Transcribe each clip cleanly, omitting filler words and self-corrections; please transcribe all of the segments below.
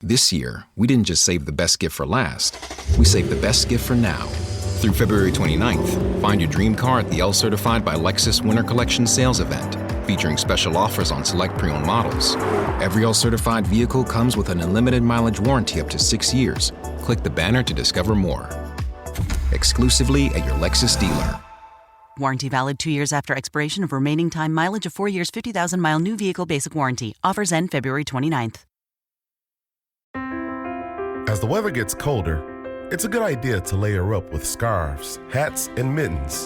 This year, we didn't just save the best gift for last, we saved the best gift for now. Through February 29th, find your dream car at the L Certified by Lexus Winter Collection sales event, featuring special offers on select pre-owned models. Every L Certified vehicle comes with an unlimited mileage warranty up to 6 years. Click the banner to discover more. Exclusively at your Lexus dealer. Warranty valid 2 years after expiration of remaining time mileage of 4 years, 50,000-mile new vehicle basic warranty. Offers end February 29th. As the weather gets colder, it's a good idea to layer up with scarves, hats, and mittens.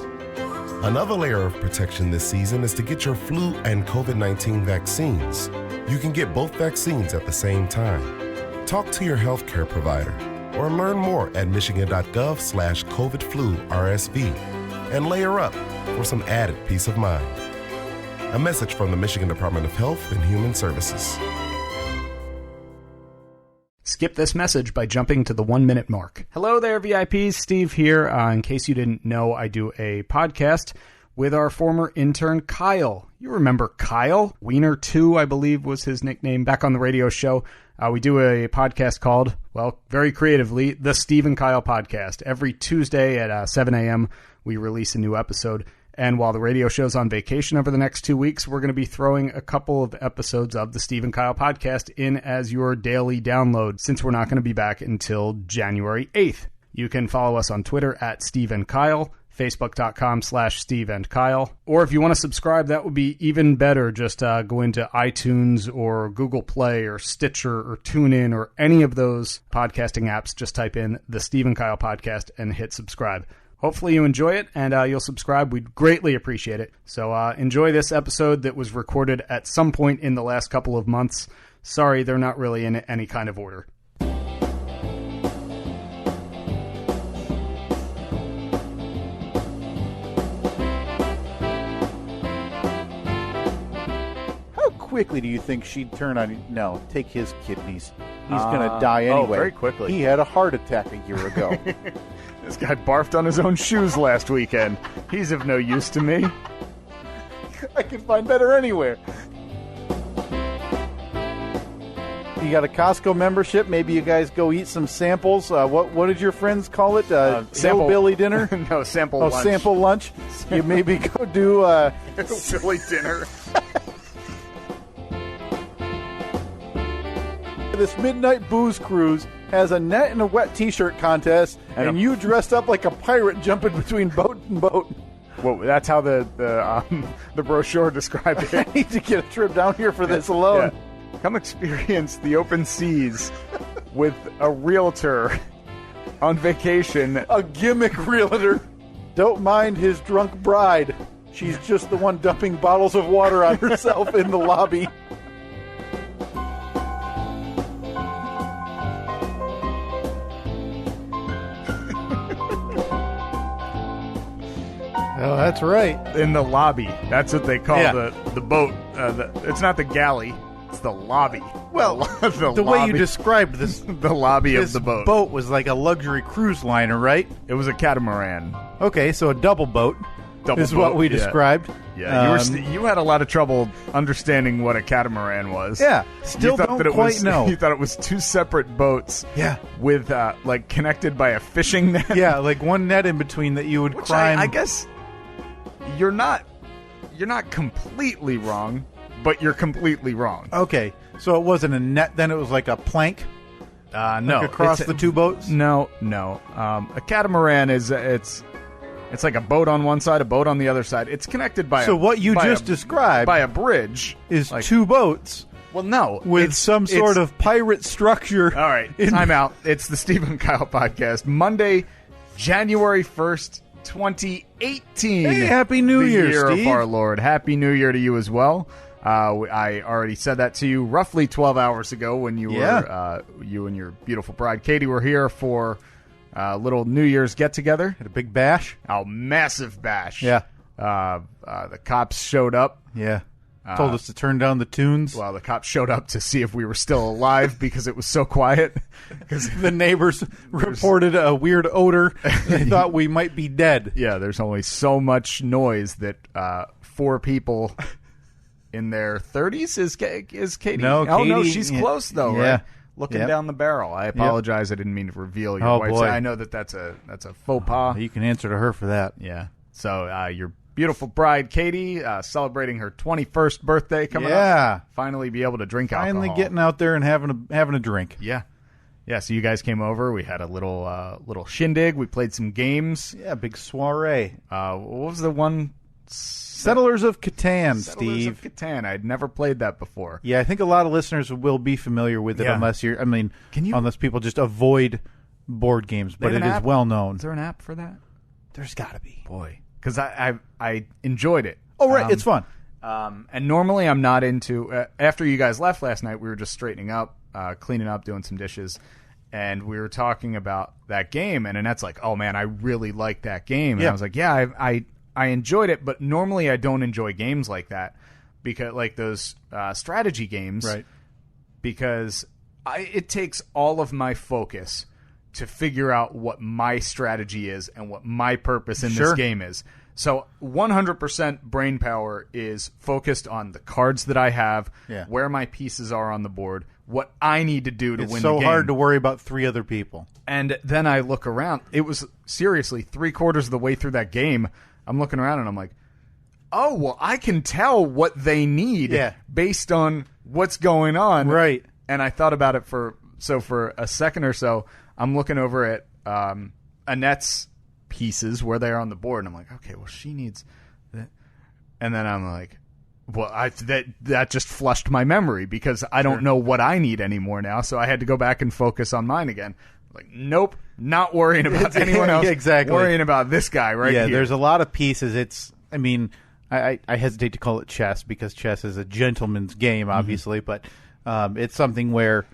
Another layer of protection this season is to get your flu and COVID-19 vaccines. You can get both vaccines at the same time. Talk to your healthcare provider or learn more at michigan.gov/COVID-flu-RSV and layer up for some added peace of mind. A message from the Michigan Department of Health and Human Services. Skip this message by jumping to the 1 minute mark. Hello there, VIPs. Steve here. In case you didn't know, I do a podcast with our former intern, Kyle. You remember Kyle? Wiener 2, I believe, was his nickname back on the radio show. We do a podcast called, well, very creatively, the Steve and Kyle Podcast. Every Tuesday at 7 a.m., we release a new episode. And while the radio show's on vacation over the next 2 weeks, we're going to be throwing a couple of episodes of the Steve and Kyle Podcast in as your daily download, since we're not going to be back until January 8th. You can follow us on Twitter at Steve and Kyle, Facebook.com/Steve and Kyle. Or if you want to subscribe, that would be even better. Just go into iTunes or Google Play or Stitcher or TuneIn or any of those podcasting apps. Just type in the Steve and Kyle Podcast and hit subscribe. Hopefully you enjoy it, and you'll subscribe. We'd greatly appreciate it. So enjoy this episode that was recorded at some point in the last couple of months. Sorry, they're not really in any kind of order. How quickly do you think she'd turn on? No, take his kidneys. He's going to die anyway. Oh, very quickly. He had a heart attack a year ago. This guy barfed on his own shoes last weekend. He's of no use to me. I can find better anywhere. You got a Costco membership. Maybe you guys go eat some samples. What did your friends call it? Hillbilly dinner? No, sample lunch. Oh, sample lunch. You maybe go do hillbilly dinner. This midnight booze cruise has a net and a wet T-shirt contest, and you dressed up like a pirate jumping between boat and boat. Well, that's how the brochure described it. I need to get a trip down here for this alone. Yeah. Come experience the open seas with a realtor on vacation. A gimmick realtor. Don't mind his drunk bride. She's just the one dumping bottles of water on herself in the lobby. Oh, that's right. In the lobby. That's what they call the boat. It's not the galley. It's the lobby. Well, the way you described this, the lobby of the boat. This boat was like a luxury cruise liner, right? It was a catamaran. Okay, so a double boat is what we described. Yeah, you had a lot of trouble understanding what a catamaran was. Yeah, still don't quite know. You thought it was two separate boats. Yeah, with like connected by a fishing net. Yeah, like one net in between that you would climb. I guess you're not completely wrong, but you're completely wrong. Okay, so it wasn't a net, then it was like a plank. No, like across the two boats. No. A catamaran it's like a boat on one side, a boat on the other side. It's connected by what you just described by a bridge is like, two boats. Well, no, with some sort of pirate structure. All right, time out. It's the Steve and Kyle Podcast, Monday, January 1st, 2018. Hey, Happy New Year, year Steve. of our Lord. Happy New Year to you as well. I already said that to you roughly 12 hours ago when you were you and your beautiful bride Katie were here for a little New Year's get-together. Had a big bash. Oh, massive bash. Yeah. The cops showed up. Yeah. Told us to turn down the tunes. Well, the cops showed up to see if we were still alive because it was so quiet. Because the neighbors reported a weird odor. They thought we might be dead. Yeah, there's only so much noise that 4 people in their 30s is Katie. No, Katie, no, she's close though, yeah. right? looking Yep. down the barrel. I apologize. I didn't mean to reveal your wife's. boy. I know that's a faux pas. You can answer to her for that. Yeah. So your beautiful bride, Katie, celebrating her 21st birthday coming Yeah. up. Finally be able to drink Finally alcohol. getting out there and having a drink. Yeah. Yeah, so you guys came over. We had a little shindig. We played some games. Yeah, big soiree. What was the one? Settlers of Catan, Settlers Steve. of Catan. I'd never played that before. Yeah, I think a lot of listeners will be familiar with it Yeah. unless Can you- unless people just avoid board games, They but have it an is app? well known. Is there an app for that? There's got to be. Boy, because I enjoyed it. Oh, right, it's fun. And normally I'm not into. After you guys left last night, we were just straightening up, cleaning up, doing some dishes, and we were talking about that game. And Annette's like, "Oh man, I really like that game." And Yeah. I was like, "Yeah, I enjoyed it, but normally I don't enjoy games like that because like those strategy games, Right. Because it takes all of my focus to figure out what my strategy is and what my purpose in this Sure. game is. So 100% brain power is focused on the cards that I have, Yeah. where my pieces are on the board, what I need to do to It's win so the game. hard to worry about three other people. And then I look around. It was seriously 3/4 of the way through that game. I'm looking around and I'm like, oh, well, I can tell what they need Yeah. based on what's going on. Right. And I thought about it for a second or so. I'm looking over at Annette's pieces where they are on the board, and I'm like, okay, well, she needs that. And then I'm like, well, that just flushed my memory because I don't know what I need anymore now, so I had to go back and focus on mine again. Like, nope, not worrying about anyone else. Exactly. Worrying about this guy right Yeah, here. there's a lot of pieces. I hesitate to call it chess because chess is a gentleman's game, obviously, but it's something where,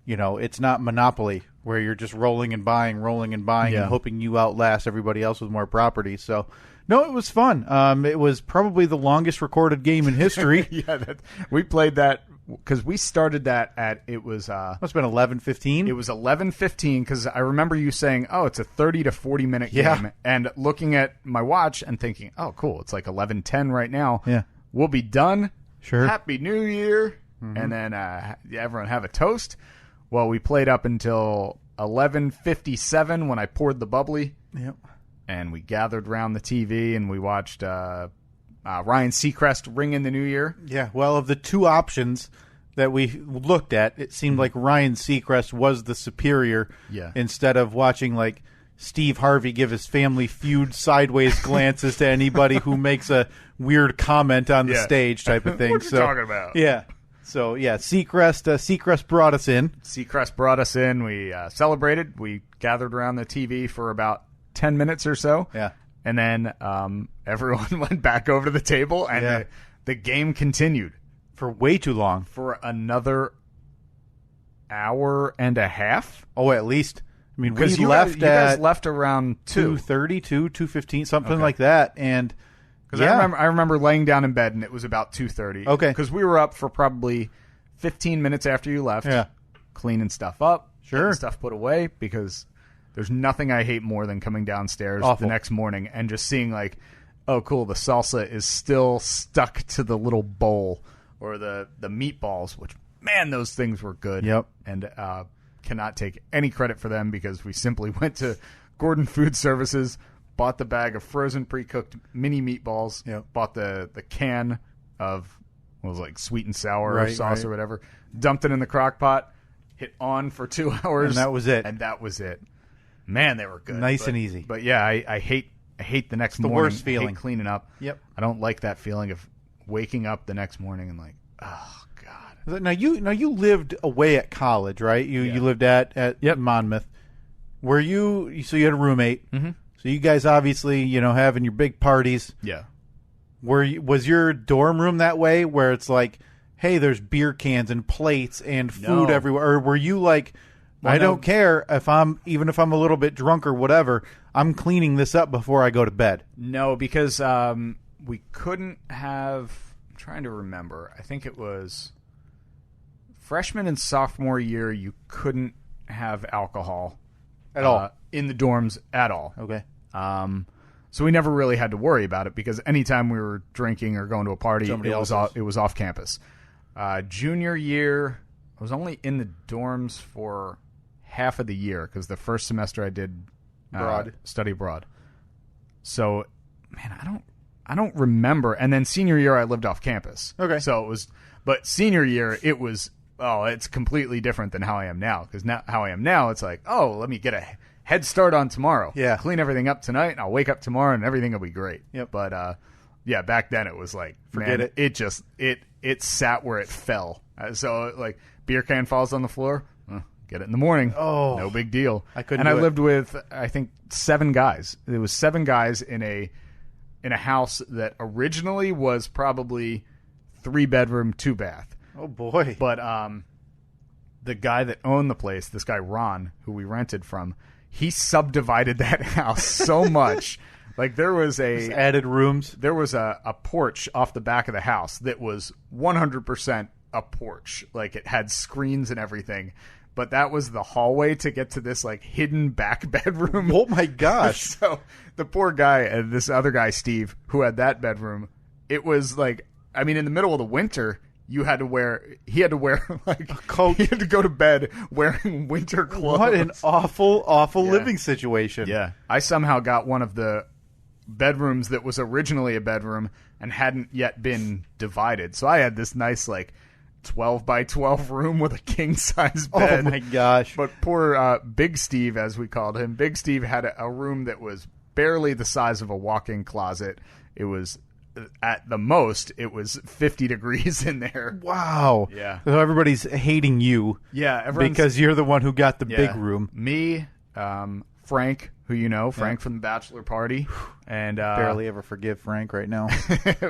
it's not Monopoly where you're just rolling and buying Yeah. and hoping you outlast everybody else with more property. So, no, it was fun. It was probably the longest recorded game in history. Yeah, we played that because we started that at it was Must have been 11:15. It was 11:15 because I remember you saying, "Oh, it's a 30 to 40 minute Yeah. game," and looking at my watch and thinking, "Oh, cool, it's like 11:10 right now. Yeah. We'll be done. Sure. Happy New Year!" And then everyone have a toast. Well, we played up until 11:57 when I poured the bubbly. Yep. And we gathered around the TV and we watched Ryan Seacrest ring in the New Year. Yeah, well, of the two options that we looked at, it seemed like Ryan Seacrest was the superior. Yeah. Instead of watching like Steve Harvey give his Family Feud sideways glances to anybody who makes a weird comment on the Yeah. stage type of thing. What you talking about? Yeah. So yeah, Seacrest brought us in. Seacrest brought us in. We celebrated. We gathered around the TV for about 10 minutes or so. Yeah. And then everyone went back over to the table, and Yeah. the game continued For way too long. for another hour and a half. Oh, at least. I mean, we Because you left guys at left around 2. 2:30, 2:15, something Okay. like that. And Because I remember laying down in bed, and it was about 2:30. Okay. Because we were up for probably 15 minutes after you left. Yeah. Cleaning stuff up. Sure. Getting stuff put away, because there's nothing I hate more than coming downstairs Awful. the next morning and just seeing like, oh, cool, the salsa is still stuck to the little bowl, or the meatballs, which, man, those things were good. Yep. And cannot take any credit for them because we simply went to Gordon Food Services, bought the bag of frozen pre-cooked mini meatballs, Yep. bought the can of, what was it, like sweet and sour Right, sauce right. or whatever, dumped it in the crock pot, hit on for 2 hours. And that was it. And that was it. Man, they were good. Nice But- and easy. But yeah, I hate the next the morning. worst I feeling. hate cleaning up. Yep. I don't like that feeling of waking up the next morning and like, oh God. Now you lived away at college, right? You lived at Yep. Monmouth. Were you? So you had a roommate. Mm-hmm. So you guys obviously having your big parties. Yeah. Was your dorm room that way, where it's like, hey, there's beer cans and plates and food No. everywhere, or were you like, Well, I no. don't care if I'm a little bit drunk or whatever, I'm cleaning this up before I go to bed. No, because we couldn't have. I'm trying to remember. I think it was freshman and sophomore year. You couldn't have alcohol At all. in the dorms at all. Okay. So we never really had to worry about it because anytime we were drinking or going to a party, Somebody it was else's. off campus. Junior year, I was only in the dorms for half of the year because the first semester I did study abroad. So, man, I don't remember. And then senior year I lived off campus. Okay. So it was, but senior year it was. Oh, it's completely different than how I am now. Because now how I am now, it's like, oh, let me get a head start on tomorrow. Yeah. Clean everything up tonight, and I'll wake up tomorrow, and everything will be great. Yep. But yeah, back then it was like, Forget man, it. It sat where it fell. So like beer can falls on the floor, get it in the morning. Oh, no big deal. I couldn't. And do I it. lived with I think 7 guys. There was 7 guys in a house that originally was probably 3 bedroom, 2 bath. Oh boy. But the guy that owned the place, this guy Ron, who we rented from, he subdivided that house so much. Like there was Just added rooms. There was a porch off the back of the house that was 100% a porch. Like it had screens and everything. But that was the hallway to get to this like hidden back bedroom. Oh my gosh. So the poor guy and this other guy, Steve, who had that bedroom, it was like, I mean, in the middle of the winter, he had to wear like a coat. He had to go to bed wearing winter clothes. What an awful Yeah. living situation. Yeah. I somehow got one of the bedrooms that was originally a bedroom and hadn't yet been divided. So I had this nice like 12 by 12 room with a king size bed. Oh my gosh. But poor Big Steve, as we called him, Big Steve had a room that was barely the size of a walk-in closet. It was at the most, it was 50 degrees in there. Wow. Yeah. So everybody's hating you. Yeah, everyone's, Because you're the one who got the yeah, big room. Me, Frank, who you know, Frank from the bachelor party, and Barely ever forgive Frank right now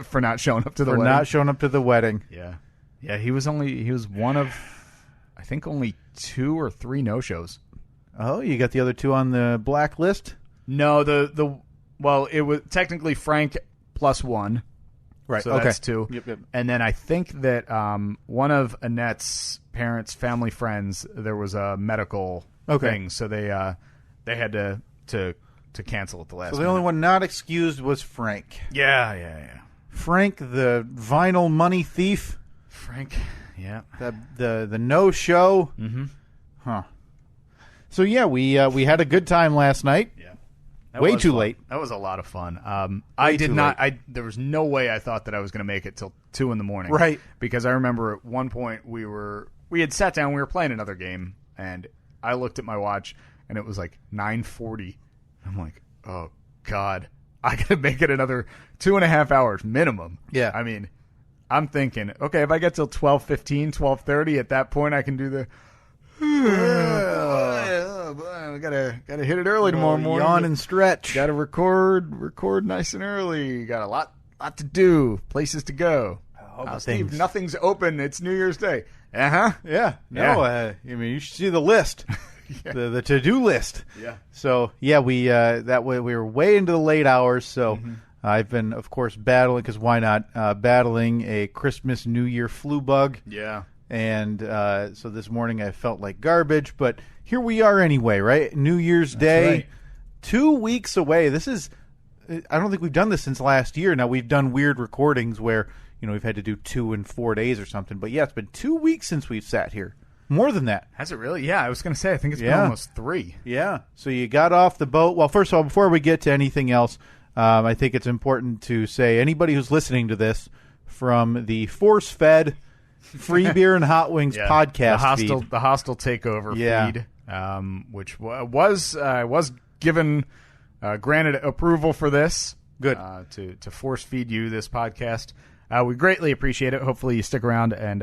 for not showing up to the for wedding. not showing up to the wedding. Yeah. Yeah, he was one of, I think, only 2 or 3 no-shows. Oh, you got the other 2 on the blacklist? No, well, it was technically Frank plus 1. Right, So okay. that's 2. Yep. And then I think that one of Annette's parents' family friends, there was a medical thing, so they had to cancel at the last So the minute. only one not excused was Frank. Yeah. Frank, the vinyl money thief. Frank, yeah. The no show. Mm-hmm. Huh. So yeah, we had a good time last night. Yeah. Way too late. That was a lot of fun. I did too not. late. There was no way I thought that I was going to make it till 2 a.m. Right. Because I remember at one point we had sat down. We were playing another game, and I looked at my watch, and it was like 9:40. I'm like, oh God, I got to make it another 2.5 hours minimum. Yeah. I mean, I'm thinking, okay, if I get till 12:15, 12:30, at that point I can do the. I gotta hit it early tomorrow morning. Yawn and stretch. Got to record nice and early. Got a lot to do, places to go. Steve, nothing's open. It's New Year's Day. Yeah. No. Yeah. I mean, you should see the list, the to-do list. Yeah. So yeah, we were way into the late hours. So I've been, of course, battling because why not? Battling a Christmas New Year flu bug. Yeah. And so this morning I felt like garbage, but here we are anyway, right? New Year's Day, right. 2 weeks away. This is, I don't think we've done this since last year. Now, we've done weird recordings where, we've had to do 2 in 4 days or something. But yeah, it's been 2 weeks since we've sat here. More than that. Has it really? Yeah, I was going to say, I think it's been almost 3. Yeah. So you got off the boat. Well, first of all, before we get to anything else, I think it's important to say anybody who's listening to this from the force-fed Free Beer and Hot Wings podcast feed. The hostile takeover feed, which was given granted approval for this. Good. To force feed you this podcast. We greatly appreciate it. Hopefully you stick around and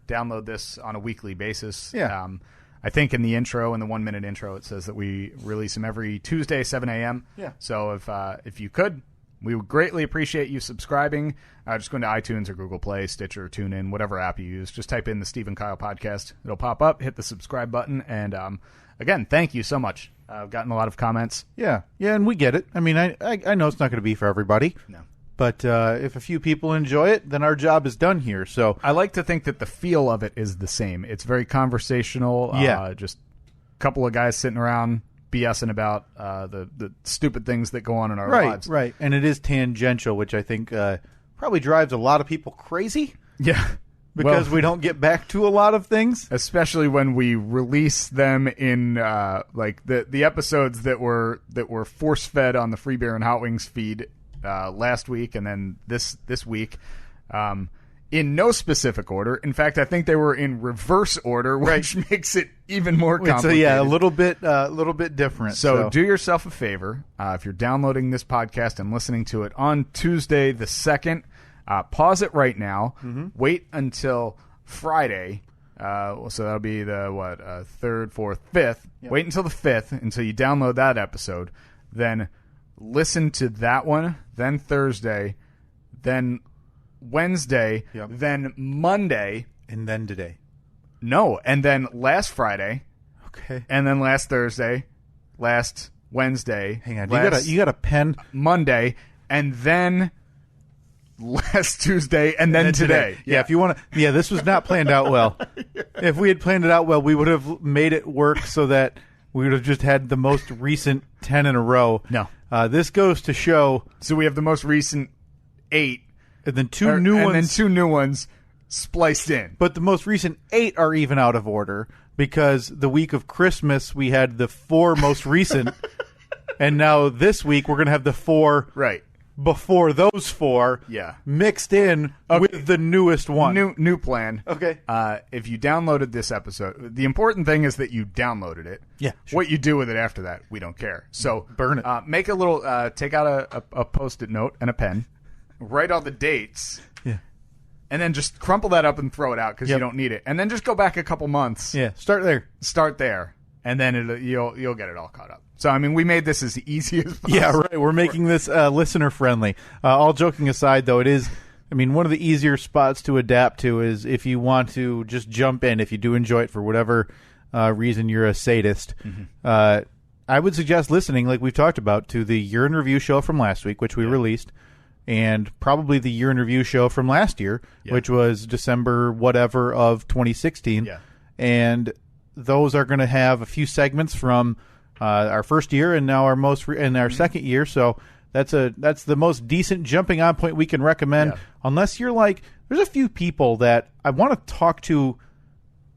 download this on a weekly basis. Yeah. I think in the intro, in the 1 minute intro, it says that we release them every Tuesday, 7 a.m. Yeah. So if you could, we would greatly appreciate you subscribing. Just go into iTunes or Google Play, Stitcher, TuneIn, whatever app you use. Just type in the Steve and Kyle podcast. It'll pop up. Hit the subscribe button. And again, thank you so much. I've gotten a lot of comments. Yeah, and we get it. I mean, I know it's not going to be for everybody. No. But if a few people enjoy it, then our job is done here. So I like to think that the feel of it is the same. It's very conversational. Yeah. Just a couple of guys sitting around BSing about the stupid things that go on in our lives. Right. And it is tangential, which I think probably drives a lot of people crazy. Yeah. because we don't get back to a lot of things. Especially when we release them in like the episodes that were force fed on the Free Beer and Hot Wings feed last week and then this week. In no specific order. In fact, I think they were in reverse order, which makes it even more complicated. So yeah, a little bit different. So do yourself a favor. If you're downloading this podcast and listening to it on Tuesday the 2nd, pause it right now. Wait until Friday. So that'll be the 3rd, 4th, 5th. Yep. Wait until the 5th until you download that episode. Then listen to that one. Then Thursday. Then Wednesday, then Monday, and then today. No, and then last Friday. Okay. And then last Thursday, last Wednesday. Hang on, you got a pen? Monday, and then last Tuesday, and then today. Yeah, if you want to. Yeah, this was not planned out well. If we had planned it out well, we would have made it work so that we would have just had the most recent 10 in a row. No. This goes to show. So we have the most recent 8. And then two new ones. And then 2 new ones spliced in. But the most recent 8 are even out of order because the week of Christmas we had the 4 most recent. And now this week we're going to have the 4 before those 4 mixed in with the newest one. New plan. Okay. If you downloaded this episode, the important thing is that you downloaded it. Yeah. Sure. What you do with it after that, we don't care. So burn it. Make a little, take out a Post-it note and a pen. Write all the dates, and then just crumple that up and throw it out because you don't need it. And then just go back a couple months. Yeah, start there, and then you'll get it all caught up. So I mean, we made this as easy as possible. Yeah, right. We're making this listener friendly. All joking aside, though, it is. I mean, one of the easier spots to adapt to is if you want to just jump in. If you do enjoy it for whatever reason, you're a sadist. I would suggest listening, like we've talked about, to the Year in Review show from last week, which we released. And probably the Year in Review show from last year, which was December whatever of 2016. Yeah. And those are going to have a few segments from our first year and now our second year. So that's the most decent jumping on point we can recommend. Yeah. Unless you're like, there's a few people that I want to talk to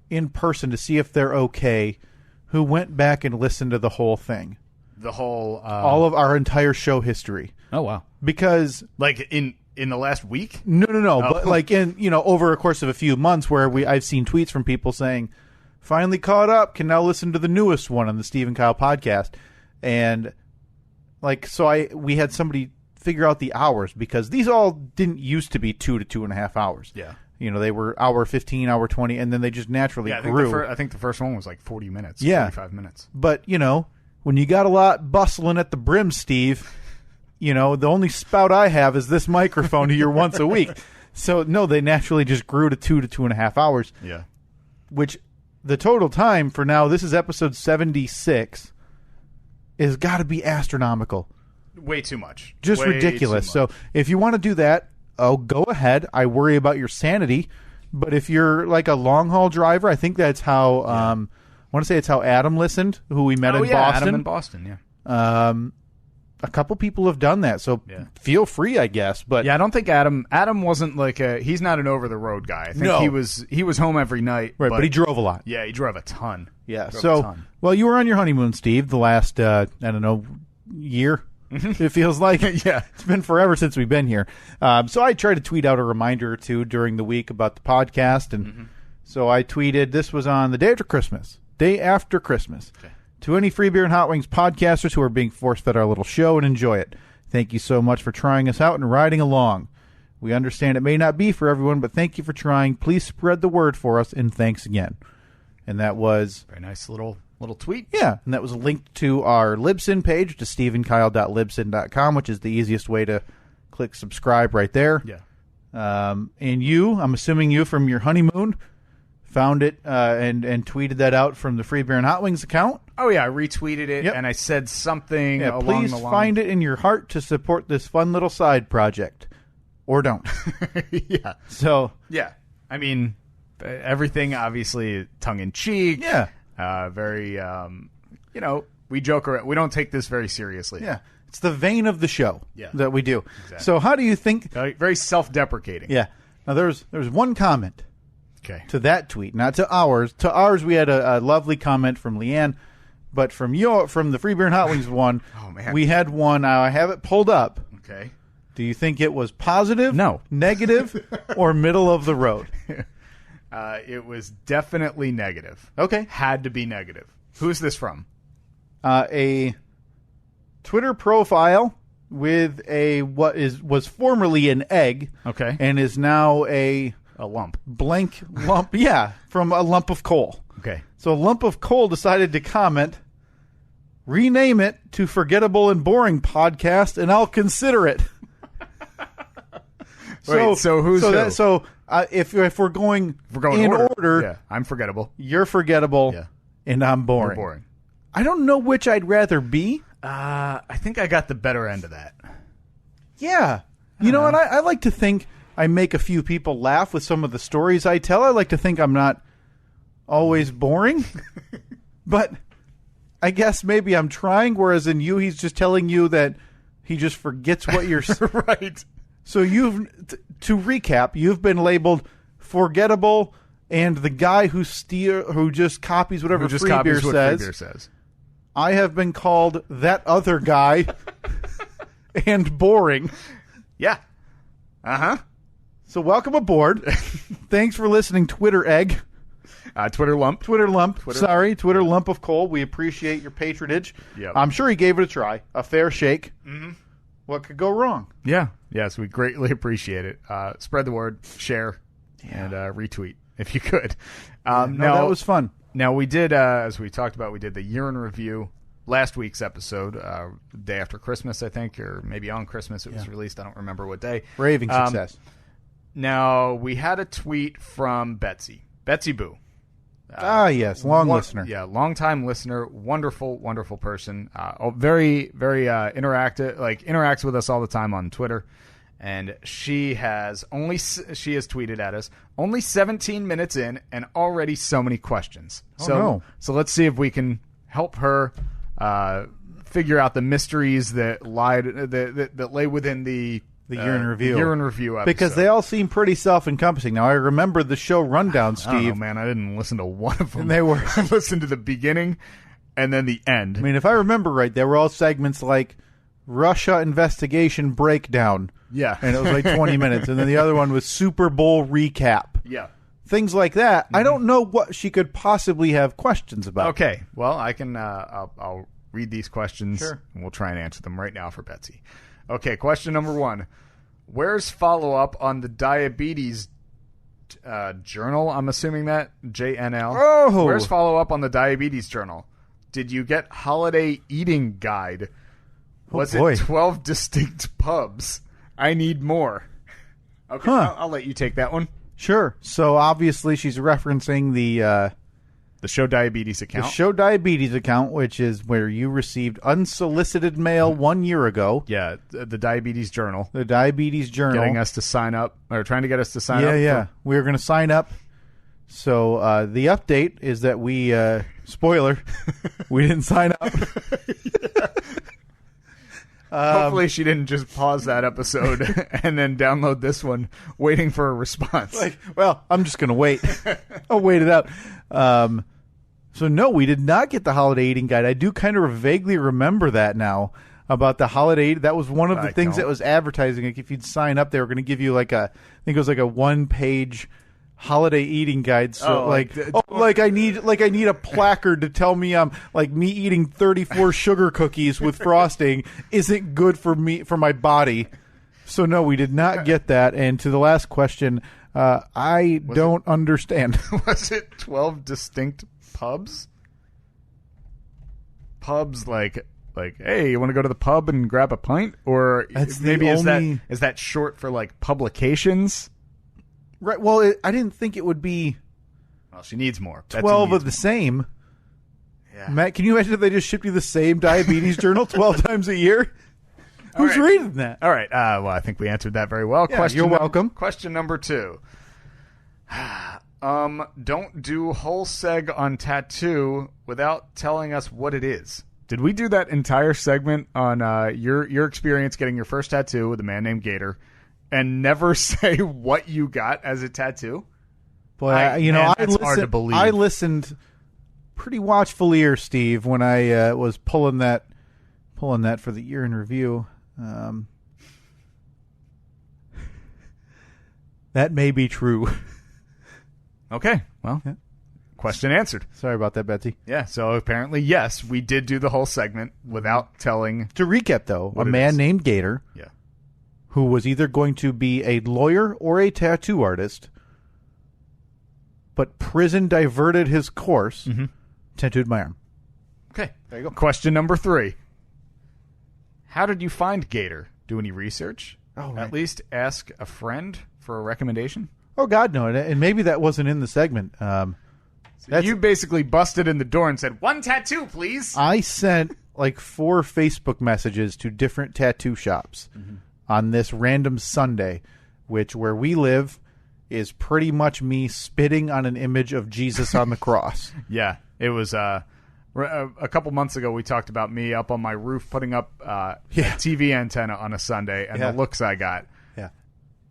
in person to see if they're okay, who went back and listened to the whole thing. The whole all of our entire show history. Oh wow. Because like in the last week? No. Oh. But like in over a course of a few months where I've seen tweets from people saying, finally caught up, can now listen to the newest one on the Steve and Kyle podcast. And like we had somebody figure out the hours because these all didn't used to be 2 to 2.5 hours. Yeah. They were hour 15, hour 20, and then they just naturally grew. I think the first one was like 40 minutes, 45 minutes. But, when you got a lot bustling at the brim, Steve, the only spout I have is this microphone here once a week. So, no, they naturally just grew to 2 to 2.5 hours. Yeah. Which the total time for now, this is episode 76, is got to be astronomical. Way too much. Just ridiculous. So, if you want to do that, go ahead. I worry about your sanity. But if you're like a long-haul driver, I think that's how... I want to say it's how Adam listened, who we met in Boston. Adam in Boston, yeah. A couple people have done that, so feel free, I guess. But yeah, I don't think Adam wasn't like he's not an over-the-road guy. I think he was home every night. Right, but he drove a lot. Yeah, he drove a ton. Yeah, well, you were on your honeymoon, Steve, the last, year. It feels like. Yeah. It's been forever since we've been here. So I tried to tweet out a reminder or two during the week about the podcast, and so I tweeted, this was on the day after Christmas. Okay. To any Free Beer and Hot Wings podcasters who are being force-fed our little show and enjoy it, thank you so much for trying us out and riding along. We understand it may not be for everyone, but thank you for trying. Please spread the word for us, and thanks again. And that was... very nice little tweet. Yeah, and that was linked to our Libsyn page, to steveandkyle.libsyn.com, which is the easiest way to click subscribe right there. Yeah. And I'm assuming you from your honeymoon... found it and tweeted that out from the Free Beer and Hot Wings account. Oh, yeah. I retweeted it, and I said something along please the line. Find it in your heart to support this fun little side project. Or don't. Yeah. So. Yeah. I mean, everything obviously tongue-in-cheek. Yeah. Very, we joke around. We don't take this very seriously. Yeah. It's the vein of the show that we do. Exactly. So how do you think. Very self-deprecating. Yeah. Now, there's one comment Okay. To that tweet, not to ours. To ours, we had a lovely comment from Leanne, but from the Free Beer and Hot Wings one, Oh, man. we had one. I have it pulled up. Okay. Do you think it was positive? No. Negative? Or middle of the road? It was definitely negative. Okay. Had to be negative. Who's this from? A Twitter profile with was formerly an egg. Okay. And is now a lump. blank lump. Yeah, from a lump of coal. Okay. So a lump of coal decided to comment, rename it to Forgettable and Boring Podcast, and I'll consider it. Wait, so who's who? If we're going in order, yeah, I'm forgettable. you're forgettable, Yeah. and I'm boring. You're boring. I don't know which I'd rather be. I think I got the better end of that. Yeah. You know what? I like to think I make a few people laugh with some of the stories I tell. I like to think I'm not always boring. But I guess maybe I'm trying, whereas in you, he's just telling you that he just forgets what you're Right. So to recap, you've been labeled forgettable and the guy who just copies whatever Free Beer says. I have been called that other guy and boring. Yeah. Uh-huh. So welcome aboard. Thanks for listening, Twitter egg. Twitter lump. Twitter lump of coal. We appreciate your patronage. Yep. I'm sure he gave it a try. A fair shake. Mm-hmm. What could go wrong? Yeah. Yes, we greatly appreciate it. Spread the word, share, and retweet if you could. Now that was fun. Now we did, as we talked about, we did the year in review last week's episode, day after Christmas, I think, or maybe on Christmas it was released. I don't remember what day. Raving success. Now we had a tweet from Betsy Boo. Yes, listener. Yeah, long-time listener, wonderful, wonderful person. Very, very interactive. Interacts with us all the time on Twitter, and she has tweeted at us only 17 minutes in, and already so many questions. So let's see if we can help her figure out the mysteries that lay within the year in review. Year in review episode. Because they all seem pretty self-encompassing. Now, I remember the show rundown, Steve. I don't know, man. I didn't listen to one of them. And they were. I listened to the beginning and then the end. I mean, if I remember right, they were all segments like Russia investigation breakdown. Yeah. And it was like 20 minutes. And then the other one was Super Bowl recap. Yeah. Things like that. Mm-hmm. I don't know what she could possibly have questions about. Okay. Well, I can. I'll read these questions. Sure. And we'll try and answer them right now for Betsy. Okay. Question number 1. Where's follow-up on the diabetes journal? I'm assuming that. JNL. Oh. Where's follow-up on the diabetes journal? Did you get holiday eating guide? Was it 12 distinct pubs? I need more. Okay, I'll let you take that one. Sure. So obviously she's referencing the Show Diabetes account. The Show Diabetes account, which is where you received unsolicited mail 1 year ago. Yeah, the Diabetes Journal. The Diabetes Journal. Getting us to sign up, or trying to get us to sign up. Yeah. We were going to sign up. So the update is that we, spoiler, we didn't sign up. Hopefully she didn't just pause that episode and then download this one, waiting for a response. Well, I'm just going to wait. I'll wait it out. So no, we did not get the holiday eating guide. I do kind of vaguely remember that now about the holiday. That was one of the things that was advertising. Like if you'd sign up, they were going to give you I think it was like a 1-page holiday eating guide. So I need a placard to tell me me eating 34 sugar cookies with frosting isn't good for my body. So no, we did not get that. And to the last question, I don't understand. Was it 12 distinct pubs? Pubs like hey, you want to go to the pub and grab a pint? Or maybe is that short for like publications? Right. Well, I didn't think it would be. Well, she needs more. 12 of the same. Yeah. Matt, can you imagine if they just shipped you the same diabetes journal 12 times a year? Who's reading that? All right. Well, I think we answered that very well. Yeah, you're welcome. Question number 2. Don't do whole seg on tattoo without telling us what it is. Did we do that entire segment on your experience getting your first tattoo with a man named Gator and never say what you got as a tattoo? Boy, that's hard to believe. I listened pretty watchful ear, Steve, when I was pulling that for the year in review. That may be true. Okay, well, question answered. Sorry about that, Betsy. Yeah, so apparently, yes, we did do the whole segment without telling. To recap, though, a man named Gator, who was either going to be a lawyer or a tattoo artist, but prison diverted his course, tattooed my arm. Okay, there you go. Question number 3. How did you find Gator? Do any research? Oh, right. At least ask a friend for a recommendation? Oh, God, no. And maybe that wasn't in the segment. You basically busted in the door and said, 1 tattoo, please. I sent like 4 Facebook messages to different tattoo shops on this random Sunday, which where we live is pretty much me spitting on an image of Jesus on the cross. Yeah, it was a couple months ago we talked about me up on my roof putting up a TV antenna on a Sunday and the looks I got. Yeah.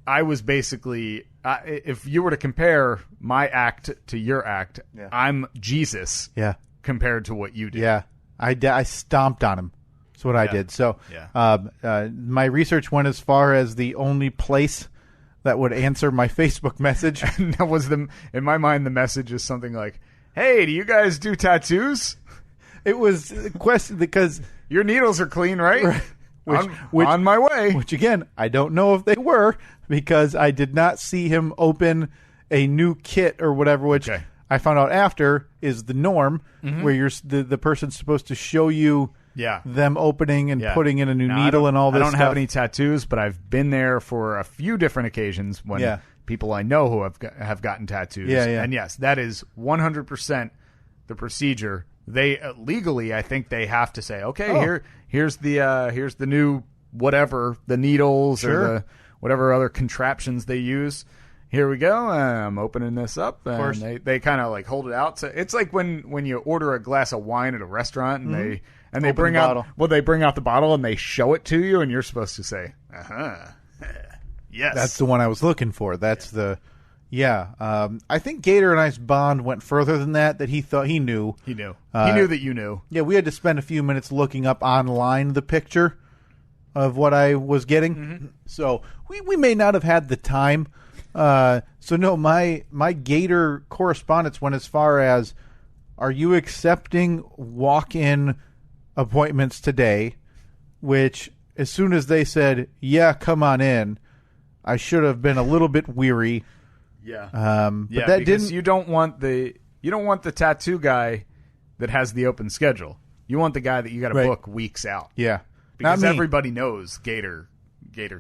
I was basically, if you were to compare my act to your act, I'm Jesus compared to what you did. Yeah, I stomped on him. That's what I did. So my research went as far as the only place that would answer my Facebook message. And that was in my mind, the message is something like, hey, do you guys do tattoos? It was a question because your needles are clean, right? Which, on my way. Which, again, I don't know if they were because I did not see him open a new kit or whatever, which I found out after is the norm, where the person's supposed to show you them opening and putting in a new needle and all this stuff. I don't have any tattoos, but I've been there for a few different occasions when people I know who have gotten tattoos. And yes, that is 100% the procedure. They legally, I think they have to say, okay, here's the new whatever, the needles or the whatever other contraptions they use. Here we go. I'm opening this up, and they kind of like hold it out. So it's like when you order a glass of wine at a restaurant, and they bring out the bottle and they show it to you, and you're supposed to say, yes, that's the one I was looking for. That's I think Gator and I's bond went further than that. That he thought he knew. He knew. He knew that you knew. Yeah, we had to spend a few minutes looking up online the picture of what I was getting. So we may not have had the time. So no, my Gator correspondence went as far as, are you accepting walk-in appointments today? Which, as soon as they said, yeah, come on in, I should have been a little bit weary. Yeah. But that didn't. You don't want the tattoo guy that has the open schedule. You want the guy that you got to book weeks out. Yeah. Because everybody knows Gator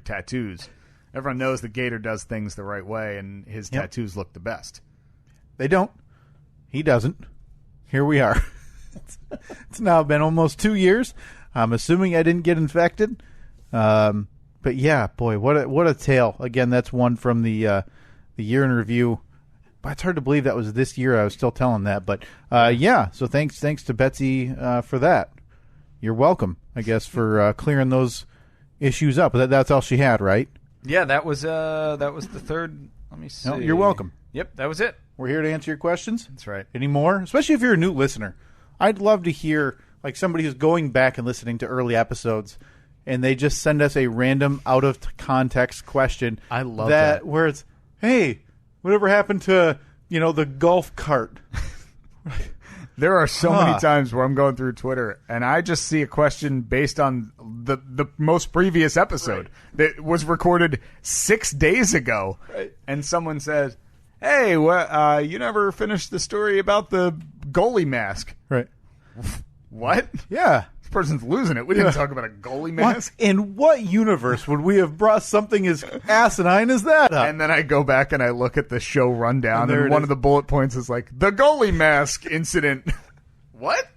tattoos. Everyone knows that Gator does things the right way, and his tattoos look the best. They don't. He doesn't. Here we are. It's now been almost 2 years. I'm assuming I didn't get infected. But yeah, boy, what a tale. Again, that's one from the year in review. But it's hard to believe that was this year. I was still telling that. But so thanks to Betsy for that. You're welcome, I guess, for clearing those issues up. That's all she had, right? Yeah, that was the third. Let me see. No, you're welcome. Yep, that was it. We're here to answer your questions. That's right. Any more? Especially if you're a new listener. I'd love to hear like somebody who's going back and listening to early episodes, and they just send us a random out of context question. I love that. Where it's, hey, whatever happened to the golf cart? There are so many times where I'm going through Twitter and I just see a question based on the most previous episode that was recorded 6 days ago. Right. And someone says, hey, you never finished the story about the goalie mask. Right. What? Yeah. This person's losing it. We didn't talk about a goalie mask. In what universe would we have brought something as asinine as that up? And then I go back and I look at the show rundown, and one of the bullet points is like, the goalie mask incident. What?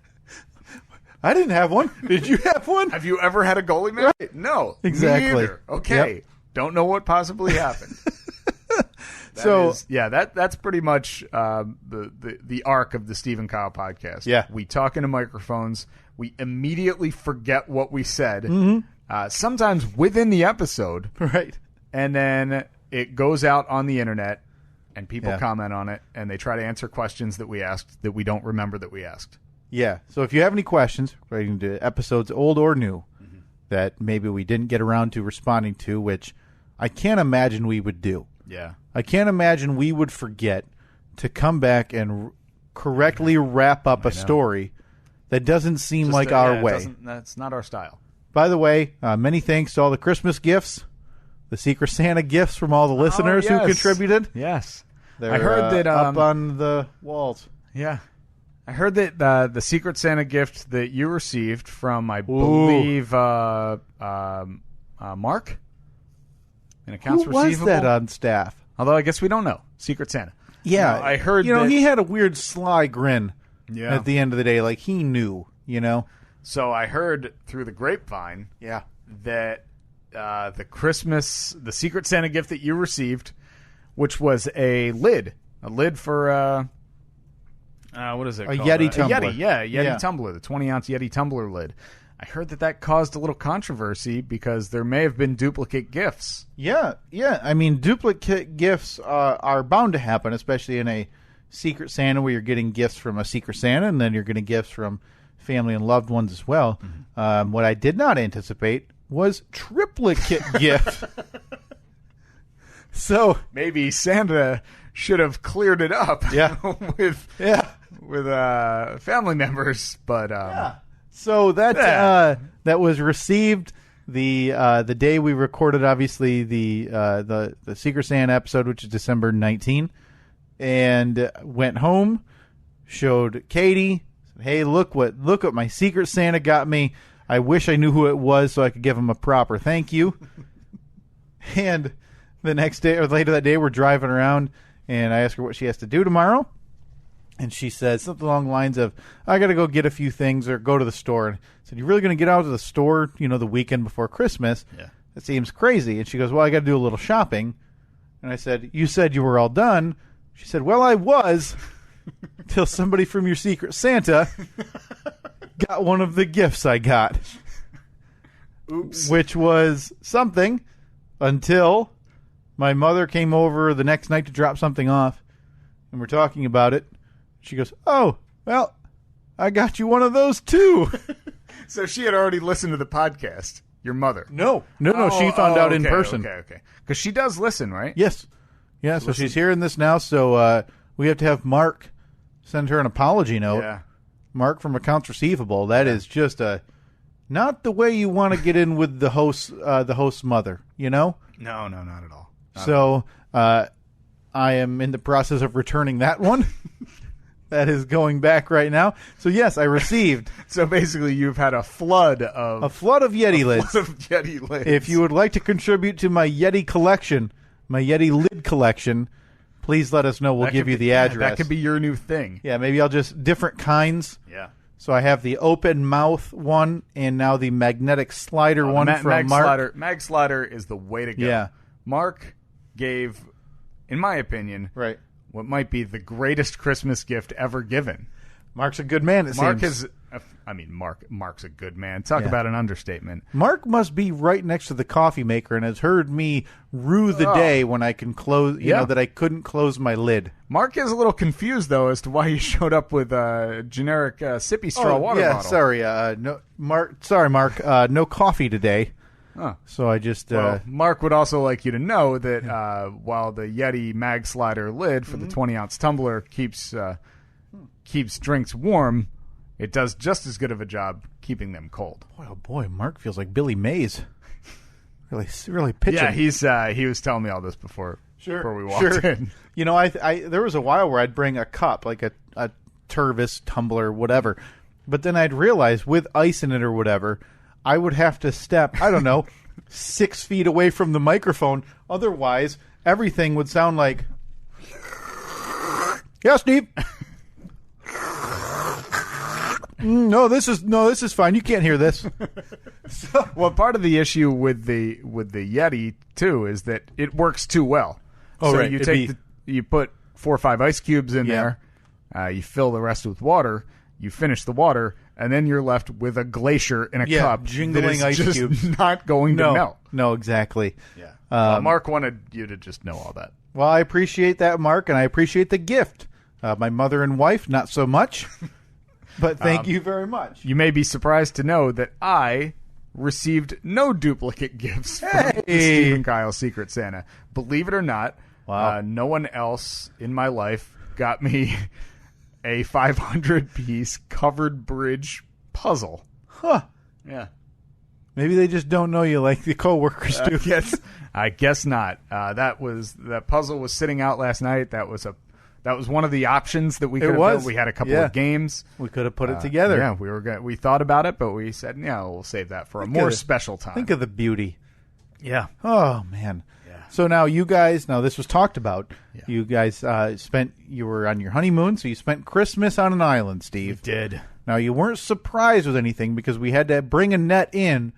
I didn't have one. Did you have one? Have you ever had a goalie mask? Right. No. Exactly. Me either. Okay. Yep. Don't know what possibly happened. That's pretty much the arc of the Steve and Kyle podcast. Yeah. We talk into microphones. We immediately forget what we said, sometimes within the episode. Right. And then it goes out on the internet. and people comment on it, and they try to answer questions that we asked that we don't remember that we asked. Yeah. So if you have any questions relating to episodes old or new that maybe we didn't get around to responding to, which I can't imagine we would do. Yeah. I can't imagine we would forget to come back and correctly wrap up a story that doesn't seem like our way. That's not our style. By the way, many thanks to all the Christmas gifts, the Secret Santa gifts from all the listeners who contributed. Yes. They're I heard that up on the walls. Yeah. I heard that the Secret Santa gift that you received from, I believe, Mark in accounts receivable. Who was that on staff? Although I guess we don't know. Secret Santa. Yeah. I heard that he had a weird sly grin at the end of the day, like he knew, So I heard through the grapevine that the Secret Santa gift that you received, which was a lid for what is it called? A Yeti tumbler. Yeti tumbler, the 20-ounce Yeti tumbler lid. I heard that caused a little controversy because there may have been duplicate gifts. Yeah. I mean, duplicate gifts are bound to happen, especially in a Secret Santa where you're getting gifts from a Secret Santa and then you're getting gifts from family and loved ones as well. Mm-hmm. What I did not anticipate was triplicate gift. So maybe Santa should have cleared it up with family members, but so that was received the day we recorded, obviously the Secret Santa episode, which is December 19, and went home, showed Katie, said, "Hey, look what my Secret Santa got me. I wish I knew who it was so I could give him a proper thank you." And the next day or later that day, we're driving around, and I ask her what she has to do tomorrow. And she says something along the lines of, "I got to go get a few things or go to the store." And I said, "You really going to get out to the store, the weekend before Christmas? Yeah. That seems crazy." And she goes, "Well, I got to do a little shopping." And I said, "You said you were all done." She said, "Well, I was till somebody from your Secret Santa got one of the gifts I got." Oops. Which was something until my mother came over the next night to drop something off, and we're talking about it. She goes, "Oh, well, I got you one of those too." So she had already listened to the podcast, your mother? No. She found out in person. Okay. Because she does listen, right? Yes. Yeah, so she's hearing this now, so we have to have Mark send her an apology note. Yeah. Mark from Accounts Receivable. That is just not the way you want to get in with the host's mother, No, not at all. So I am in the process of returning that one. That is going back right now. So yes, I received. So basically, you've had a flood of Yeti lids. Flood of Yeti lids. If you would like to contribute to my Yeti collection, my Yeti lid collection, please let us know. We'll give you the address. That could be your new thing. Yeah, maybe I'll just different kinds. Yeah. So I have the open mouth one and now the magnetic slider one from Mark. Mag slider is the way to go. Yeah. Mark gave, in my opinion, right, what might be the greatest Christmas gift ever given. Mark's a good man, Mark's a good man. Talk about an understatement. Mark must be right next to the coffee maker and has heard me rue the day when I can close, that I couldn't close my lid. Mark is a little confused, though, as to why he showed up with a generic sippy straw water bottle. Sorry. Mark. No coffee today. Huh. So I just... Mark would also like you to know that while the Yeti mag slider lid for the 20-ounce tumbler keeps drinks warm, it does just as good of a job keeping them cold. Oh boy, Mark feels like Billy Mays. Really pitching. Yeah, he was telling me all this before we walked in. I there was a while where I'd bring a cup, like a Tervis tumbler, whatever, but then I'd realize with ice in it or whatever, I would have to step, 6 feet away from the microphone. Otherwise, everything would sound like, "Yeah, Steve." No, this is fine. You can't hear this. Well, part of the issue with the Yeti too is that it works too well. Oh, so right. You put 4 or 5 ice cubes in there, you fill the rest with water, you finish the water, and then you're left with a glacier in a cup, jingling that is ice just cubes, not going to melt. No, exactly. Yeah, Mark wanted you to just know all that. Well, I appreciate that, Mark, and I appreciate the gift. My mother and wife, not so much, but thank you very much. You may be surprised to know that I received no duplicate gifts from the Steve and Kyle Secret Santa. Believe it or not, no one else in my life got me a 500-piece covered bridge puzzle. Huh. Yeah. Maybe they just don't know you like the coworkers do. I guess not. That puzzle was sitting out last night. That was one of the options that we could have done. We had a couple of games. We could have put it together. Yeah, we thought about it, but we said, we'll save that for a more special time. Think of the beauty. Yeah. Oh, man. Yeah. So now you guys, this was talked about. Yeah. You guys you were on your honeymoon, so you spent Christmas on an island, Steve. We did. Now, you weren't surprised with anything because we had to bring Annette in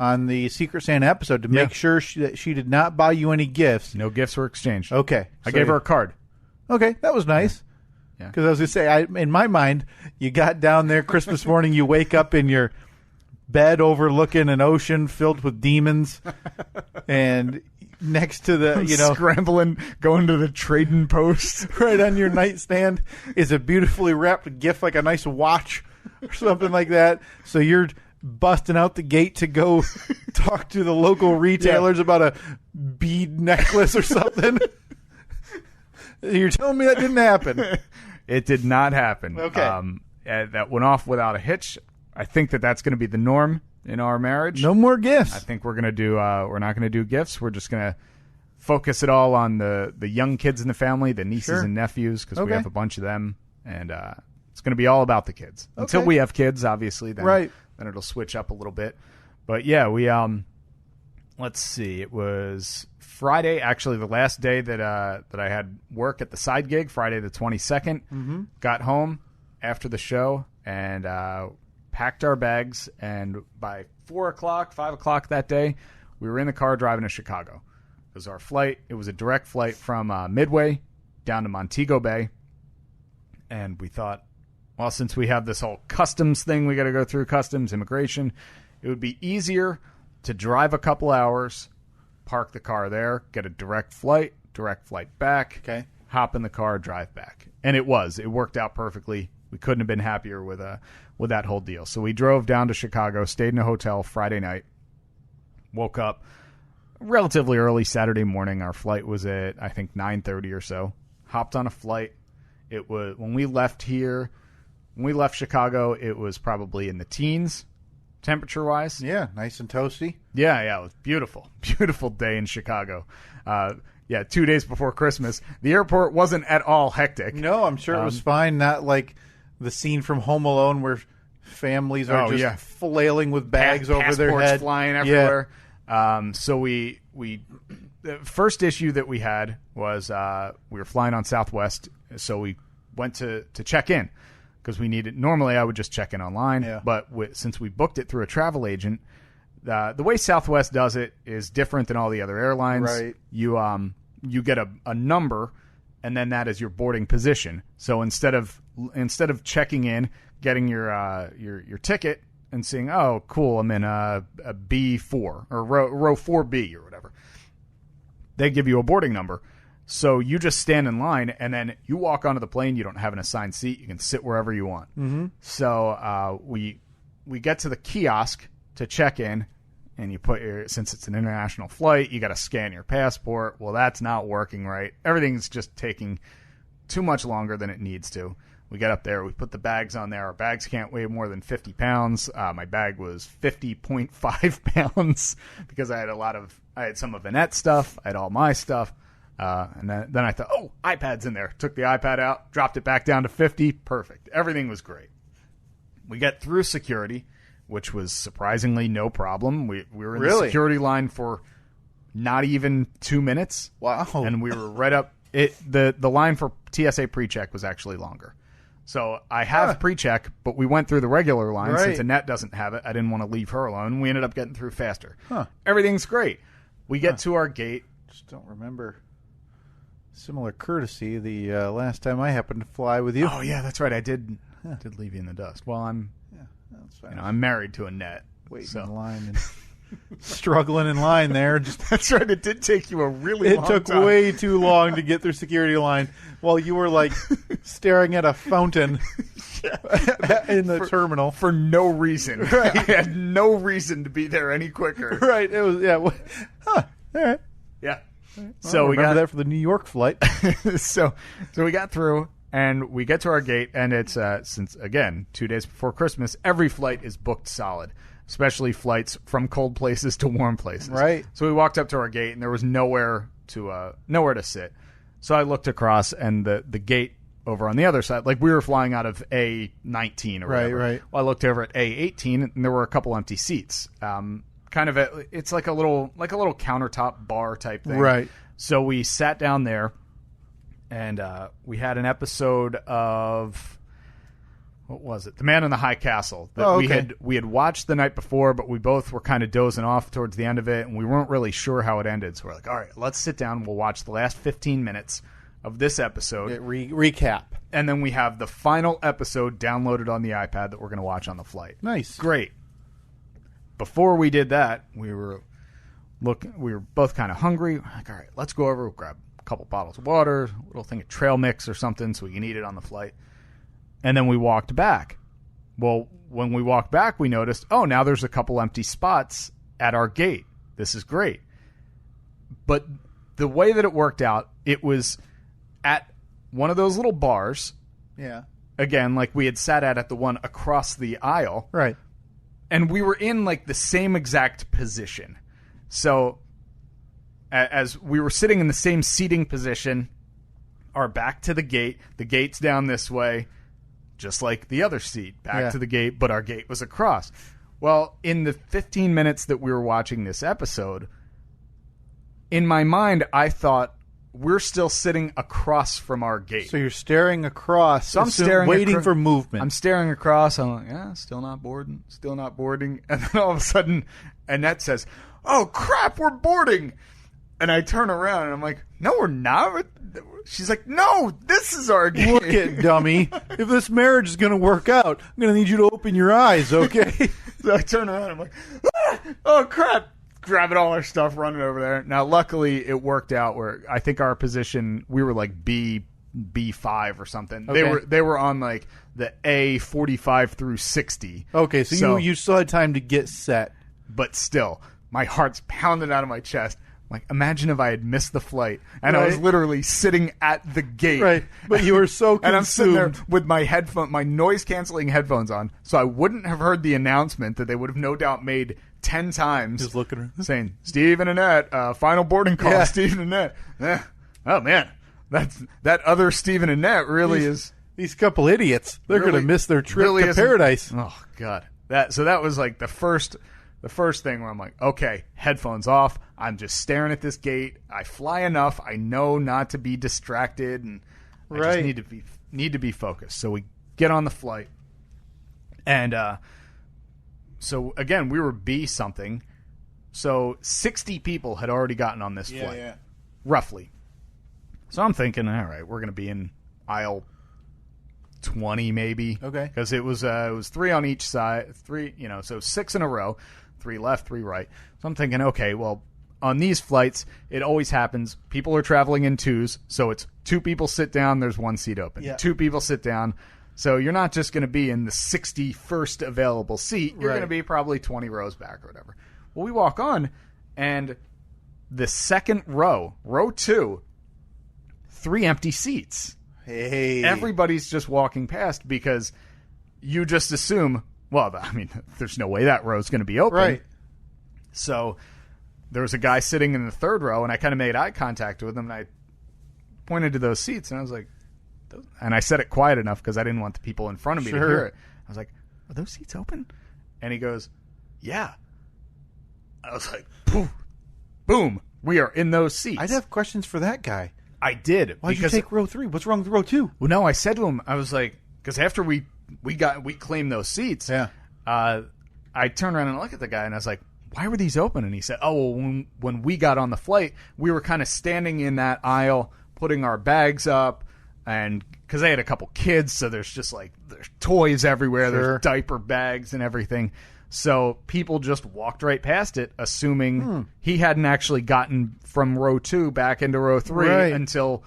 on the Secret Santa episode to make sure that she did not buy you any gifts. No gifts were exchanged. Okay. I gave her a card. Okay, that was nice. Yeah. Because I was going to say, in my mind, you got down there Christmas morning, you wake up in your bed overlooking an ocean filled with demons, and next to the, scrambling, going to the trading post. Right on your nightstand is a beautifully wrapped gift, like a nice watch or something like that. So you're busting out the gate to go talk to the local retailers about a bead necklace or something. You're telling me that didn't happen? It did not happen. Okay. That went off without a hitch. I think that's going to be the norm in our marriage. No more gifts. I think we're going to do. We're not going to do gifts. We're just going to focus it all on the young kids in the family, the nieces and nephews, because we have a bunch of them, and it's going to be all about the kids until we have kids. Obviously, then it'll switch up a little bit. But yeah, we let's see. It was Friday, actually, the last day that I had work at the side gig. Friday the 22nd. Mm-hmm. Got home after the show and packed our bags. And by 5 o'clock that day, we were in the car driving to Chicago. It was our flight. It was a direct flight from Midway down to Montego Bay. And we thought, well, since we have this whole customs thing, we got to go through customs, immigration, it would be easier to drive a couple hours, park the car there, get a direct flight back, hop in the car, drive back. And it worked out perfectly. We couldn't have been happier with that whole deal. So we drove down to Chicago, stayed in a hotel Friday night, woke up relatively early Saturday morning. Our flight was at, I think, 9:30 or so. Hopped on a flight. It was when we left Chicago, it was probably in the teens, temperature-wise. Yeah, nice and toasty. Yeah, it was beautiful. Beautiful day in Chicago. 2 days before Christmas. The airport wasn't at all hectic. No, I'm sure it was fine. Not like the scene from Home Alone where families are flailing with bags over their head. Flying everywhere. So we the first issue that we had was we were flying on Southwest, so we went to check in because we needed. Normally, I would just check in online, but since we booked it through a travel agent, the way Southwest does it is different than all the other airlines. Right. You get a number, and then that is your boarding position. So instead of checking in, getting your ticket, and seeing, oh, cool, I'm in a B4 or row 4B or whatever, they give you a boarding number. So you just stand in line, and then you walk onto the plane. You don't have an assigned seat. You can sit wherever you want. Mm-hmm. So we get to the kiosk to check in, and you put since it's an international flight, you got to scan your passport. Well, that's not working right. Everything's just taking too much longer than it needs to. We get up there. We put the bags on there. Our bags can't weigh more than 50 pounds. My bag was 50.5 pounds because I had some of Annette's stuff. I had all my stuff. And then I thought, oh, iPad's in there. Took the iPad out, dropped it back down to 50. Perfect. Everything was great. We get through security, which was surprisingly no problem. We were in the security line for not even 2 minutes. Wow. And we were right up. The line for TSA pre-check was actually longer. So I have pre-check, but we went through the regular line. Since Annette doesn't have it, I didn't want to leave her alone. We ended up getting through faster. Huh. Everything's great. We get to our gate. Just don't remember similar courtesy the last time I happened to fly with you. Oh, yeah, that's right. I did leave you in the dust. Well, That's fine. You know, I'm married to Annette. Waiting in line and struggling in line there. That's right. It did take you a really long time. It took way too long to get through security line while you were like staring at a fountain in the terminal. For no reason. Right. I had no reason to be there any quicker. Right. It was, yeah. All right. Yeah. Well, so we got that for the New York flight. so we got through and we get to our gate, and it's since again 2 days before Christmas, every flight is booked solid, especially flights from cold places to warm places. Right. So we walked up to our gate, and there was nowhere to sit. So I looked across, and the gate over on the other side, like we were flying out of A19 or whatever. Right. Well, I looked over at A18, and there were a couple empty seats. It's like a little countertop bar type thing. Right. So we sat down there, and we had an episode of, what was it? The Man in the High Castle that we had watched the night before, but we both were kind of dozing off towards the end of it, and we weren't really sure how it ended. So we're like, all right, let's sit down. We'll watch the last 15 minutes of this episode. Recap. And then we have the final episode downloaded on the iPad that we're going to watch on the flight. Nice. Great. Before we did that, we were both kind of hungry. We're like, all right, let's go over, we'll grab a couple bottles of water, a little thing of trail mix or something so we can eat it on the flight. And then we walked back. Well, when we walked back, we noticed, oh, now there's a couple empty spots at our gate. This is great. But the way that it worked out, it was at one of those little bars. Yeah. Again, like we had sat at the one across the aisle. Right. And we were in like the same exact position. So as we were sitting in the same seating position, our back to the gate's down this way, just like the other seat, back to the gate, but our gate was across. Well, in the 15 minutes that we were watching this episode, in my mind, I thought we're still sitting across from our gate. So you're staring across. So I'm staring, waiting for movement. I'm staring across. I'm like, yeah, still not boarding. And then all of a sudden, Annette says, "Oh crap, we're boarding!" And I turn around and I'm like, "No, we're not." She's like, "No, this is our gate." Look it, dummy. If this marriage is going to work out, I'm going to need you to open your eyes, okay? So I turn around and I'm like, ah! "Oh crap." Grabbing all our stuff, running over there. Now, luckily, it worked out where I think our position, we were like B5 or something. Okay. They were on like the A45 through 60. Okay, so you still had time to get set. But still, my heart's pounding out of my chest. Like, imagine if I had missed the flight and I was literally sitting at the gate. Right, but you were so consumed. And I'm sitting there with my noise-canceling headphones on, so I wouldn't have heard the announcement that they would have no doubt made 10 times. Just looking around. Saying, "Steve and Annette, final boarding call, Yeah. Steve and Annette." Oh, man. That other Steve and Annette really is... These couple idiots. They're really, going to miss their trip really to paradise. Oh, God. That was like the first thing where I'm like, okay, headphones off. I'm just staring at this gate. I fly enough. I know not to be distracted, and I just need to be focused. So we get on the flight, and so again, we were B something. So 60 people had already gotten on this flight, roughly. So I'm thinking, all right, we're going to be in aisle 20 maybe. Okay. Because it was 3 on each side, 3, so 6 in a row, 3 left, 3 right. So I'm thinking, okay, well, on these flights, it always happens. People are traveling in twos, so it's 2 people sit down, there's 1 seat open. Yeah. 2 people sit down. So you're not just going to be in the 61st available seat. You're going to be probably 20 rows back or whatever. Well, we walk on, and the second row 2, 3 empty seats. Hey. Everybody's just walking past because you just assume, well, I mean, there's no way that row's going to be open. Right. So there was a guy sitting in the 3rd row, and I kind of made eye contact with him, and I pointed to those seats, and I was like, and I said it quiet enough because I didn't want the people in front of me to hear it. I was like, "Are those seats open?" And he goes, "Yeah." I was like, boom, we are in those seats. I'd have questions for that guy. I did. Why'd you take row 3? What's wrong with row 2? Well, no, I said to him, I was like, because after we claimed those seats, I turned around and looked at the guy, and I was like, "Why were these open?" And he said, "Oh, well, when we got on the flight, we were kind of standing in that aisle, putting our bags up and because they had a couple kids, so there's just like there's toys everywhere. Sure. There's diaper bags and everything. So people just walked right past it, assuming he hadn't actually gotten from row 2 back into row 3 until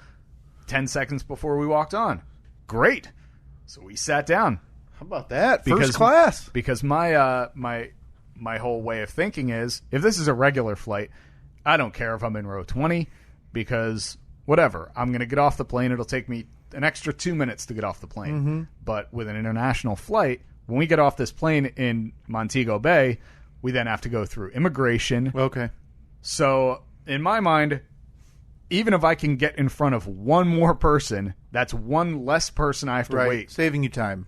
10 seconds before we walked on. Great. So we sat down. How about that? First class. Because my my whole way of thinking is, if this is a regular flight, I don't care if I'm in row 20, because whatever. I'm going to get off the plane. It'll take me an extra 2 minutes to get off the plane. Mm-hmm. But with an international flight, when we get off this plane in Montego Bay, we then have to go through immigration. Okay. So in my mind, even if I can get in front of one more person, that's one less person I have to wait. Saving you time.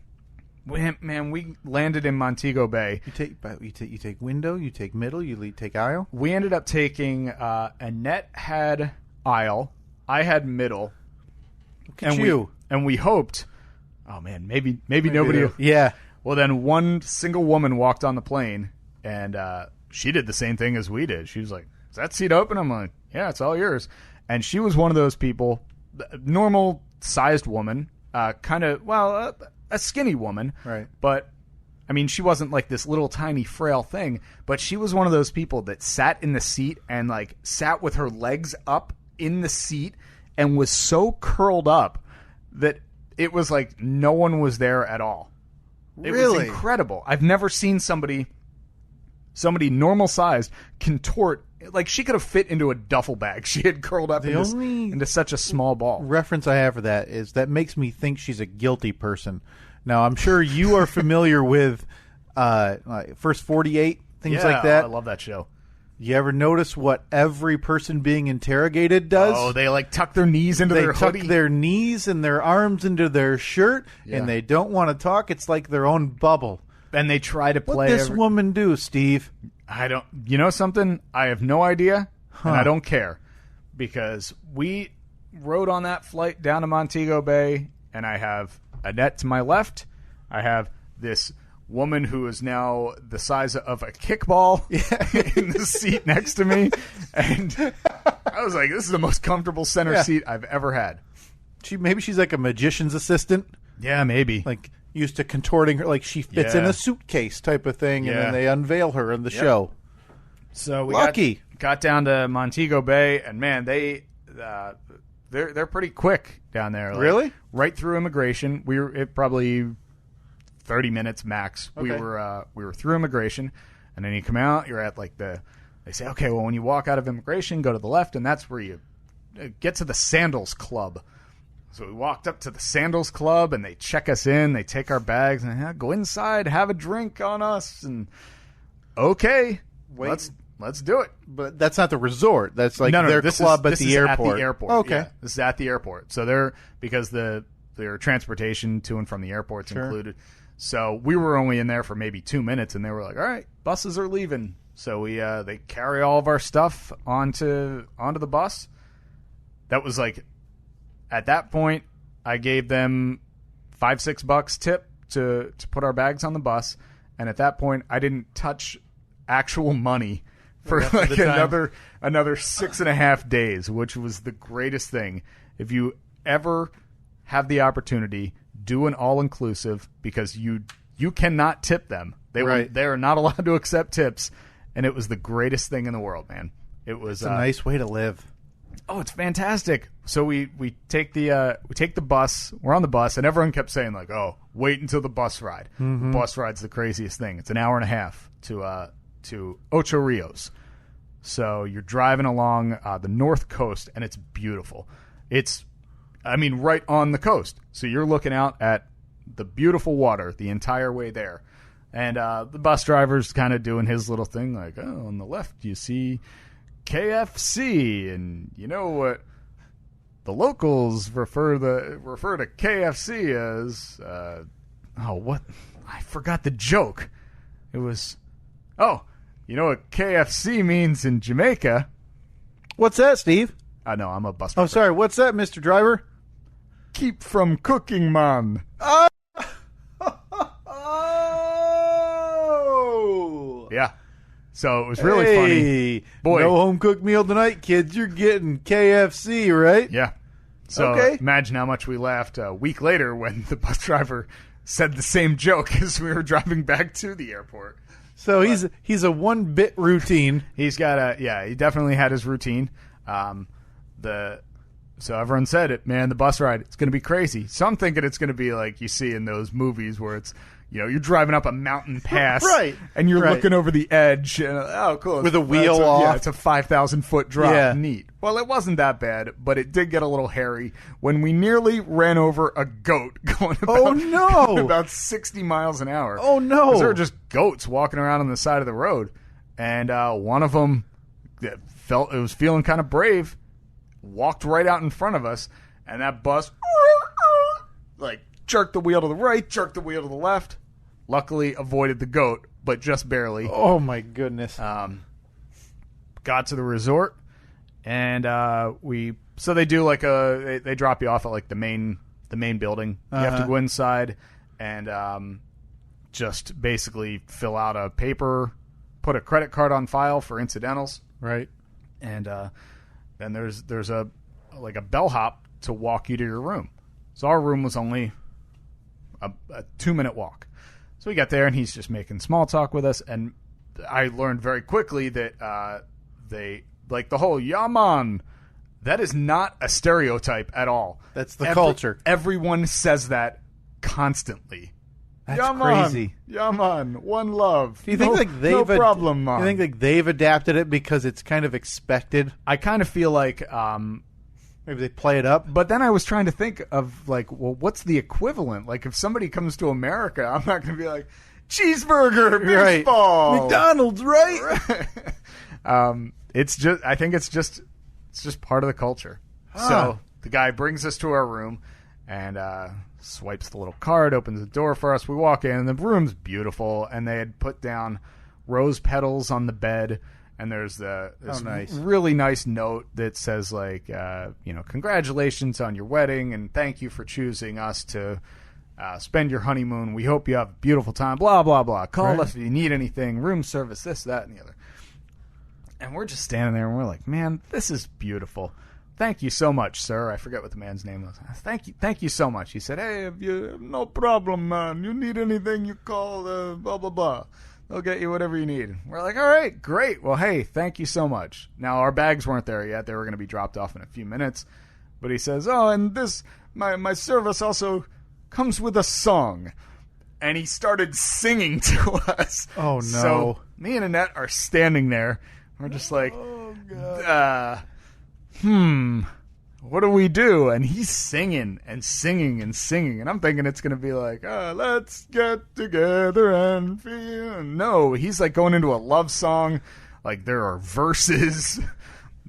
Man, we landed in Montego Bay. You take window, you take middle, you take aisle. We ended up taking Annette had aisle, I had middle. Look at you. And we hoped, oh man, maybe nobody. Yeah. Well, then one single woman walked on the plane, and she did the same thing as we did. She was like, "Is that seat open?" I'm like, "Yeah, it's all yours." And she was one of those people, normal-sized woman, kind of, a skinny woman. Right. But, I mean, she wasn't like this little tiny frail thing, but she was one of those people that sat in the seat and, like, sat with her legs up in the seat and was so curled up that it was like no one was there at all. It was incredible. I've never seen somebody normal-sized contort. Like, she could have fit into a duffel bag. She had curled up into such a small ball. Reference I have for that is that makes me think she's a guilty person. Now, I'm sure you are familiar with First 48, things like that. I love that show. You ever notice what every person being interrogated does? Oh, they like tuck their knees into their hoodie. They tuck their knees and their arms into their shirt, and they don't want to talk. It's like their own bubble. And they try to play. What this woman do, Steve? I don't. You know something? I have no idea, and I don't care, because we rode on that flight down to Montego Bay, and I have Annette to my left. I have this woman who is now the size of a kickball in the seat next to me, and I was like, "This is the most comfortable center seat I've ever had." Maybe she's like a magician's assistant. Yeah, maybe. Like, used to contorting her, like she fits in a suitcase type of thing, and then they unveil her in the show. So we lucky got down to Montego Bay, and man, they're pretty quick down there. Like, really? Right through immigration. We were probably 30 minutes max. Okay. We were through immigration, and then you come out. You're at like they say, okay, well, when you walk out of immigration, go to the left, and that's where you get to the Sandals Club. So we walked up to the Sandals Club, and they check us in. They take our bags and go inside, have a drink on us, and okay, let's do it. But that's not the resort. That's like their club at the airport. At the airport. Okay, yeah, this is at the airport. So because their transportation to and from the airport's included. So we were only in there for maybe 2 minutes, and they were like, "All right, buses are leaving." So they carry all of our stuff onto the bus. That was like, at that point, I gave them $5-6 tip to put our bags on the bus, and at that point, I didn't touch actual money for like another 6.5 days, which was the greatest thing. If you ever have the opportunity, do an all-inclusive, because you cannot tip them. They are not allowed to accept tips, and it was the greatest thing in the world, man. It was a nice way to live. Oh, it's fantastic. So we take the bus. We're on the bus, and everyone kept saying like, "Oh, wait until the bus ride." Mm-hmm. The bus ride's the craziest thing. It's an hour and a half to Ocho Rios. So you're driving along the north coast, and it's beautiful. It's, I mean, right on the coast. So you're looking out at the beautiful water the entire way there. And the bus driver's kind of doing his little thing, like, "Oh, on the left you see KFC, and you know what the locals refer to KFC as what? I forgot the joke. It was, you know what KFC means in Jamaica?" What's that, Steve? I know, I'm a bus driver. Oh, sorry. What's that, Mr. Driver? Keep from cooking, man. Oh! Yeah. So it was really funny. Boy, no home cooked meal tonight, kids. You're getting KFC, right? Yeah. So Okay. imagine how much we laughed a week later when the bus driver said the same joke as we were driving back to the airport. So he's a 1-bit routine. He's got he definitely had his routine. So everyone said it, man, the bus ride, it's going to be crazy. So I'm thinking it's going to be like you see in those movies where it's, you're driving up a mountain pass. Right. And you're Right. looking over the edge. And, oh, cool. With a wheel off. Yeah, it's a 5,000-foot drop. Yeah. Neat. Well, it wasn't that bad, but it did get a little hairy when we nearly ran over a goat going about 60 miles an hour. Oh, no. 'Cause there were just goats walking around on the side of the road. And one of them was feeling kind of brave, walked right out in front of us, and that bus like jerked the wheel to the right, jerked the wheel to the left. Luckily avoided the goat, but just barely. Oh my goodness. Got to the resort, and so they do like they drop you off at like the main building. You have to go inside and just basically fill out a paper, put a credit card on file for incidentals. Right. And then there's a bellhop to walk you to your room. So our room was only a 2-minute walk. So we got there, and he's just making small talk with us. And I learned very quickly that they like the whole "yaman." That is not a stereotype at all. That's the culture. Everyone says that constantly. That's Yaman, crazy. Yaman, one love. Do you think no problem, man? You think like they've adapted it because it's kind of expected? I kind of feel like Maybe they play it up. But then I was trying to think of, like, well, what's the equivalent? Like, if somebody comes to America, I'm not going to be like, cheeseburger, baseball. McDonald's, right? I think it's just part of the culture. So the guy brings us to our room and swipes the little card, opens the door for us. We walk in, and the room's beautiful, and they had put down rose petals on the bed. And there's this really nice note that says, like, congratulations on your wedding, and thank you for choosing us to spend your honeymoon. We hope you have a beautiful time, blah, blah, blah. Call us if you need anything, room service, this, that, and the other. And we're just standing there, and we're like, man, this is beautiful. Thank you so much, sir. I forget what the man's name was. Thank you so much. He said, hey, no problem, man. You need anything, you call blah, blah, blah. They'll get you whatever you need. We're like, all right, great. Well, hey, thank you so much. Now, our bags weren't there yet. They were going to be dropped off in a few minutes. But he says, oh, and this, my service also comes with a song. And he started singing to us. Oh, no. So me and Annette are standing there. We're just like, oh, God. What do we do? And he's singing and singing and singing. And I'm thinking it's going to be like, let's get together and feel. No, he's like going into a love song. Like there are verses.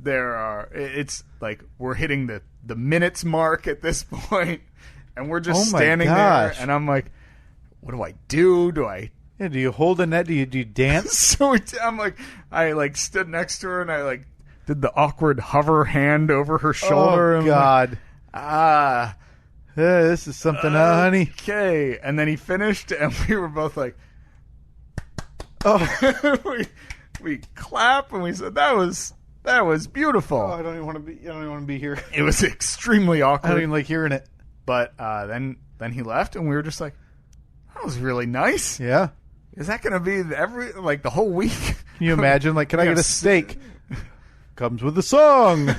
It's like we're hitting the minutes mark at this point. And we're just standing there. And I'm like, what do I do? Yeah, do you hold a net? Do you dance? So I'm like, I like stood next to her and I like did the awkward hover hand over her shoulder. Oh, God. Like, this is something, honey. Okay. And then he finished, and we were both like, we clap, and we said, that was beautiful. Oh, I don't even want to be here. It was extremely awkward. I don't even like hearing it. But then he left, and we were just like, that was really nice. Yeah. Is that going to be the whole week? Can you imagine? Like, can I get a steak? Comes with a song.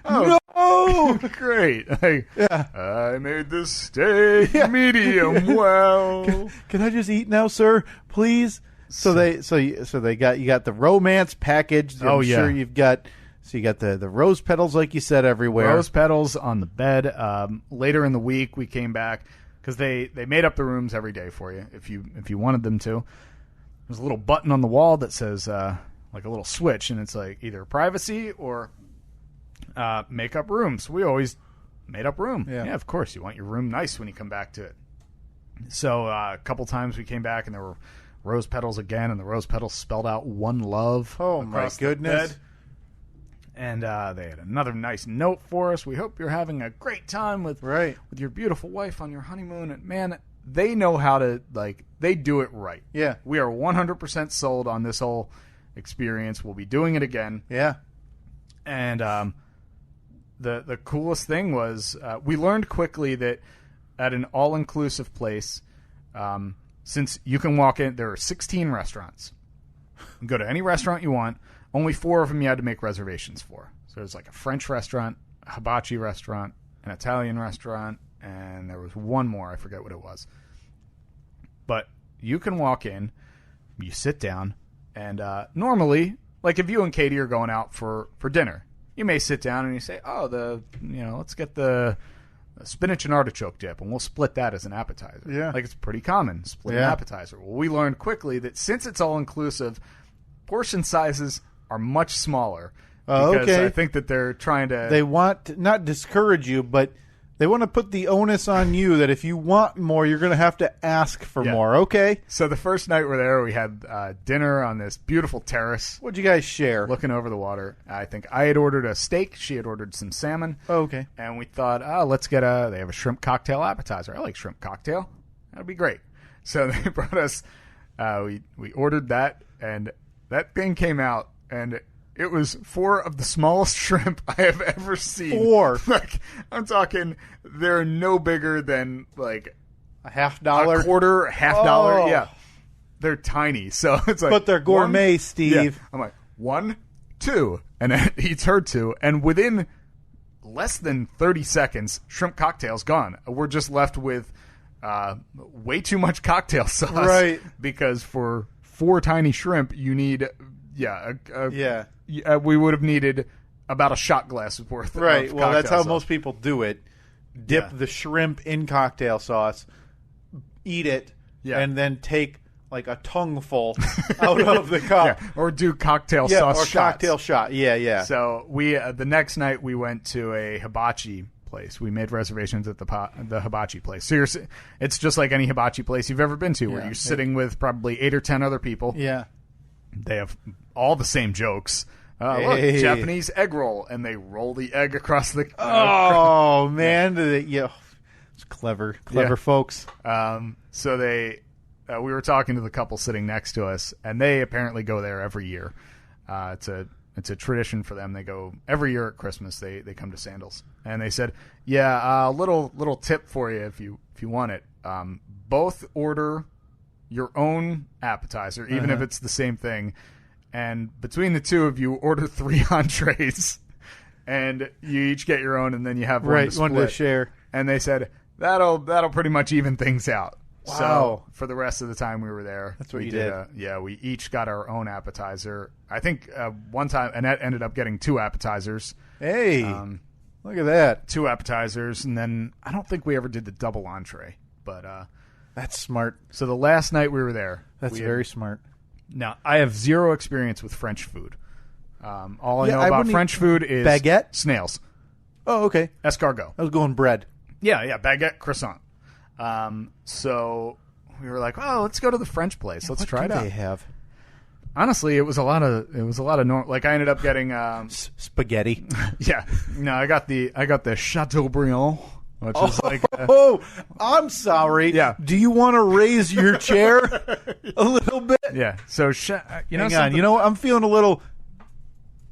Oh, no! Great. Like, Yeah. I made this steak medium well. Can I just eat now, sir? Please. So you got the romance package. I'm sure you've got. So you got the rose petals, like you said, everywhere. Rose petals on the bed. Later in the week, we came back because they made up the rooms every day for you if you wanted them to. There's a little button on the wall that says like a little switch, and it's like either privacy or make up rooms. We always made up room. Yeah, of course. You want your room nice when you come back to it. So a couple times we came back, and there were rose petals again, and the rose petals spelled out one love. Oh, my goodness. And they had another nice note for us. We hope you're having a great time with your beautiful wife on your honeymoon. And, man, they know how to, they do it right. Yeah. We are 100% sold on this whole experience. We'll be doing it again. Yeah. And the coolest thing was we learned quickly that at an all-inclusive place, since you can walk in, there are 16 restaurants. You can go to any restaurant you want. Only 4 of them you had to make reservations for. So there's like a French restaurant, a hibachi restaurant, an Italian restaurant, and there was one more. I forget what it was. But you can walk in, you sit down, and normally, like if you and Katie are going out for dinner, you may sit down and you say, let's get the spinach and artichoke dip, and we'll split that as an appetizer. Yeah. Like it's pretty common, split an appetizer. Well, we learned quickly that since it's all-inclusive, portion sizes are much smaller. Because I think that they're trying to... They want to not discourage you, but they want to put the onus on you that if you want more, you're going to have to ask for more. Okay. So the first night we're there, we had dinner on this beautiful terrace. What'd you guys share? Looking over the water. I think I had ordered a steak. She had ordered some salmon. Oh, okay. And we thought, let's get they have a shrimp cocktail appetizer. I like shrimp cocktail. That'd be great. So they brought us, we ordered that, and that thing came out, and it was 4 of the smallest shrimp I have ever seen. 4. Like, I'm talking, they're no bigger than like a $50, a quarter, $50. Yeah, they're tiny. So it's like, but they're gourmet, 1, Steve. Yeah. I'm like 1, 2, and then he eats her 2, and within less than 30 seconds, shrimp cocktail's gone. We're just left with way too much cocktail sauce, right? Because for 4 tiny shrimp, you need. We would have needed about a shot glass worth. Right. Of well, that's how sauce. most people do it. Dip the shrimp in cocktail sauce, eat it, and then take like a tongueful out of the cup, or do cocktail sauce or shots. cocktail shot. Yeah. So we the next night we went to a hibachi place. We made reservations at the hibachi place. So it's just like any hibachi place you've ever been to, where you're sitting with probably 8 or 10 other people. Yeah. They have all the same jokes. Look, Japanese egg roll, and they roll the egg across the. Man, it's clever folks. So they, we were talking to the couple sitting next to us, and they apparently go there every year. It's a tradition for them. They go every year at Christmas. They come to Sandals, and they said, a little tip for you if you want it. Both order your own appetizer, even if it's the same thing, and between the two of you order 3 entrees, and you each get your own, and then you have one to share. And they said that'll pretty much even things out. Wow. So for the rest of the time we were there, that's what we did. We each got our own appetizer. I think one time Annette ended up getting 2 appetizers. Hey, look at that. 2 appetizers, and then I don't think we ever did the double entree, but that's smart. So the last night we were there. That's very smart. Now, I have 0 experience with French food. All I know about French food is baguette? Snails. Oh, okay. Escargot. I was going bread. Yeah, baguette, croissant. So we were like, let's go to the French place. Let's try it out. What do they have? Honestly, it was a lot of normal. Like I ended up getting spaghetti. Yeah. No, I got the Chateaubriand. Which is like I'm sorry. Yeah. Do you want to raise your chair a little bit? Yeah. So hang on. You know, I'm feeling a little.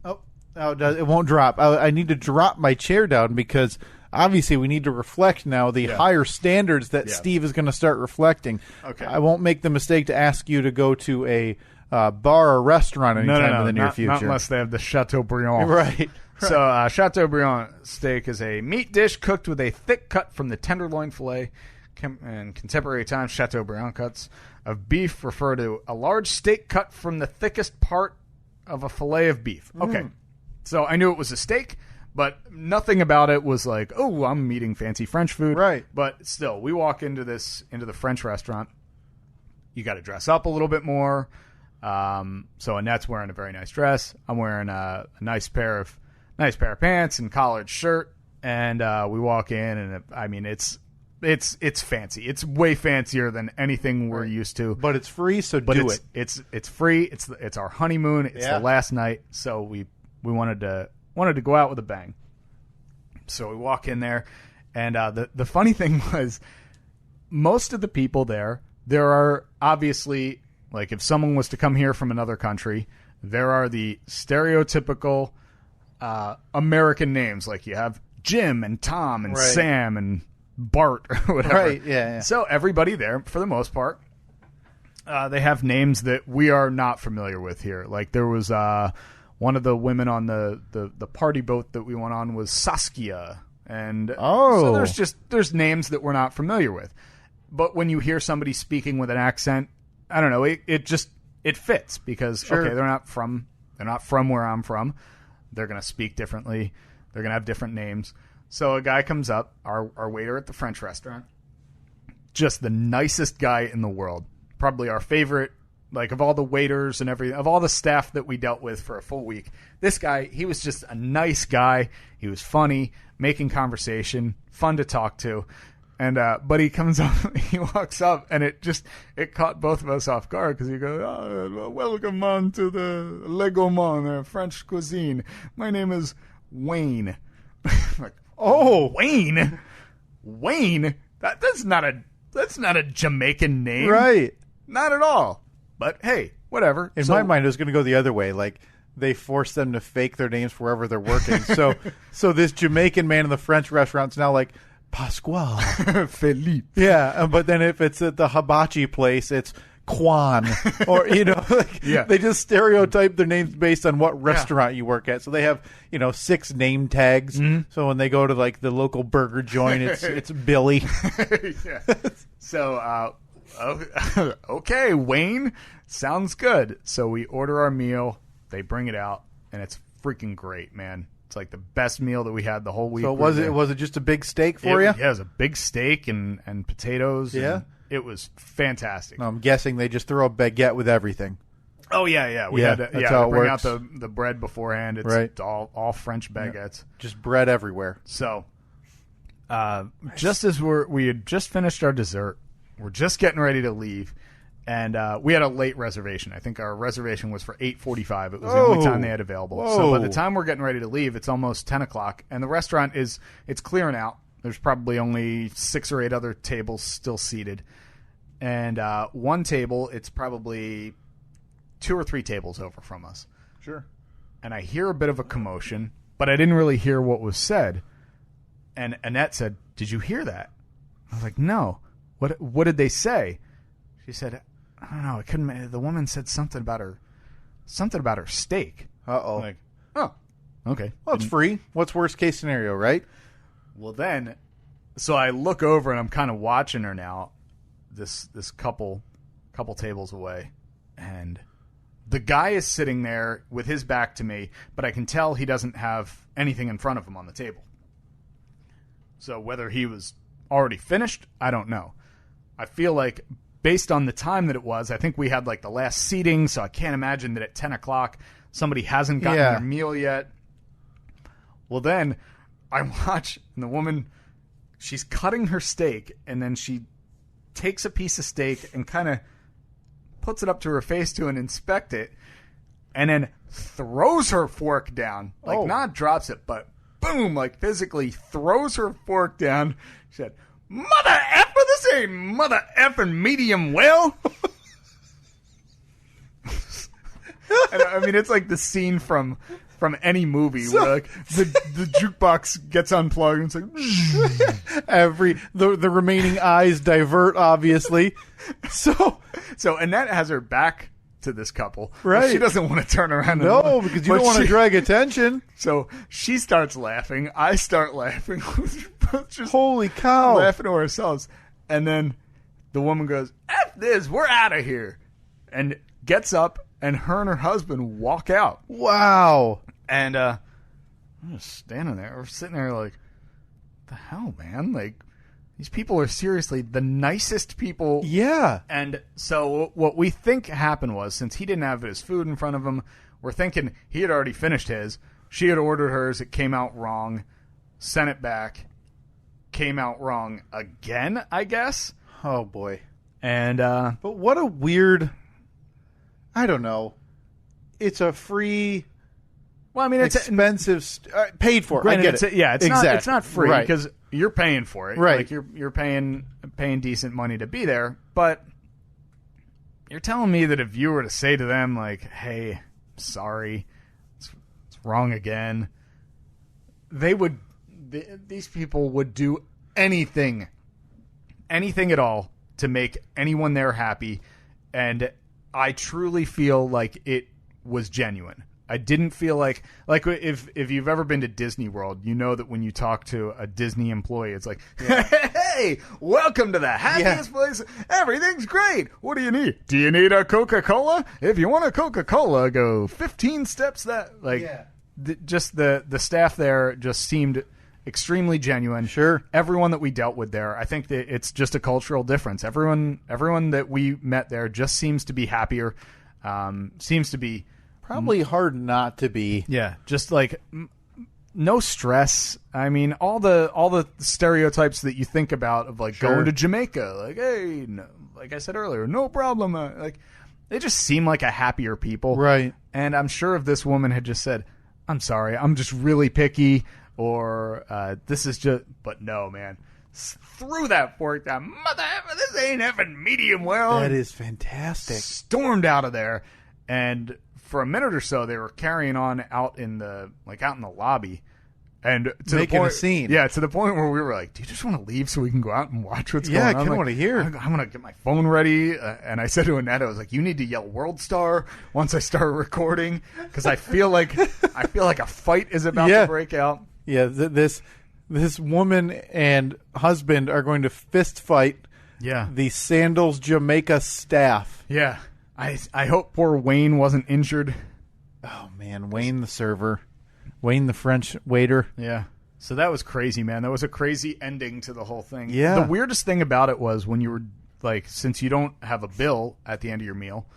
It won't drop. I need to drop my chair down because obviously we need to reflect now the higher standards that Steve is going to start reflecting. Okay. I won't make the mistake to ask you to go to a bar or restaurant anytime in the near future. Not unless they have the Chateaubriand. Right. So Chateaubriand steak is a meat dish cooked with a thick cut from the tenderloin fillet. In contemporary times, Chateaubriand cuts of beef refer to a large steak cut from the thickest part of a fillet of beef. Okay. So I knew it was a steak, but nothing about it was like, I'm eating fancy French food. Right. But still, we walk into the French restaurant. You got to dress up a little bit more. So Annette's wearing a very nice dress. I'm wearing a nice pair of pants and collared shirt, and we walk in, and it's fancy. It's way fancier than anything we're used to. But it's free, so do it. It's free. It's our honeymoon. It's the last night, so we wanted to go out with a bang. So we walk in there, and the funny thing was, most of the people there are obviously, like if someone was to come here from another country, there are the stereotypical American names. Like you have Jim and Tom and Right. Sam and Bart or whatever. Right, yeah. So everybody there, for the most part, they have names that we are not familiar with here. Like there was one of the women on the party boat that we went on was Saskia. And so there's names that we're not familiar with. But when you hear somebody speaking with an accent, I don't know, it fits because Sure. okay, they're not from where I'm from. They're going to speak differently. They're going to have different names. So a guy comes up, our waiter at the French restaurant, just the nicest guy in the world. Probably our favorite, like of all the waiters and everything, of all the staff that we dealt with for a full week. This guy, he was just a nice guy. He was funny, making conversation, fun to talk to. And but he comes up, he walks up, and it caught both of us off guard because he goes, welcome on to the Le Gaumont, French cuisine. My name is Wayne. Like, oh, Wayne? Wayne? That's not a Jamaican name. Right. Not at all. But hey, whatever. In my mind, it was going to go the other way. Like, they forced them to fake their names wherever they're working. So this Jamaican man in the French restaurant's now like, Pasquale. Philippe. Yeah, but then if it's at the hibachi place, it's Quan. Or, Yeah. they just stereotype their names based on what restaurant you work at. So they have, 6 name tags. Mm-hmm. So when they go to, like, the local burger joint, it's Billy. Yeah. So, okay, Wayne, sounds good. So we order our meal, they bring it out, and it's freaking great, man. It's like the best meal that we had the whole week. So was it just a big steak for you? Yeah, it was a big steak and potatoes. Yeah. And it was fantastic. No, I'm guessing they just throw a baguette with everything. Oh, yeah. We had to, that's how it bring works. out the bread beforehand. It's right. all French baguettes. Yeah. Just bread everywhere. So just as we had just finished our dessert, we're just getting ready to leave. And we had a late reservation. I think our reservation was for 8:45. It was the only time they had available. Whoa. So by the time we're getting ready to leave, it's almost 10 o'clock. And the restaurant it's clearing out. There's probably only 6 or 8 other tables still seated. And one table, it's probably 2 or 3 tables over from us. Sure. And I hear a bit of a commotion, but I didn't really hear what was said. And Annette said, "Did you hear that?" I was like, "No. What did they say?" She said, "I don't know. It couldn't. The woman said something about her steak." Uh-oh. I'm like, oh, okay. Well, it's free. What's worst case scenario, right? Well, then, so I look over and I'm kind of watching her now, this couple tables away, and the guy is sitting there with his back to me, but I can tell he doesn't have anything in front of him on the table. So whether he was already finished, I don't know. I feel like based on the time that it was, I think we had like the last seating, so I can't imagine that at 10 o'clock somebody hasn't gotten their meal yet. Well, then I watch, and the woman, she's cutting her steak, and then she takes a piece of steak and kind of puts it up to her face to inspect it, and then throws her fork down. Like, not drops it, but boom, like physically throws her fork down. She said, "Mother effer, this ain't mother effing medium well." And I mean, it's like the scene from any movie where like the jukebox gets unplugged and it's like the remaining eyes divert, obviously. So Annette has her back to this couple. Right. She doesn't want to turn around. No, because you don't want to drag attention. So she starts laughing. I start laughing. Just holy cow. Laughing to ourselves. And then the woman goes, "F this, we're out of here." And gets up, and her and her husband walk out. Wow. And I'm just standing there. We're sitting there like, the hell, man? Like, these people are seriously the nicest people. Yeah. And so what we think happened was, since he didn't have his food in front of him, we're thinking he had already finished his. She had ordered hers. It came out wrong. Sent it back. Came out wrong again, I guess. Oh, boy. And but what a weird, I don't know. It's a free... Well, I mean, it's expensive, paid for. Granted, I get it. Yeah, it's not free right. because you're paying for it. Right. Like you're paying decent money to be there. But you're telling me that if you were to say to them like, "Hey, sorry, it's wrong again," these people would do anything at all to make anyone there happy. And I truly feel like it was genuine. I didn't feel like if you've ever been to Disney World, you know that when you talk to a Disney employee, it's like, hey, welcome to the happiest place. Everything's great. What do you need? Do you need a Coca-Cola? If you want a Coca-Cola, go 15 steps that. Just the staff there just seemed extremely genuine. Sure. Everyone that we dealt with there, I think that it's just a cultural difference. Everyone that we met there just seems to be happier. Seems to be probably hard not to be. Yeah, just like no stress. I mean, all the stereotypes that you think about of like going to Jamaica, like, hey, no, like I said earlier, no problem. Like they just seem like a happier people, right? And I'm sure if this woman had just said, "I'm sorry, I'm just really picky," or "This is just," but no, man. Threw that fork down. Mother, this ain't effing medium well. That is fantastic. Stormed out of there, and for a minute or so, they were carrying on out in the lobby, and to making a scene. Yeah, to the point where we were like, "Do you just want to leave so we can go out and watch what's going on?" Yeah, I kind of want to hear. I'm going to get my phone ready, and I said to Annette, "I was like, you need to yell World Star once I start recording because I feel like a fight is about to break out." Yeah, this woman and husband are going to fist fight. Yeah, the Sandals Jamaica staff. Yeah. I hope poor Wayne wasn't injured. Oh, man. Wayne the server. Wayne the French waiter. Yeah. So that was crazy, man. That was a crazy ending to the whole thing. Yeah. The weirdest thing about it was when you were, like, since you don't have a bill at the end of your meal,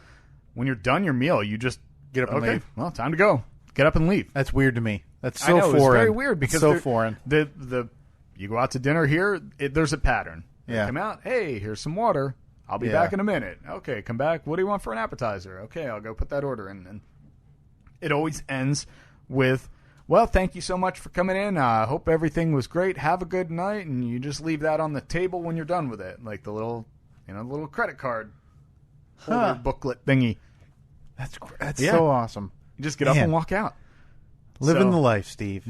when you're done your meal, you just get up and leave. Well, time to go. Get up and leave. That's weird to me. That's so I know, foreign. It's very weird because so foreign. You go out to dinner here, there's a pattern. You come out, hey, here's some water. I'll be back in a minute. Okay, come back. What do you want for an appetizer? Okay, I'll go put that order in. And it always ends with, well, thank you so much for coming in. I hope everything was great. Have a good night. And you just leave that on the table when you're done with it, like the little credit card holder booklet thingy. That's so awesome. You just get up and walk out. Living the life, Steve.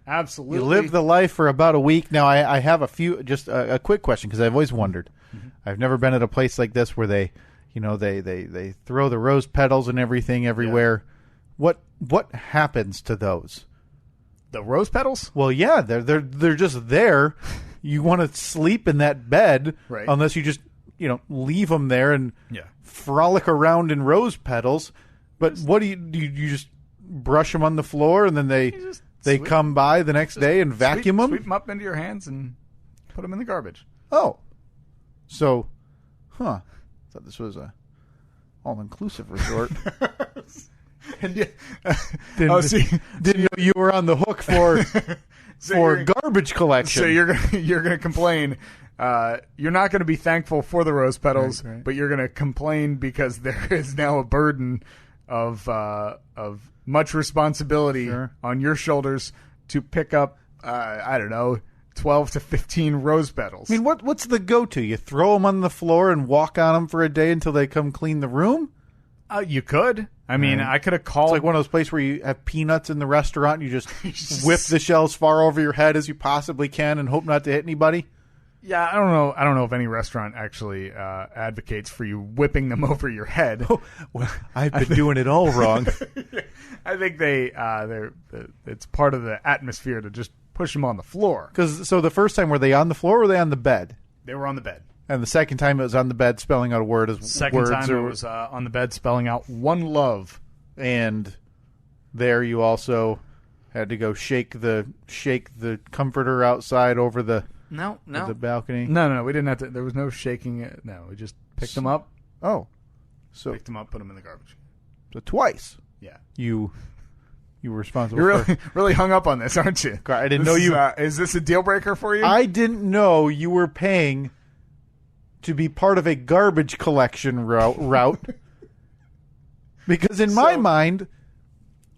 Absolutely. You live the life for about a week. Now, I have just a quick question because I've always wondered. Mm-hmm. I've never been at a place like this where they throw the rose petals and everything everywhere. Yeah. What happens to those? The rose petals? Well, yeah, they're just there. You want to sleep in that bed, right? Unless you just leave them there and frolic around in rose petals. But what do you just brush them on the floor and then they come by the next day and vacuum them? Sweep them up into your hands and put them in the garbage. Oh. So, I thought this was a all-inclusive resort. Didn't know you were on the hook for garbage collection. So you're gonna complain. You're not going to be thankful for the rose petals, right. But you're going to complain because there is now a burden of much responsibility on your shoulders to pick up, 12 to 15 rose petals. I mean, what's the go-to? You throw them on the floor and walk on them for a day until they come clean the room? You could. I mean, I could have called. It's like one of those places where you have peanuts in the restaurant and you just whip the shells far over your head as you possibly can and hope not to hit anybody. Yeah, I don't know if any restaurant actually advocates for you whipping them over your head. Oh, well, I've been doing it all wrong. I think it's part of the atmosphere to just push them on the floor. So the first time, were they on the floor or were they on the bed? They were on the bed. And the second time it was on the bed spelling out a word as second words. Second time it was on the bed spelling out one love. And there you also had to go shake the comforter outside over the the balcony. No, we didn't have to. There was no shaking it. No, we just picked them up. Oh, picked them up, put them in the garbage. So twice. Yeah, you were responsible. You're really hung up on this, aren't you? I didn't know you. Is this a deal breaker for you? I didn't know you were paying to be part of a garbage collection route. Because in my mind,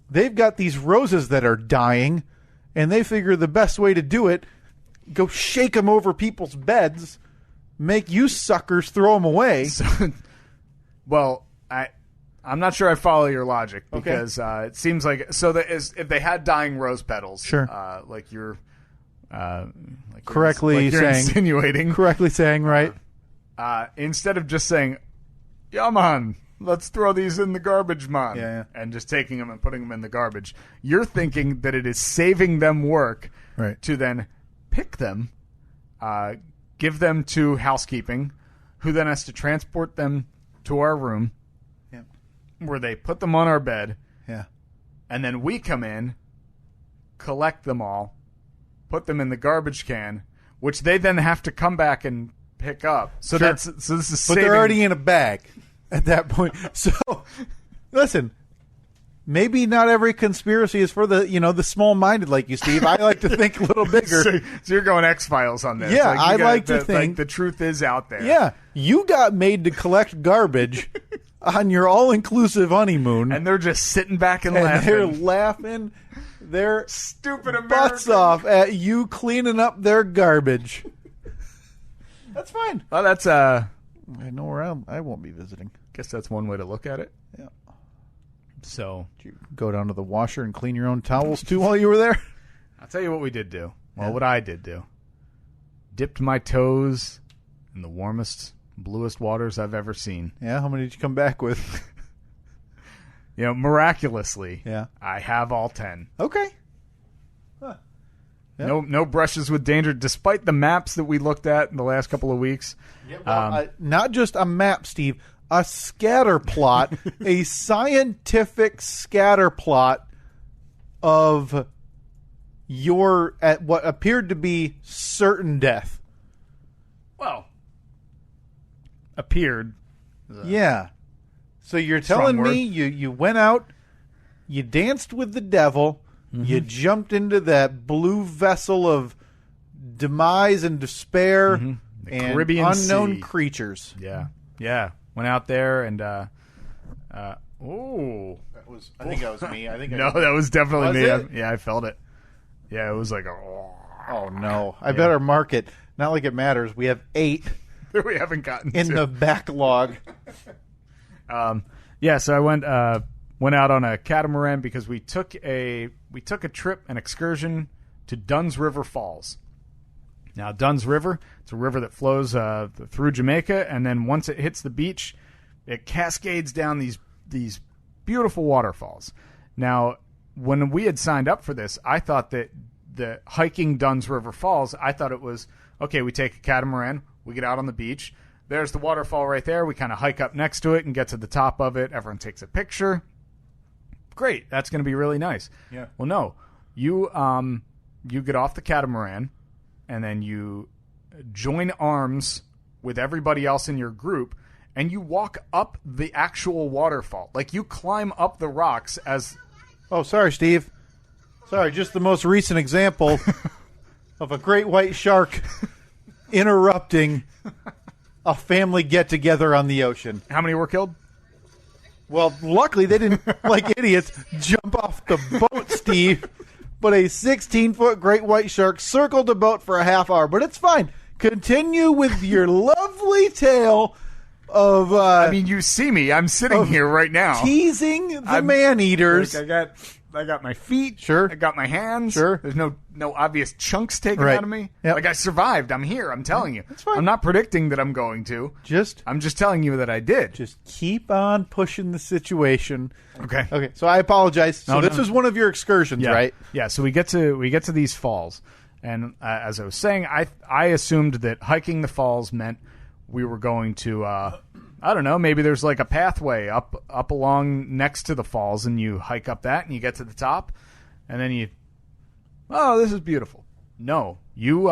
they've got these roses that are dying, and they figure the best way to do it, go shake them over people's beds, make you suckers throw them away. Well, I'm not sure I follow your logic because it seems like if they had dying rose petals, sure, like you're correctly insinuating, right? Instead of just saying, "Yeah, man, let's throw these in the garbage, man," and just taking them and putting them in the garbage, you're thinking that it is saving them work to then pick them, give them to housekeeping, who then has to transport them to our room. Where they put them on our bed, and then we come in, collect them all, put them in the garbage can, which they then have to come back and pick up. So this is saving. But they're already in a bag at that point. So listen, maybe not every conspiracy is for the small-minded like you, Steve. I like to think a little bigger. So you're going X-Files on this. Yeah, I like to think the truth is out there. Yeah, you got made to collect garbage on your all-inclusive honeymoon, and they're just sitting back and laughing. They're laughing their stupid butts off at you cleaning up their garbage. That's fine. Well, that's I know where I won't be visiting. Guess that's one way to look at it. Yeah. So did you go down to the washer and clean your own towels too while you were there? I'll tell you what we did do. Well, what I did do. Dipped my toes in the warmest, bluest waters I've ever seen. Yeah, how many did you come back with? Miraculously, I have all 10. Okay. Huh. Yep. No brushes with danger, despite the maps that we looked at in the last couple of weeks. Yeah, well, not just a map, Steve, a scatter plot, a scientific scatter plot of at what appeared to be certain death. Well, appeared. Yeah. So you're telling me you went out, you danced with the devil, you jumped into that blue vessel of demise and despair and Caribbean unknown sea. Creatures. Yeah. Went out there and I think that was me. That was definitely me. It? I felt it. Yeah, it was like oh no. I better mark it. Not like it matters. We have 8 that we haven't gotten in the backlog. So I went out on a catamaran because we took a trip, an excursion to Dunn's River Falls. Now, Dunn's River, it's a river that flows through Jamaica, and then once it hits the beach, it cascades down these beautiful waterfalls. Now, when we had signed up for this, I thought that the hiking Dunn's River Falls, I thought it was, okay, we take a catamaran, we get out on the beach, there's the waterfall right there, we kind of hike up next to it and get to the top of it, everyone takes a picture. Great, that's going to be really nice. Yeah. Well, no, you get off the catamaran, and then you join arms with everybody else in your group, and you walk up the actual waterfall. Like, you climb up the rocks as... Oh, sorry, Steve. Sorry, just the most recent example of a great white shark interrupting a family get-together on the ocean. How many were killed? Well, luckily they didn't, like idiots, jump off the boat, Steve. But a 16-foot great white shark circled the boat for a half hour. But it's fine. Continue with your lovely tale of... you see me. I'm sitting here right now. Teasing the man-eaters. Like I got my feet. Sure. I got my hands. Sure. There's no obvious chunks taken out of me. Yep. Like, I survived. I'm here. I'm telling you. That's fine. I'm not predicting that I'm going to. I'm just telling you that I did. Just keep on pushing the situation. Okay. So I apologize. So this was one of your excursions, right? Yeah. So we get to these falls, and as I was saying, I assumed that hiking the falls meant we were going to I don't know, maybe there's like a pathway up along next to the falls, and you hike up that and you get to the top, and then this is beautiful. No, you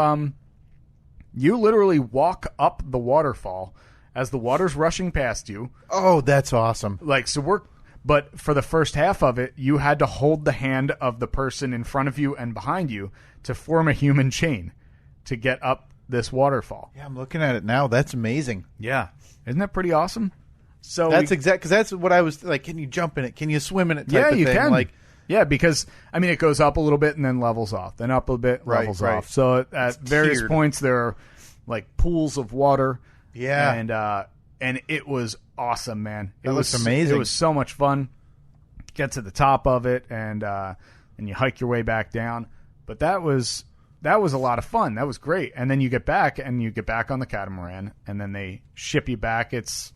literally walk up the waterfall as the water's rushing past you. Oh, that's awesome. But for the first half of it, you had to hold the hand of the person in front of you and behind you to form a human chain to get up this waterfall. Yeah, I'm looking at it now. That's amazing. Yeah. Isn't that pretty awesome? So that's because that's what I was like. Can you jump in it? Can you swim in it? Type of you thing. Can. Because it goes up a little bit and then levels off, then up a bit, levels off. So at various points there are like pools of water. Yeah, and it was awesome, man. It was amazing. It was so much fun. Get to the top of it, and you hike your way back down. But that was a lot of fun. That was great. And then you get back on the catamaran, and then they ship you back. It's,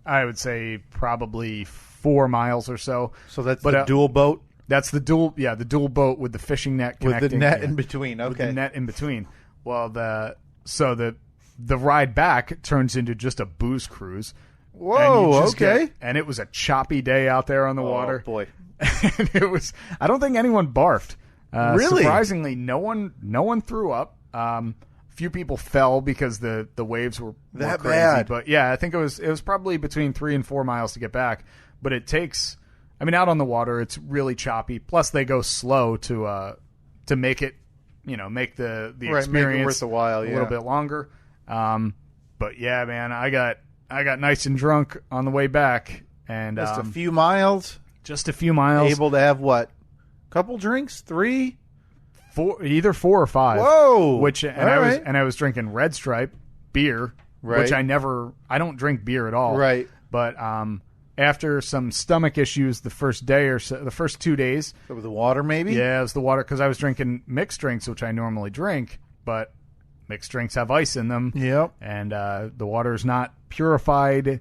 I would say, probably 4 miles or so. So that's the dual boat? That's the dual boat with the fishing net connecting. With the net in between, okay. With the net in between. Well, the ride back turns into just a booze cruise. Whoa, okay. And it was a choppy day out there on the water. Oh, boy. And it was, I don't think anyone barfed. Really? Surprisingly, no one threw up. Few people fell because the waves were that crazy. bad. But yeah, I think it was probably between 3 and 4 miles to get back. But it takes, I mean, out on the water, it's really choppy. Plus, they go slow to make it, make the experience make it worth a while, a little bit longer. But yeah, man, I got nice and drunk on the way back, and just a few miles. Just a few miles. Able to have what? Couple drinks? 3? 4, either 4 or 5. Whoa! I was drinking Red Stripe beer, which I don't drink beer at all. Right. But after some stomach issues the first day or so, the first 2 days. So with the water, maybe? Yeah, it was the water, because I was drinking mixed drinks, which I normally drink, but mixed drinks have ice in them. Yep. And the water is not purified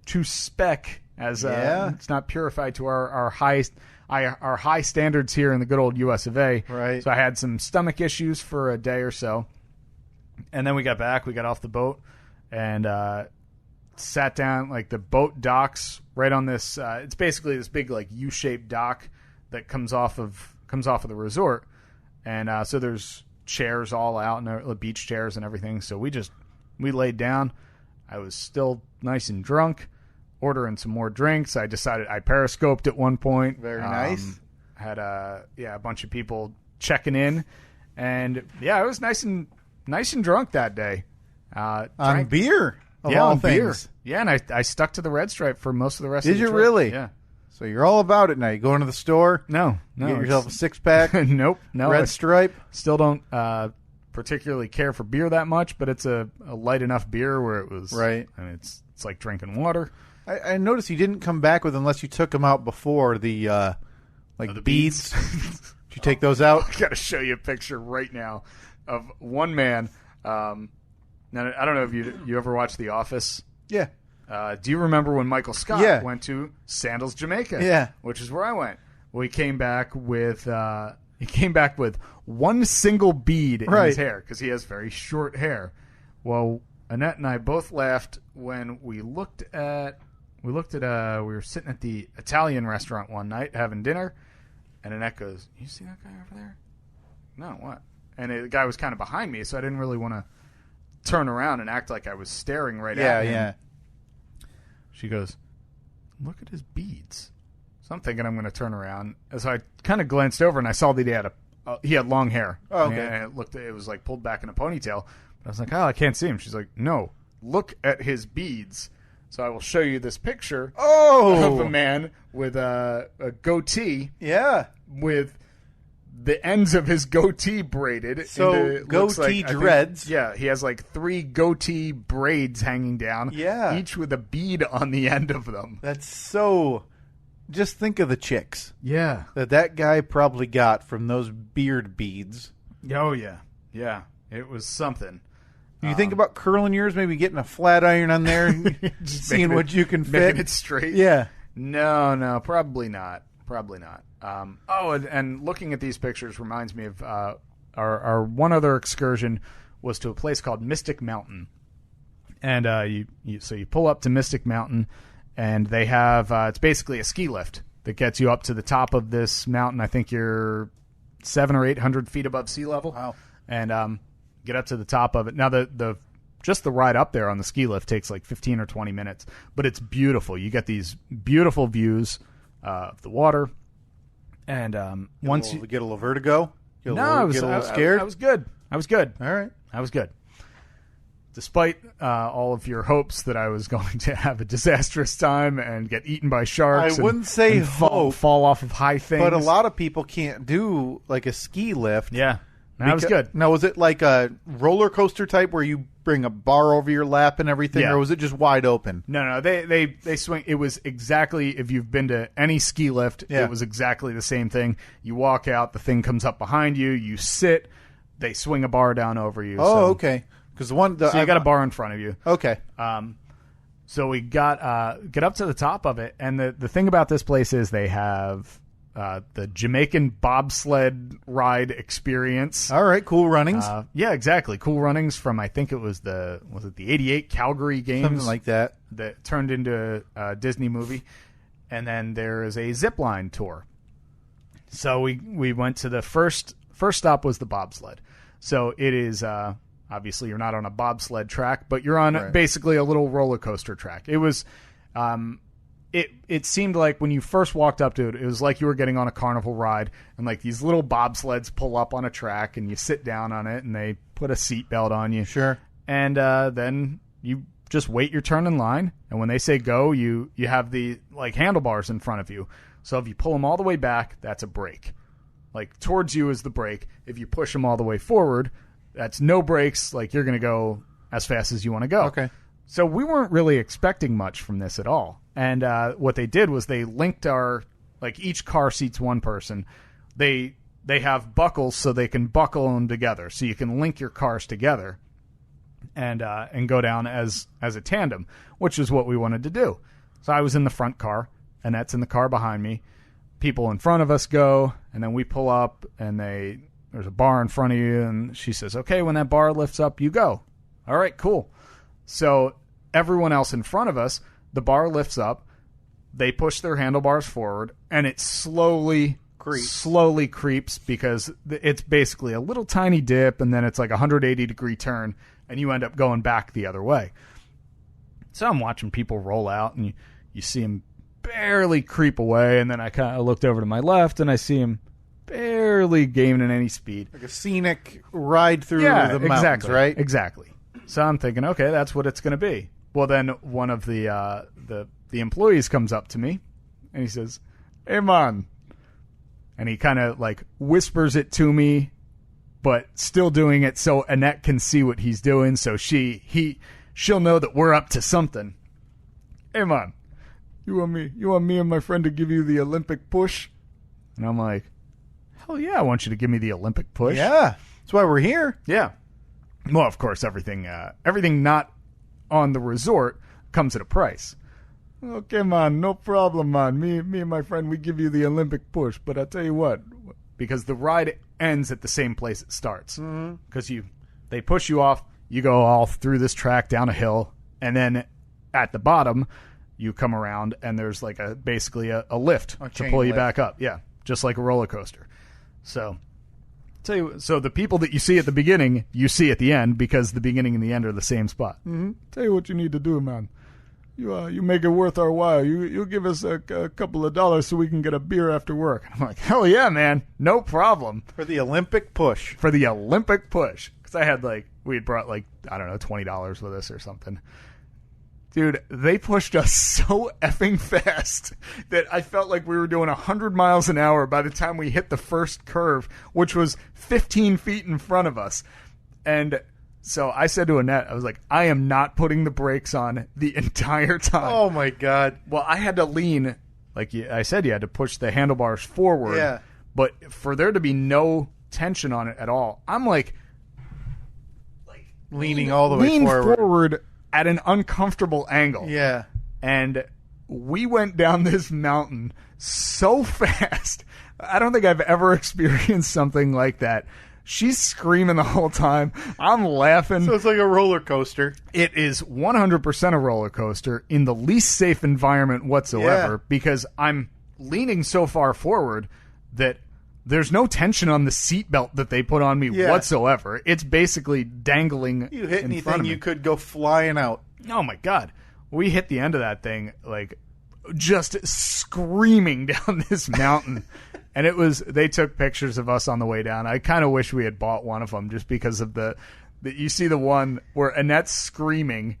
to spec, as it's not purified to our high standards here in the good old US of A. Right. So I had some stomach issues for a day or so. And then we got back, we got off the boat, and sat down, like the boat docks right on this, it's basically this big like U-shaped dock that comes off of the resort. And so there's chairs all out, and beach chairs and everything. So we laid down. I was still nice and drunk, ordering some more drinks. I decided I periscoped at one point. Very nice. Had a bunch of people checking in, and I was nice and drunk that day. On beer, on things. Beer. Yeah, and I stuck to the Red Stripe for most of the rest. Did of the you trip. really? Yeah. So you're all about it now. You going to the store? No. Get yourself a 6-pack. Nope. No. Red Stripe. Still don't particularly care for beer that much, but it's a light enough beer where it was right. I mean, it's like drinking water. I noticed you didn't come back with unless you took them out before the the beads. Did you take those out? I got to show you a picture right now of one man. Now I don't know if you ever watched The Office. Yeah. Do you remember when Michael Scott went to Sandals, Jamaica? Yeah. Which is where I went. Well, he came back with one single bead in his hair because he has very short hair. Well, Annette and I both laughed when we were sitting at the Italian restaurant one night having dinner, and Annette goes, "You see that guy over there?" No, what? And the guy was kind of behind me, so I didn't really want to turn around and act like I was staring right at him. Yeah. She goes, "Look at his beads." So I'm thinking I'm going to turn around. So I kind of glanced over and I saw that he had long hair. Oh, okay. And it was like pulled back in a ponytail. But I was like, "Oh, I can't see him." She's like, "No, look at his beads." So I will show you this picture of a man with a goatee. Yeah. With the ends of his goatee braided. So goatee dreads. He has like 3 goatee braids hanging down. Yeah. Each with a bead on the end of them. That's so... Just think of the chicks. Yeah. That guy probably got from those beard beads. Oh, yeah. Yeah. It was something. You think about curling yours, maybe getting a flat iron on there, just seeing what you can fit? Making it straight? Yeah. No, probably not. Probably not. And looking at these pictures reminds me of our one other excursion was to a place called Mystic Mountain. And you pull up to Mystic Mountain, and they have it's basically a ski lift that gets you up to the top of this mountain. I think you're 700 or 800 feet above sea level. Wow. And get up to the top of it. Now just the ride up there on the ski lift takes like 15 or 20 minutes, but it's beautiful. You get these beautiful views of the water, and once you get a little vertigo, get a little scared. I was good. All right, I was good. Despite all of your hopes that I was going to have a disastrous time and get eaten by sharks, I wouldn't say fall off of high things, but a lot of people can't do like a ski lift. Yeah. That was good. Now, was it like a roller coaster type where you bring a bar over your lap and everything, Yeah. or was it just wide open? No, they swing. It was exactly, if you've been to any ski lift, Yeah. it was exactly the same thing. You walk out, the thing comes up behind you, you sit, they swing a bar down over you. Oh, okay. Because So you got a bar in front of you. Okay. So we got get up to the top of it, and the thing about this place is they have the Jamaican bobsled ride experience. All right. Cool runnings. Yeah, exactly. Cool runnings from, I think it was the '88 Calgary Games, Something like that. that turned into a Disney movie. And then there is a zip line tour. So we went to the first stop was the bobsled. So it is obviously you're not on a bobsled track, but you're on basically a little roller coaster track. It was it seemed like when you first walked up to it, it was like you were getting on a carnival ride, and like these little bobsleds pull up on a track and you sit down on it and they put a seatbelt on you. Sure. And then you just wait your turn in line, and when they say go, you have the like handlebars in front of you. So if you pull them all the way back, that's a brake. Like towards you is the brake. If you push them all the way forward, that's no brakes. Like you're going to go as fast as you want to go. Okay. So we weren't really expecting much from this at all. And what they did was they linked like each car seats one person. They have buckles so they can buckle them together. So you can link your cars together and go down as a tandem, which is what we wanted to do. So I was in the front car, Annette's in the car behind me. People in front of us go, and then we pull up, and there's a bar in front of you, and she says, okay, when that bar lifts up, you go. All right, cool. So everyone else in front of us, the bar lifts up, they push their handlebars forward, and it slowly creeps because it's basically a little tiny dip, and then it's like a 180-degree turn, and you end up going back the other way. So I'm watching people roll out, and you see them barely creep away, and then I kind of looked over to my left, and I see him barely gaining any speed. Like a scenic ride through the mountains, exactly, right? Exactly. So I'm thinking, okay, that's what it's going to be. Well, then one of the employees comes up to me, and he says, hey, man. And he kind of like whispers it to me, but still doing it so Annette can see what he's doing, so she'll know that we're up to something. Hey, man, you want me and my friend to give you the Olympic push? And I'm like, hell yeah, I want you to give me the Olympic push. Yeah, that's why we're here. Yeah. Well, of course, everything not on the resort comes at a price. Okay, man, no problem, man. Me and my friend, we give you the Olympic push. But I tell you what, because the ride ends at the same place it starts. Because they push you off, you go all through this track down a hill, and then at the bottom, you come around, and there's like basically a lift to pull you back up. Yeah, just like a roller coaster. So the people that you see at the beginning, you see at the end, because the beginning and the end are the same spot. Mm-hmm. Tell you what you need to do, man. You make it worth our while. You give us a couple of dollars so we can get a beer after work. I'm like, hell yeah, man, no problem. For the Olympic push. For the Olympic push, because we had brought like, I don't know, $20 with us or something. Dude, they pushed us so effing fast that I felt like we were doing 100 miles an hour by the time we hit the first curve, which was 15 feet in front of us. And so I said to Annette, I was like, I am not putting the brakes on the entire time. Oh, my God. Well, I had to lean. Like I said, you had to push the handlebars forward. Yeah. But for there to be no tension on it at all, I'm like leaning all the way forward at an uncomfortable angle. Yeah. And we went down this mountain so fast. I don't think I've ever experienced something like that. She's screaming the whole time. I'm laughing. So it's like a roller coaster. It is 100% a roller coaster in the least safe environment whatsoever, because I'm leaning so far forward that there's no tension on the seatbelt that they put on me whatsoever. It's basically dangling. You hit in front of anything, me. you could go flying out. Oh, my God. We hit the end of that thing, like, just screaming down this mountain. And they took pictures of us on the way down. I kind of wish we had bought one of them just because of you see the one where Annette's screaming,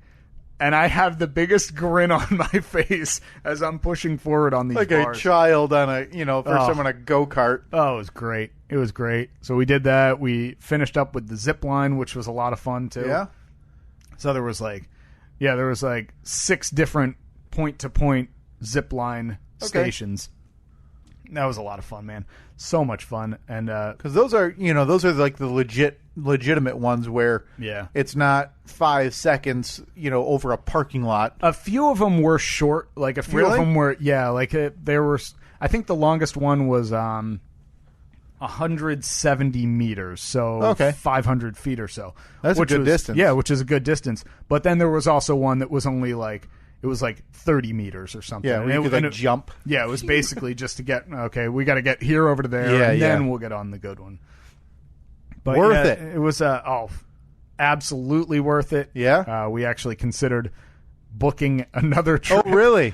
and I have the biggest grin on my face as I'm pushing forward on these like bars. A child on a go-kart. Oh, it was great. It was great. So we did that. We finished up with the zip line, which was a lot of fun too. Yeah. So there was like 6 different point-to-point zip line stations. That was a lot of fun, man. So much fun. And because those are like the legitimate ones where it's not 5 seconds, over a parking lot. A few of them were short. Like a few of them were, there were. I think the longest one was 170 meters, so 500 feet or so. That's a good distance. Yeah, which is a good distance. But then there was also one that was only like, it was like 30 meters or something. Yeah, where you could jump. Yeah, it was basically just to get, we got to get here over to there, and then we'll get on the good one. But worth it. It was, absolutely worth it. Yeah? We actually considered booking another trip. Oh, really?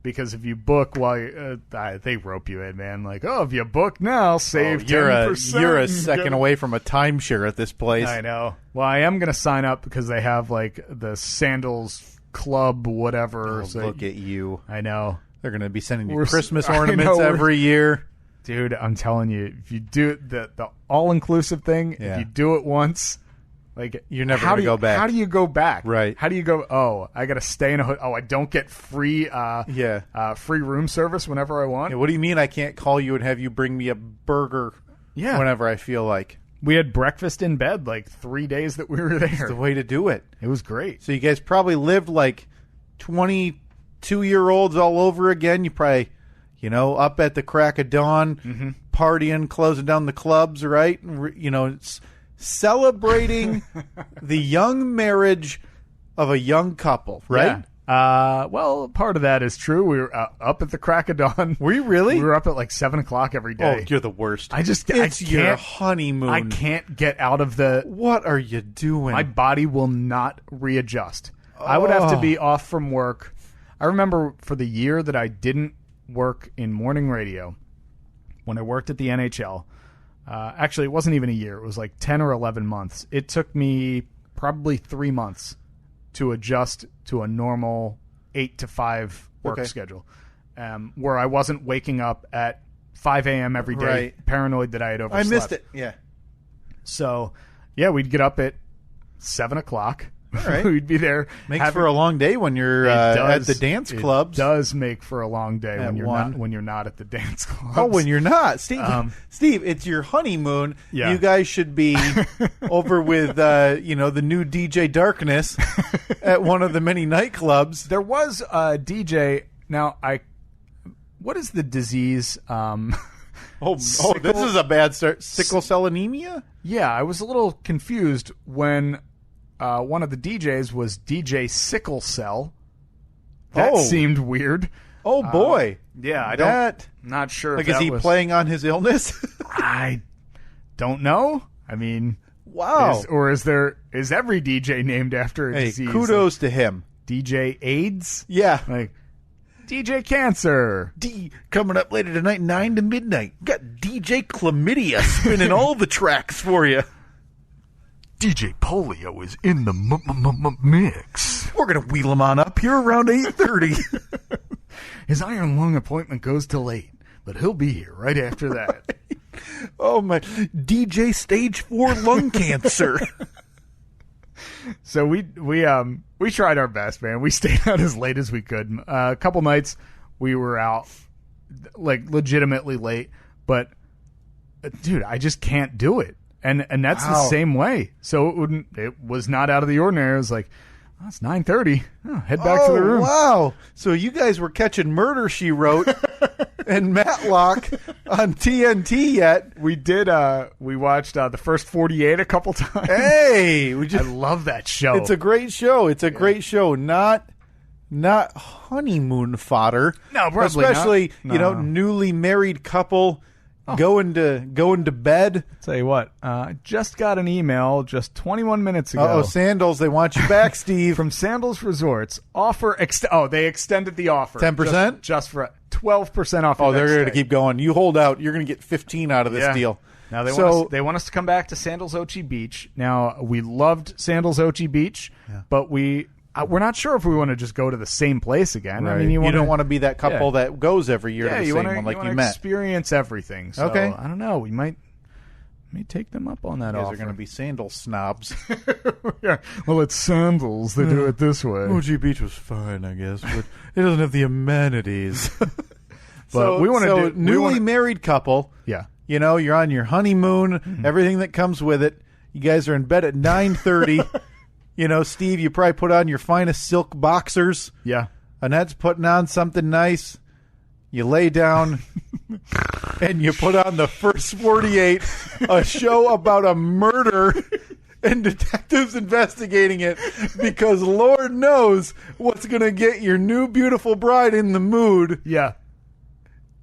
Because if you book while they rope you in, man. Like, if you book now, save 10%. You're a second away from a timeshare at this place. I know. Well, I am going to sign up because they have like the Sandals Club, whatever. So look at you. I know. They're going to be sending you Christmas ornaments every year. Dude, I'm telling you, if you do the all-inclusive thing, if you do it once, like you're never going to go back. How do you go back? Right. How do you go, I got to stay in a hotel. I don't get free free room service whenever I want? Yeah, what do you mean I can't call you and have you bring me a burger whenever I feel like? We had breakfast in bed like 3 days that we were there. That's the way to do it. It was great. So you guys probably lived like 22-year-olds all over again. You probably, up at the crack of dawn, partying, closing down the clubs, right? Celebrating the young marriage of a young couple, right? Yeah. Well, part of that is true. We were up at the crack of dawn. Were you really? We were up at like 7 o'clock every day. Oh, you're the worst. It's your honeymoon. I can't get out of the... What are you doing? My body will not readjust. I would have to be off from work. I remember for the year that I didn't work in morning radio, when I worked at the NHL, actually it wasn't even a year. It was like 10 or 11 months. It took me probably 3 months to adjust to a normal 8 to 5 work schedule, where I wasn't waking up at 5 a.m. every day, paranoid that I had overslept. I missed it, yeah. So, we'd get up at 7 o'clock. All right. We'd be there. Makes for a long day when you're at the dance clubs. It does make for a long day when you're not at the dance clubs. Oh, when you're not, Steve. Steve, it's your honeymoon. Yeah. You guys should be over with the new DJ Darkness at one of the many nightclubs. There was a DJ. Now, what is the disease? This is a bad start. Sickle cell anemia? Yeah, I was a little confused when one of the DJs was DJ Sickle Cell. That seemed weird. Oh, boy. Not sure like, if is he playing on his illness? I don't know. I mean, wow. Is every DJ named after a disease? Kudos to him. DJ AIDS? Yeah. Like, DJ Cancer. Coming up later tonight, 9 to midnight. Got DJ Chlamydia spinning all the tracks for you. DJ Polio is in the mix. We're going to wheel him on up here around 8:30. His iron lung appointment goes till 8, but he'll be here right after that. Oh, my. DJ stage 4 lung cancer. So we tried our best, man. We stayed out as late as we could. A couple nights we were out like legitimately late, but dude, I just can't do it. And that's the same way. So it was not out of the ordinary. It was like, it's 9:30. Head back to the room. Wow. So you guys were catching Murder, She Wrote and Matlock on TNT yet. We did. We watched the first 48 a couple times. Hey, I love that show. It's a great show. It's a great show. Not honeymoon fodder. No, probably especially not. No. Newly married couple. Going to bed. Tell you what, I just got an email just 21 minutes ago. Oh, Sandals, they want you back, Steve. From Sandals Resorts. They extended the offer. 10%? Just for 12% off. Oh, they're going to keep going. You hold out. You're going to get 15 out of this deal. Now they want us to come back to Sandals Ochi Beach. Now, we loved Sandals Ochi Beach, but we're not sure if we want to just go to the same place again. Right. I mean, you don't want to be that couple that goes every year to the same one like you met. Experience everything. So, okay. I don't know. We might Let me take them up on that You guys offer. are going to be sandal snobs. Yeah. Well, it's sandals. They do it this way. OG Beach was fine, I guess, but it doesn't have the amenities. But we want to do newly married couple. Yeah. You know, you're on your honeymoon, everything that comes with it. You guys are in bed at 9:30. You know, Steve, you probably put on your finest silk boxers. Yeah. Annette's putting on something nice. You lay down and you put on the First 48, a show about a murder and detectives investigating it, because Lord knows what's going to get your new beautiful bride in the mood Yeah.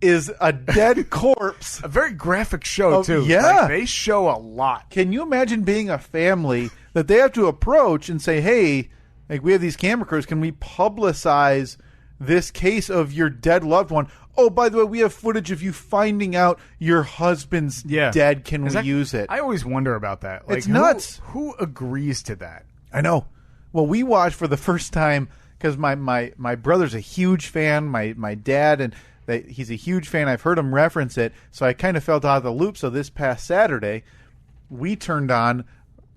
is a dead corpse. A very graphic show, too. Yeah. Like, they show a lot. Can you imagine being a family that they have to approach and say, hey, like, we have these camera crews, can we publicize this case of your dead loved one? Oh, by the way, we have footage of you finding out your husband's dead. Can we use it? I always wonder about that. Like, It's nuts. Who agrees to that? I know. Well, we watched for the first time because my brother's a huge fan. My dad, and he's a huge fan. I've heard him reference it, so I kind of felt out of the loop. So this past Saturday, we turned on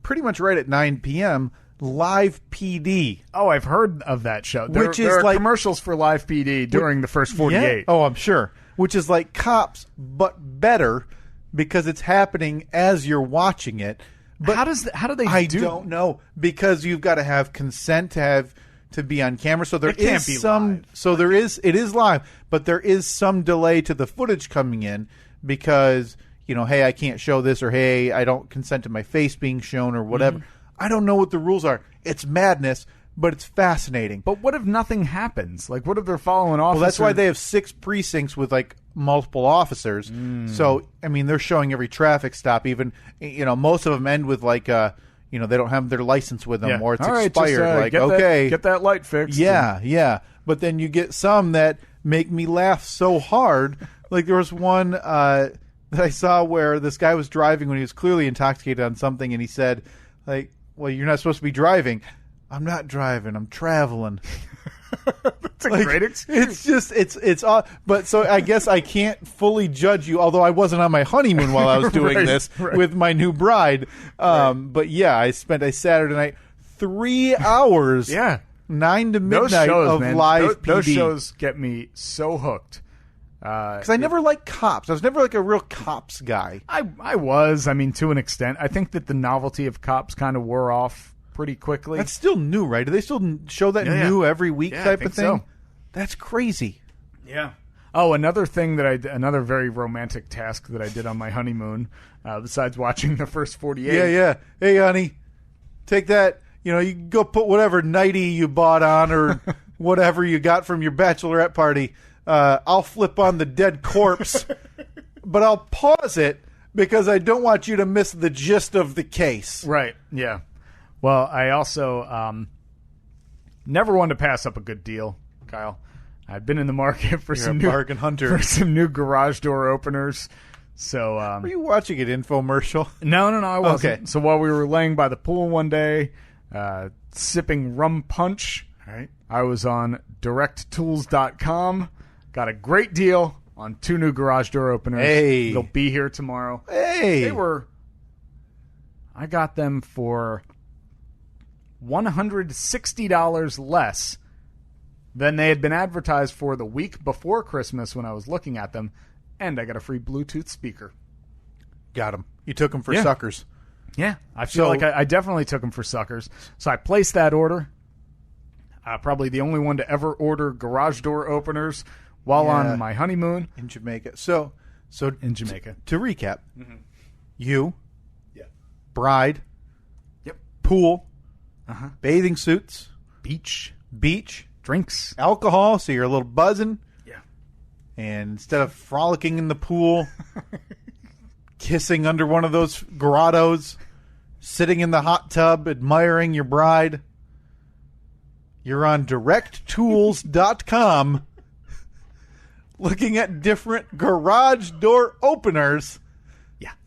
pretty much right at 9 p.m., Live PD. Oh, I've heard of that show. There Which are commercials for Live PD during the first 48. Yeah. Oh, I'm sure. Which is like Cops, but better because it's happening as you're watching it. But how do they I do? don't know, because you've got to have consent to be on camera. So there It can't is be some. live. So it is live, but there is some delay to the footage coming in because, you know, hey, I can't show this, or hey, I don't consent to my face being shown, or whatever. I don't know what the rules are. It's madness, but it's fascinating. But what if nothing happens? Like, what if they're following officers? Well, that's why they have 6 precincts with, like, multiple officers. So, I mean, they're showing every traffic stop. Even, you know, most of them end with, like, you know, they don't have their license with them, or it's all right, expired. just, like, get okay. get that light fixed. Yeah. But then you get some that make me laugh so hard. Like, there was one that I saw where this guy was driving when he was clearly intoxicated on something, and he said, like, well, you're not supposed to be driving. I'm not driving. I'm traveling. It's a great experience. It's just it's but so I guess I can't fully judge you, although I wasn't on my honeymoon while I was doing Right, this right. with my new bride. But yeah, I spent a Saturday night 3 hours, 9 to midnight Those shows, of man, live PD. those shows get me so hooked. Because I never liked Cops. I was never like a real Cops guy. I was. I mean, to an extent. I think that the novelty of Cops kind of wore off pretty quickly. That's still new, right? Do they still show that Yeah. new every week Yeah, I type think of thing? so. That's crazy. Yeah. Oh, another thing that another very romantic task that I did on my honeymoon, besides watching the first 48. Yeah. Hey, honey, take that. You know, you can go put whatever nightie you bought on or whatever you got from your bachelorette party. I'll flip on the dead corpse, but I'll pause it because I don't want you to miss the gist of the case. Right. Yeah. Well, I also never wanted to pass up a good deal, Kyle. I've been in the market for You're a bargain hunter. for some new garage door openers. So Were you watching an infomercial? No, I wasn't. Okay. So while we were laying by the pool one day, sipping rum punch, Right. I was on directtools.com. Got a great deal on 2 new garage door openers. Hey. They'll be here tomorrow. Hey. I got them for $160 less than they had been advertised for the week before Christmas when I was looking at them, and I got a free Bluetooth speaker. Got them. You took them for Yeah. suckers. Yeah, I feel So- like I definitely took them for suckers. So I placed that order. Probably the only one to ever order garage door openers while Yeah. on my honeymoon In Jamaica. So in Jamaica. to recap, you, Yeah. bride, Yep. pool, bathing suits, Beach, beach, drinks. alcohol, so you're a little buzzing. Yeah. And instead of frolicking in the pool, kissing under one of those grottos, sitting in the hot tub, admiring your bride, you're on directtools.com looking at different garage door openers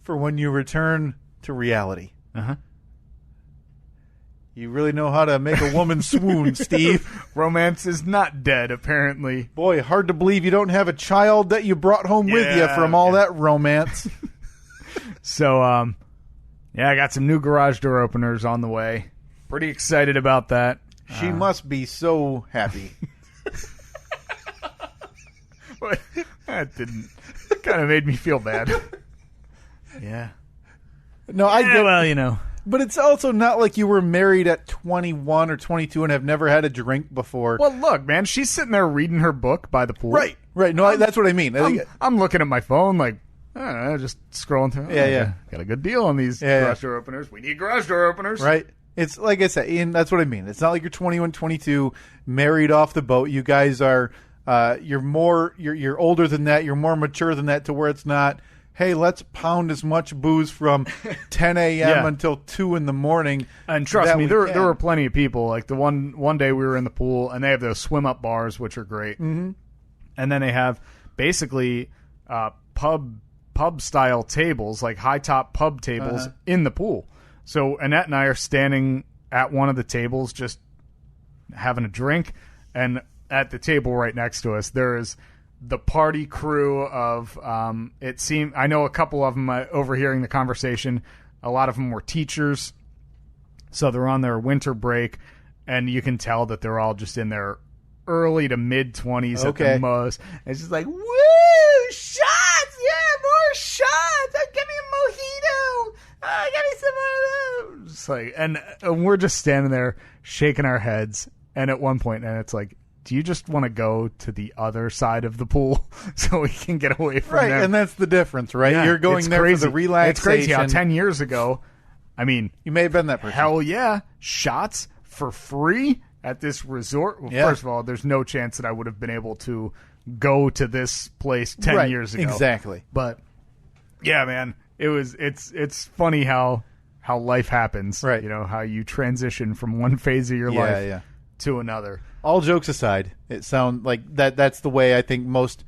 for when you return to reality. Uh-huh. You really know how to make a woman swoon, Steve. Romance is not dead, apparently. Boy, hard to believe you don't have a child that you brought home with you Yeah, from all that romance. So, yeah, I got some new garage door openers on the way. Pretty excited about that. She must be so happy. That didn't. It kind of made me feel bad. Yeah. No, I get. Well, you know. But it's also not like you were married at 21 or 22 and have never had a drink before. Well, look, man, she's sitting there reading her book by the pool. Right. No, that's what I mean. I'm looking at my phone like, I don't know, just scrolling through. Yeah. Got a good deal on these garage door openers. We need garage door openers. Right. It's like I said, Ian, that's what I mean. It's not like you're 21, 22, married off the boat. You guys are, you're older than that. You're more mature than that to where it's not, hey, let's pound as much booze from 10 a.m. until 2 in the morning. And trust me, there were plenty of people. Like the one day we were in the pool, and they have those swim-up bars, which are great. Mm-hmm. And then they have basically pub-style tables, like high-top pub tables in the pool. So Annette and I are standing at one of the tables just having a drink, and at the table right next to us, there is the party crew of, it seemed, I know a couple of them overhearing the conversation. A lot of them were teachers, so they're on their winter break, and you can tell that they're all just in their early to mid-20s at the most. It's just like, woo, shots, yeah, more shots, give me a mojito, give me some of those. It's like, and we're just standing there shaking our heads, and at one point, and it's like, do you just want to go to the other side of the pool so we can get away from them? Right, and that's the difference, right? Yeah, you're going there for the relaxation. It's crazy how 10 years ago, I mean... You may have been that person. Hell yeah. Shots for free at this resort. Well, first of all, there's no chance that I would have been able to go to this place 10 years ago. Exactly. But, yeah, man, it's funny how life happens. Right. You know, how you transition from one phase of your life to another. All jokes aside, it sounds like that's the way I think most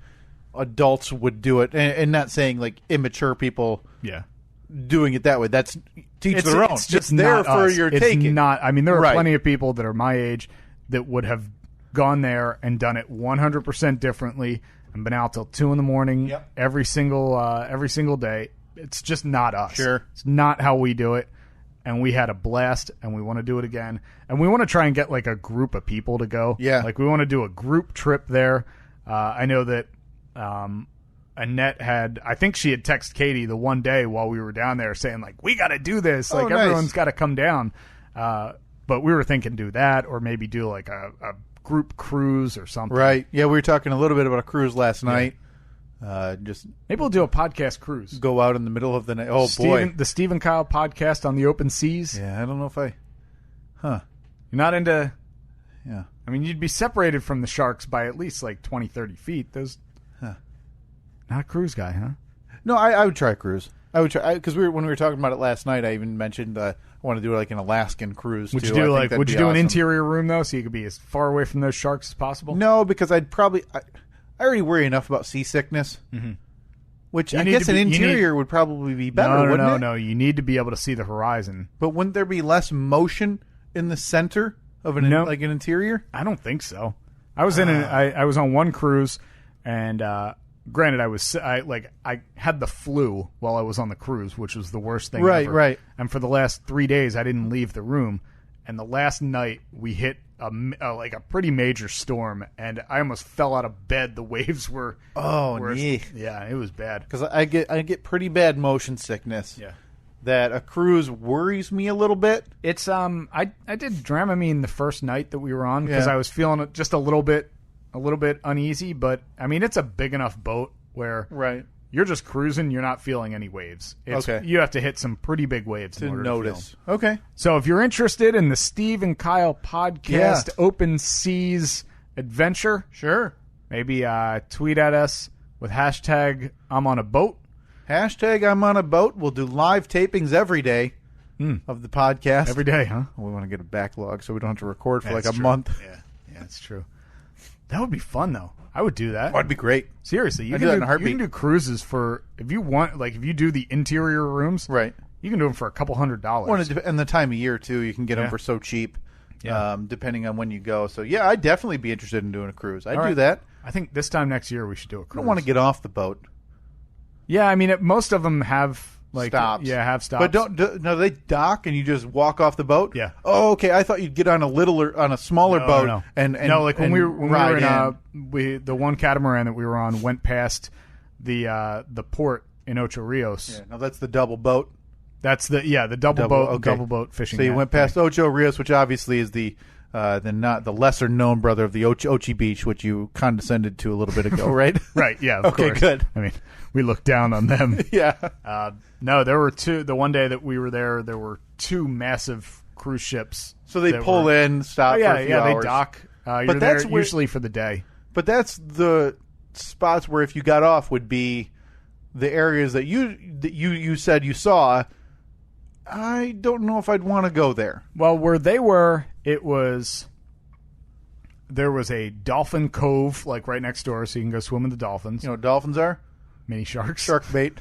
adults would do it, and not saying like immature people doing it that way. That's teach their own. It's just there for your taking. I mean, there are plenty of people that are my age that would have gone there and done it 100% differently and been out till 2 in the morning every single day. It's just not us. Sure. It's not how we do it. And we had a blast, and we want to do it again. And we want to try and get, like, a group of people to go. Yeah. Like, we want to do a group trip there. I know that Annette I think she had texted Katie the one day while we were down there saying, like, we got to do this. Like, everyone's got to come down. But we were thinking do that or maybe do, like, a group cruise or something. Right. Yeah, we were talking a little bit about a cruise last night. Just maybe we'll do a podcast cruise. Go out in the middle of the night. Oh, boy. The Steve and Kyle podcast on the open seas. Yeah, I don't know if You're not into... Yeah. I mean, you'd be separated from the sharks by at least like 20, 30 feet. Those... Not a cruise guy, huh? No, I would try a cruise. I would try... Because when we were talking about it last night, I even mentioned I want to do like an Alaskan cruise, would too. Would you do an interior room, though, so you could be as far away from those sharks as possible? No, because I'd probably... I already worry enough about seasickness, which I guess an interior would probably be better, wouldn't it? No. You need to be able to see the horizon. But wouldn't there be less motion in the center of an interior? I don't think so. I was I was on one cruise, and granted, I had the flu while I was on the cruise, which was the worst thing ever. Right. And for the last 3 days, I didn't leave the room. And the last night, we hit a pretty major storm, and I almost fell out of bed. The waves were yeah, it was bad. Because I get pretty bad motion sickness. Yeah, that a cruise worries me a little bit. It's I did Dramamine the first night that we were on because I was feeling just a little bit uneasy. But I mean, it's a big enough boat where you're just cruising, you're not feeling any waves. You have to hit some pretty big waves in order to notice. Okay. So if you're interested in the Steve and Kyle podcast Open Seas Adventure, sure. Maybe tweet at us with hashtag I'm on a boat. Hashtag I'm on a boat. We'll do live tapings every day of the podcast. Every day, huh? We want to get a backlog so we don't have to record for that's a month. Yeah, that's true. That would be fun, though. I would do that. That'd be great. Seriously, you can do that in a heartbeat. You can do cruises for if you want. Like if you do the interior rooms, right? You can do them for $200. Well, and the time of year too, you can get them for so cheap. Yeah. Depending on when you go. So yeah, I'd definitely be interested in doing a cruise. I'd do that. I think this time next year we should do a cruise. I don't want to get off the boat. Yeah, I mean most of them have stops. Yeah, have stops. But no, they dock and you just walk off the boat? Yeah. Oh, okay. I thought you'd get on a smaller boat. No. And no, like when we were in. the one catamaran that we were on went past the port in Ocho Rios. Yeah, no, that's the double boat. That's the double boat fishing. So you went past Ocho Rios, which obviously is the lesser known brother of the Ochi Beach, which you condescended to a little bit ago, right? Right. Yeah. Of okay. Course. Good. I mean, we looked down on them. Yeah. No, there were two. The one day that we were there were two massive cruise ships. So they pull in, stop. for a few hours. They dock. You're But there that's where- usually for the day. But that's the spots where if you got off would be the areas that you said you saw. I don't know if I'd want to go there. Well, where they were, there was a dolphin cove like right next door, so you can go swim with the dolphins. You know what dolphins are? Mini sharks. Shark bait.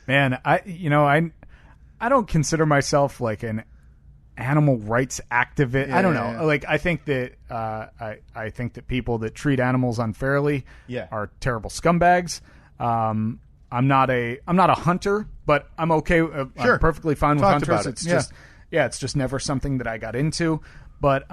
Man, I don't consider myself like an animal rights activist. I don't know. Yeah. Like I think that I think that people that treat animals unfairly are terrible scumbags. I'm not a hunter, but I'm okay. Sure. I'm perfectly fine with Talked hunters. about it. It's just never something that I got into. But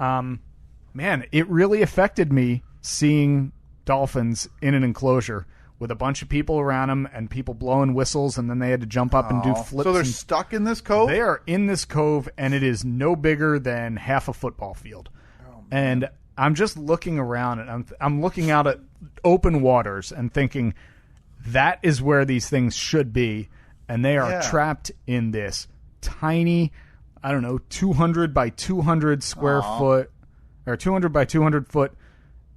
man, it really affected me seeing dolphins in an enclosure with a bunch of people around them and people blowing whistles, and then they had to jump up and do flips. So they're stuck in this cove? They are in this cove, and it is no bigger than half a football field. And I'm just looking around, and I'm looking out at open waters and thinking, that is where these things should be, and they are trapped in this tiny, 200 by 200 square foot, or 200 by 200 foot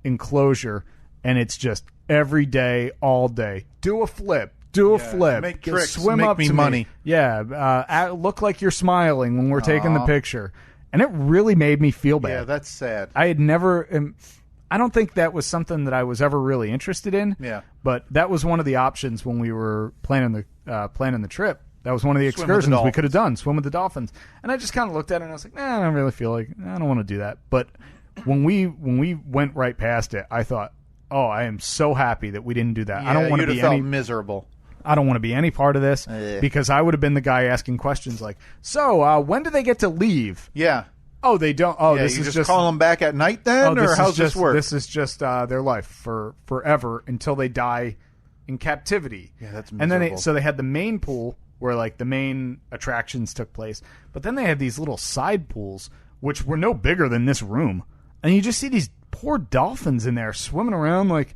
enclosure, and it's just every day, all day. Do a flip. Make tricks. Swim make up me to money. Me. Yeah, look like you're smiling when we're taking the picture. And it really made me feel bad. Yeah, that's sad. I had never... I don't think that was something that I was ever really interested in. Yeah. But that was one of the options when we were planning the trip. That was one of the excursions we could have done, swim with the dolphins. And I just kind of looked at it and I was like, I don't really feel like, I don't want to do that. But when we went right past it, I thought, oh, I am so happy that we didn't do that. Yeah, I don't want to be any miserable. I don't want to be any part of this because I would have been the guy asking questions like, so when do they get to leave? Yeah. Oh, they don't. Oh, Yeah, this you is just call them back at night then, or how's this work? This is just their life for forever until they die in captivity. Yeah, that's miserable. And then so they had the main pool where like the main attractions took place, but then they had these little side pools which were no bigger than this room, and you just see these poor dolphins in there swimming around like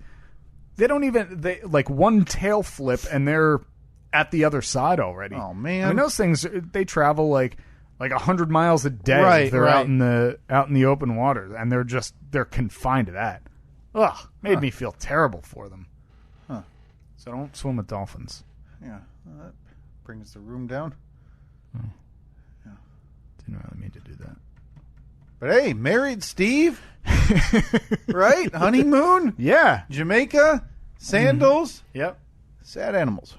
they like one tail flip and they're at the other side already. Oh man, I mean those things they travel like 100 miles a day. Right, they're right. out in the open water, and they're confined to that. Ugh, made me feel terrible for them. Huh. So don't swim with dolphins. Yeah, that brings the room down. Oh. Yeah. Didn't really mean to do that. But hey, married Steve, right? Honeymoon, Yeah. Jamaica, sandals, Yep. sad animals.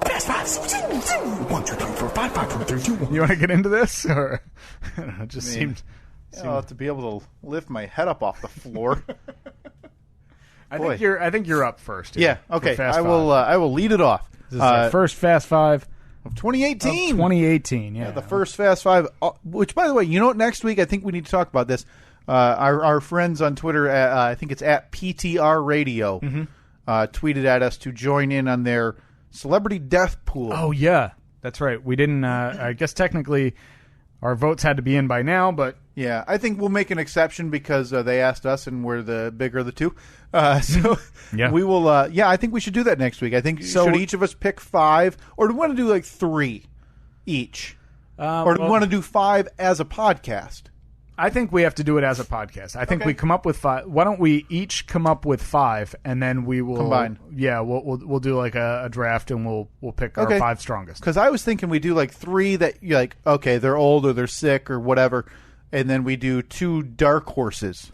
Fast five. 1, 2, 3, 4, 5, 5, 4, 3, 2, 1. You want to get into this, or I don't know, it just seemed. I'll have to be able to lift my head up off the floor. I think you're up first. Yeah. for Okay. Fast I will. Five. I will lead it off. This is our first Fast Five of 2018. of 2018. Yeah. The first Fast Five. Which, by the way, you know what? Next week, I think we need to talk about this. Our friends on Twitter, I think it's at PTR Radio, tweeted at us to join in on their celebrity death pool. Oh yeah, that's right. We didn't. I guess technically, our votes had to be in by now, but Yeah, I think we'll make an exception because they asked us, and we're the bigger of the two. So Yeah. we will. I think we should do that next week. I think should each of us pick 5, or do we want to do like 3 each, or do we want to do 5 as a podcast? I think we have to do it as a podcast. I think we come up with 5. Why don't we each come up with 5, and then we will Combine. Yeah, we'll do like a draft, and we'll pick our 5 strongest. Because I was thinking we do like 3 that you're like, okay, they're old or they're sick or whatever, and then we do 2 dark horses.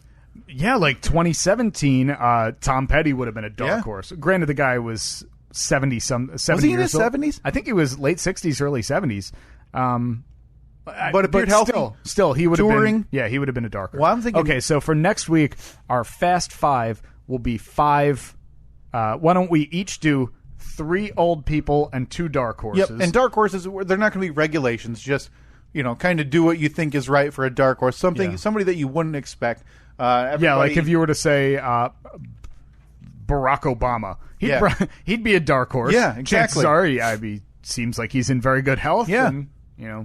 Yeah, like 2017, Tom Petty would have been a dark Yeah. horse. Granted, the guy was 70 Was he in years his old. 70s? I think he was late 60s, early 70s. But appeared healthy? Still, he would have Touring? been. Yeah, he would have been a dark horse. Well, I'm thinking- Okay, so for next week, our Fast Five will be 5. Why don't we each do 3 old people and 2 dark horses. Yep, and dark horses, they're not going to be regulations. Just, kind of do what you think is right for a dark horse. Somebody that you wouldn't expect. Like if you were to say Barack Obama, he'd be a dark horse. Yeah, exactly. Chances are, seems like he's in very good health. Yeah. And,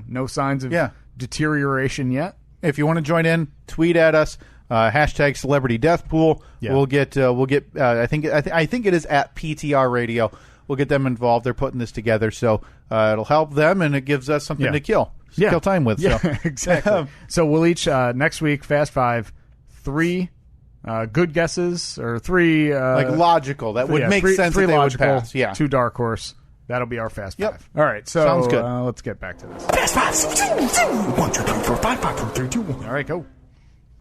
no signs of deterioration yet. If you want to join in, tweet at us. Hashtag Celebrity Death Pool. Yeah. We'll get. I think it is at PTR Radio. We'll get them involved. They're putting this together, so it'll help them, and it gives us something to kill time with. Yeah, so. exactly. So we'll each next week Fast Five 3 good guesses or 3 logical that would make sense. 3 that they logical, would pass. Yeah, 2 dark horse. That'll be our Fast Five. Yep. All right. So sounds good. Let's get back to this. Fast 5. 1, 2, 3, 4, 5, 5, 4, 3, 2, 1. All right, go.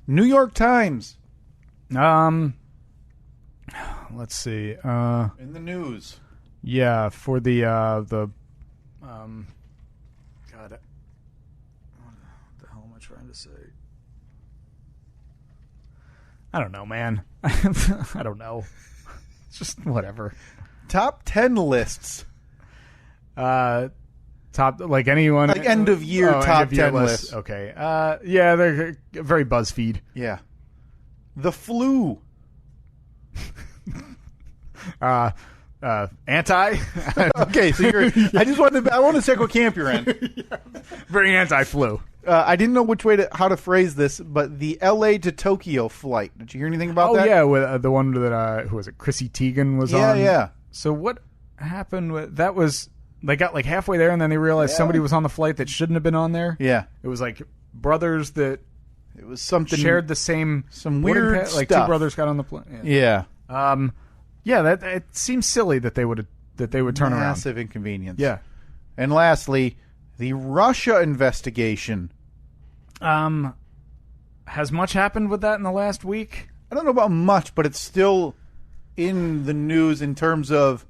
New York Times. Let's see. In the news. Yeah, for the God, what the hell am I trying to say? I don't know, man. I don't know. It's just whatever. Top 10 lists. Top, like anyone, like end of year top 10 lists. Okay. Yeah, they're very BuzzFeed. Yeah. The flu. Anti. Okay, so you're. I want to check what camp you're in. Very anti-flu. I didn't know how to phrase this, but the L.A. to Tokyo flight. Did you hear anything about that? Oh yeah, with the one that who was it? Chrissy Teigen was on. Yeah. So what happened with that? Was they got like halfway there, and then they realized somebody was on the flight that shouldn't have been on there. Yeah, it was like brothers that it was something shared the same weird stuff. Like 2 brothers got on the plane. Yeah. Yeah, that it seems silly that they would turn around. Massive inconvenience. Yeah. And lastly, the Russia investigation. Has much happened with that in the last week? I don't know about much, but it's still in the news in terms of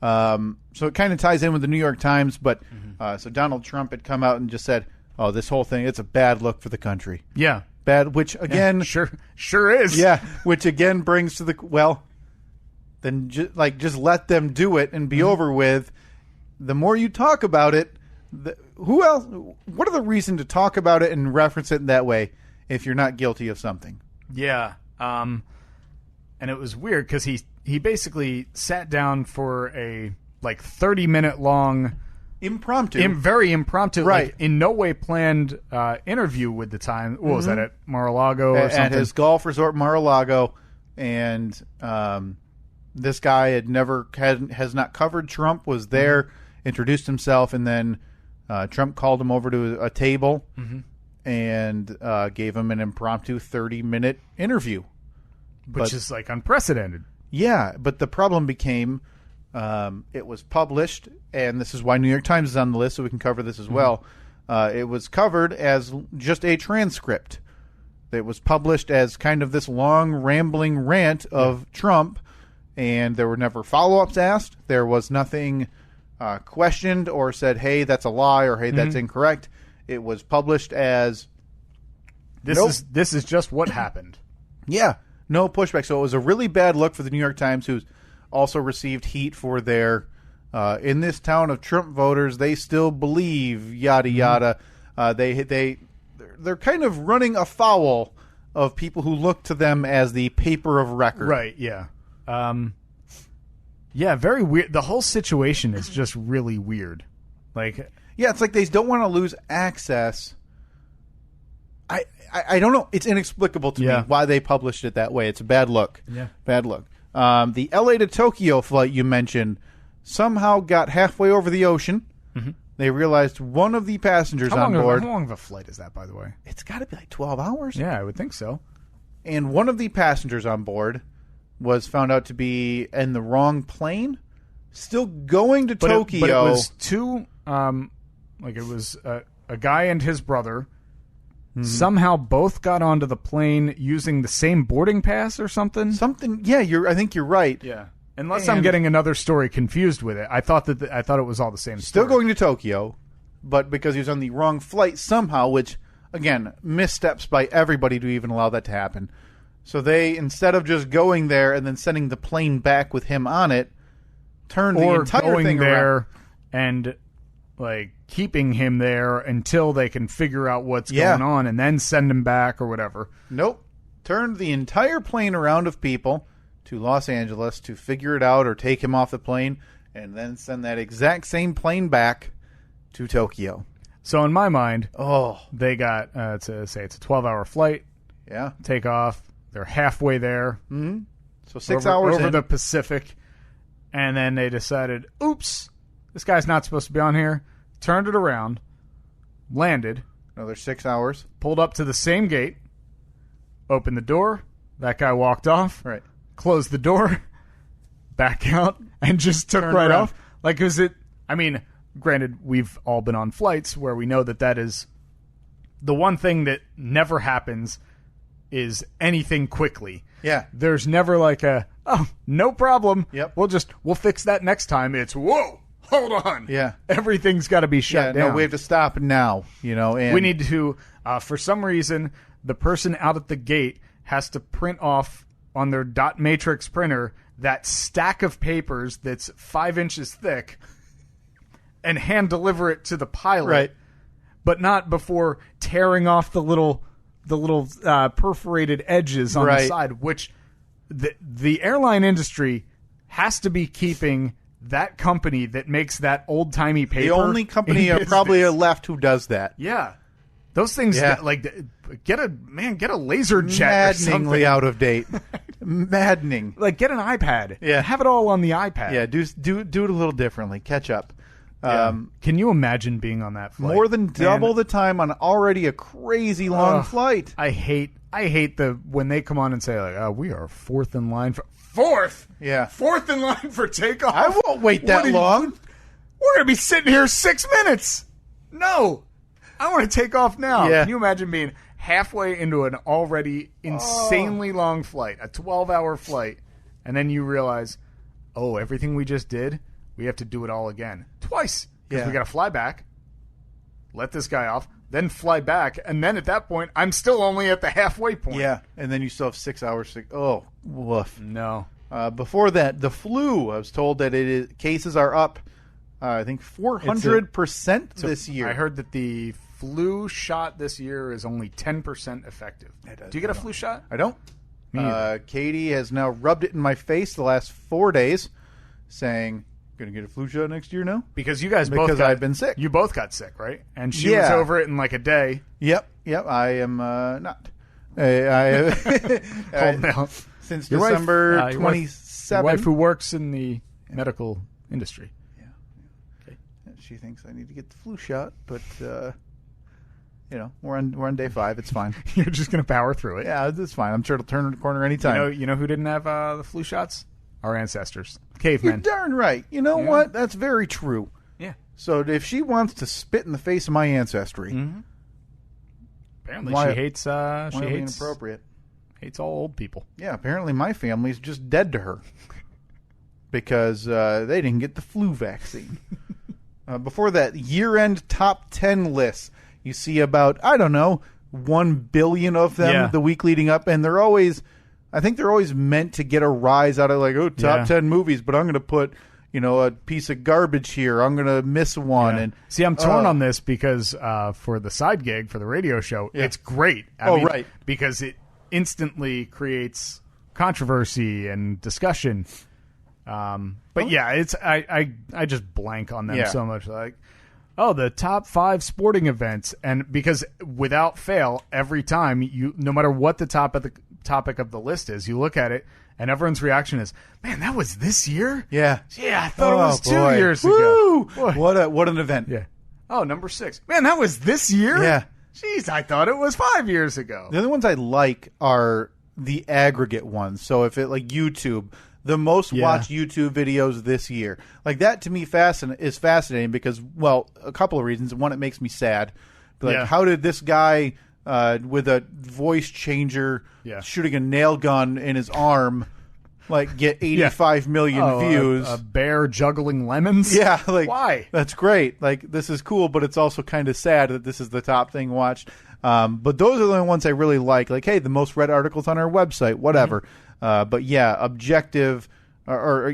so it kind of ties in with the New York Times, but so Donald Trump had come out and just said, "Oh, this whole thing, it's a bad look for the country." Yeah. Bad, which again, sure is. Yeah, which again brings to then just let them do it and be over with. The more you talk about it, who else? What are the reason to talk about it and reference it in that way if you're not guilty of something? Yeah. And it was weird because he basically sat down for a 30-minute long very impromptu, right? Like, in no way planned interview with the Times. What was that at Mar-a-Lago or something? At his golf resort, Mar-a-Lago, and this guy has not covered Trump. Was there, introduced himself, and then Trump called him over to a table and gave him an impromptu 30-minute interview, which is like unprecedented. Yeah, but the problem became it was published, and this is why New York Times is on the list, so we can cover this as well. It was covered as just a transcript. It was published as kind of this long, rambling rant of Trump, and there were never follow-ups asked. There was nothing questioned or said, hey, that's a lie, or hey, that's incorrect. It was published as this is just what happened. Yeah, no pushback. So it was a really bad look for the New York Times, who's also received heat for their in this town of Trump voters, they still believe yada yada. They're kind of running afoul of people who look to them as the paper of record. Right, yeah. Yeah, very weird. The whole situation is just really weird. Like, yeah, it's like they don't want to lose access. I don't know. It's inexplicable to me why they published it that way. It's a bad look. Yeah. Bad look. The LA to Tokyo flight you mentioned somehow got halfway over the ocean. They realized one of the passengers on board. How long of a flight is that, by the way? It's got to be like 12 hours. Yeah, I would think so. And one of the passengers on board was found out to be in the wrong plane, still going to Tokyo. But it was two, it was a guy and his brother. Somehow both got onto the plane using the same boarding pass or something. Yeah, I think you're right. Yeah. Unless I'm getting another story confused with it. I thought it was all the same story. Still going to Tokyo, but because he was on the wrong flight somehow, which, again, missteps by everybody to even allow that to happen. So they, instead of just going there and then sending the plane back with him on it, turn the or entire going thing there around. and like keeping him there until they can figure out what's Yeah. going on and then send him back or whatever. Nope. Turned the entire plane around of people to Los Angeles to figure it out or take him off the plane, and then send that exact same plane back to Tokyo. So in my mind, Oh, they got it's a 12-hour flight, yeah. take off. They're halfway there. So 6 over, hours over in. the Pacific, and then they decided, oops, this guy's not supposed to be on here. Turned it around, landed, Another 6 hours. pulled up to the same gate, opened the door. That guy walked off, Right. closed the door, back out, and just took Turned right around. off. Like, is it? I mean, granted, we've all been on flights where we know that is the one thing that never happens is anything quickly. Yeah. There's never like no problem. Yep. We'll fix that next time. It's, whoa, hold on. Yeah. Everything's got to be shut down. No, we have to stop now, and We need to, for some reason, the person out at the gate has to print off on their dot matrix printer that stack of papers that's 5 inches thick and hand deliver it to the pilot. Right. But not before tearing off the little perforated edges on the Right. side, which the airline industry has to be keeping that company that makes that old-timey paper. the only company in business. probably left who does that. Yeah. Those things, Yeah. get a laser jet or something. Maddeningly out of date. Maddening. Like, get an iPad. Yeah. Have it all on the iPad. Yeah, do it a little differently. Catch up. Can you imagine being on that flight? More than double Man, the time on already a crazy long Ugh. flight. I hate when they come on and say, like, we are fourth in line for... Fourth? Yeah. Fourth in line for takeoff? I won't wait What that are you- long. We're going to be sitting here 6 minutes. No. I want to take off now. Yeah. Can you imagine being halfway into an already insanely long flight, a 12-hour flight, and then you realize, oh, everything we just did, we have to do it all again. Twice. Because Yeah. we got to fly back, let this guy off, then fly back, and then at that point, I'm still only at the halfway point. Yeah, and then you still have 6 hours. Oh, woof. No. Before that, the flu. I was told that cases are up. I think 400% this year. I heard that the flu shot this year is only 10% effective. Do you get a flu shot? I don't. Me either. Katie has now rubbed it in my face the last 4 days, saying, "Going to get a flu shot next year now?" Because you guys both Because got, I've been sick. You both got sick, right? And she was Yeah. over it in like a day. Yep. I am not. I Cold now. since Your wife- December your wife- 27. Your wife who works in the medical industry. She thinks I need to get the flu shot, but we're on day 5. It's fine. You're just going to power through it. Yeah, it's fine. I'm sure it'll turn the corner anytime. You know who didn't have the flu shots? Our ancestors. You're Cavemen. darn right. You know what? That's very true. Yeah. So if she wants to spit in the face of my ancestry, Apparently Why- she hates why are we hates inappropriate? all old people. Yeah, apparently my family's just dead to her because they didn't get the flu vaccine. Before that, year-end top 10 lists. You see about, 1 billion of them the week leading up, and I think they're always meant to get a rise out of top 10 movies, but I'm going to put, a piece of garbage here. I'm going to miss one. Yeah. And See, I'm torn on this because for the side gig for the radio show, it's great. I mean, right. Because it instantly creates controversy and discussion. But yeah, it's I just blank on them so much. Like, the top 5 sporting events, and because without fail, every time no matter what the topic of the list is, you look at it. And everyone's reaction is, "Man, that was this year." Yeah, I thought it was 2 boy. years Woo! ago. What an event! Yeah. Oh, number 6. Man, that was this year? Yeah. Jeez, I thought it was 5 years ago. The other ones I like are the aggregate ones. So if it like YouTube, the most watched YouTube videos this year, like that to me is fascinating because, well, a couple of reasons. One, it makes me sad. Like, how did this guy with a voice changer shooting a nail gun in his arm get 85 million views? A bear juggling lemons? Yeah, why? That's great. This is cool, but it's also kind of sad that this is the top thing watched. But those are the only ones I really like. Hey, the most read articles on our website, whatever. But yeah, objective or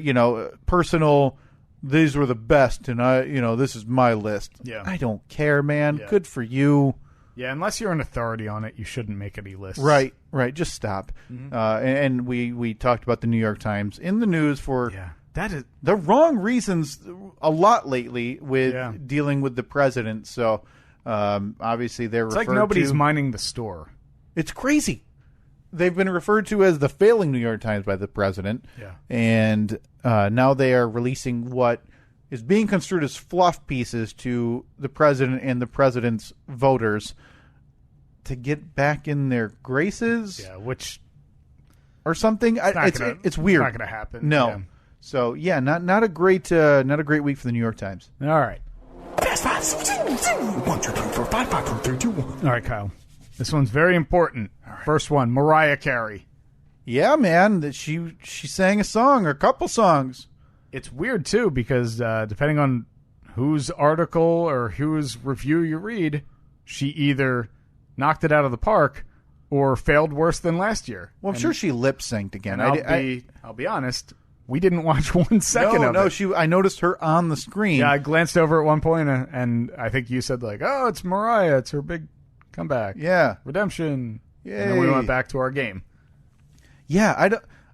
personal these were the best, and this is my list. Yeah. I don't care, man. Yeah. Good for you. Yeah, unless you're an authority on it, you shouldn't make any lists. Right. Just stop. And we talked about the New York Times in the news for that is the wrong reasons a lot lately with dealing with the president. So obviously they're it's referred like nobody's to. minding the store. It's crazy. They've been referred to as the failing New York Times by the president. Yeah. And now they are releasing what is being construed as fluff pieces to the president and the president's voters to get back in their graces. Yeah, which or something. It's weird. It's not going to happen. No. Yeah. So not a great week for the New York Times. All right. Fast five. 1, 2, 3, 4, 5, 5, 4, 3, 2, 1. All right, Kyle. This one's very important. First one, Mariah Carey. Yeah, man. That she sang a song or a couple songs. It's weird too because depending on whose article or whose review you read, she either knocked it out of the park or failed worse than last year. Well, I'm sure she lip synced again. I'll be honest. We didn't watch 1 second of it. No, I noticed her on the screen. Yeah, I glanced over at one point, and I think you said like, "Oh, it's Mariah. It's her big comeback. Yeah, redemption." Yay. And then we went back to our game. Yeah,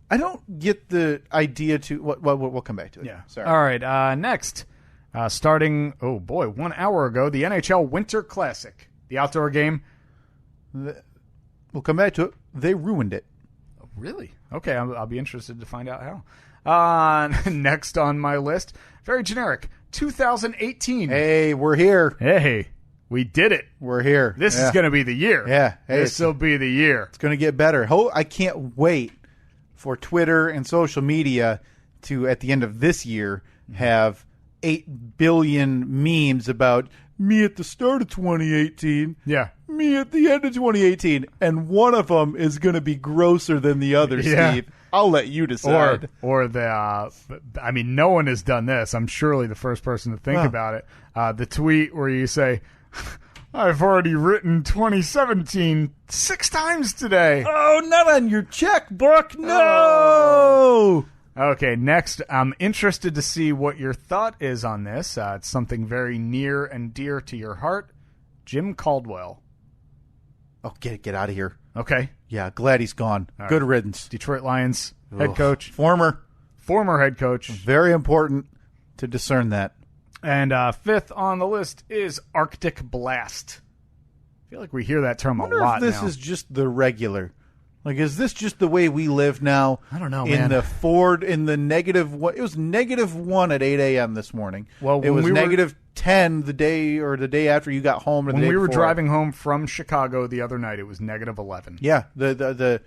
I don't get the idea to what. We'll come back to it. Yeah. Sorry. All right. Next, starting 1 hour ago, the NHL Winter Classic, the outdoor game. We'll come back to it. They ruined it. Oh, really? Okay, I'll be interested to find out how. Next on my list, very generic, 2018. Hey, we're here. Hey, we did it. We're here. This is going to be the year. Yeah. Hey, this will be the year. It's going to get better. I can't wait for Twitter and social media to, at the end of this year, have 8 billion memes about me at the start of 2018. Yeah. Me at the end of 2018. And one of them is going to be grosser than the other, Steve. I'll let you decide. Or no one has done this. I'm surely the first person to think about it. The tweet where you say, I've already written 2017 6 times today. Oh, not on your checkbook. No. Okay, next, I'm interested to see what your thought is on this. It's something very near and dear to your heart. Jim Caldwell. Oh, get out of here. Okay. Yeah, glad he's gone. All Good right. riddance. Detroit Lions head coach. Former head coach. Very important to discern that. And fifth on the list is Arctic Blast. I feel like we hear that term a lot now. I wonder if this is just the regular. Like, is this just the way we live now? I don't know, man. In the negative, it was -1 at 8 a.m. this morning. Well, it was -10 the day after you got home. When we were driving home from Chicago the other night, it was -11. Yeah, the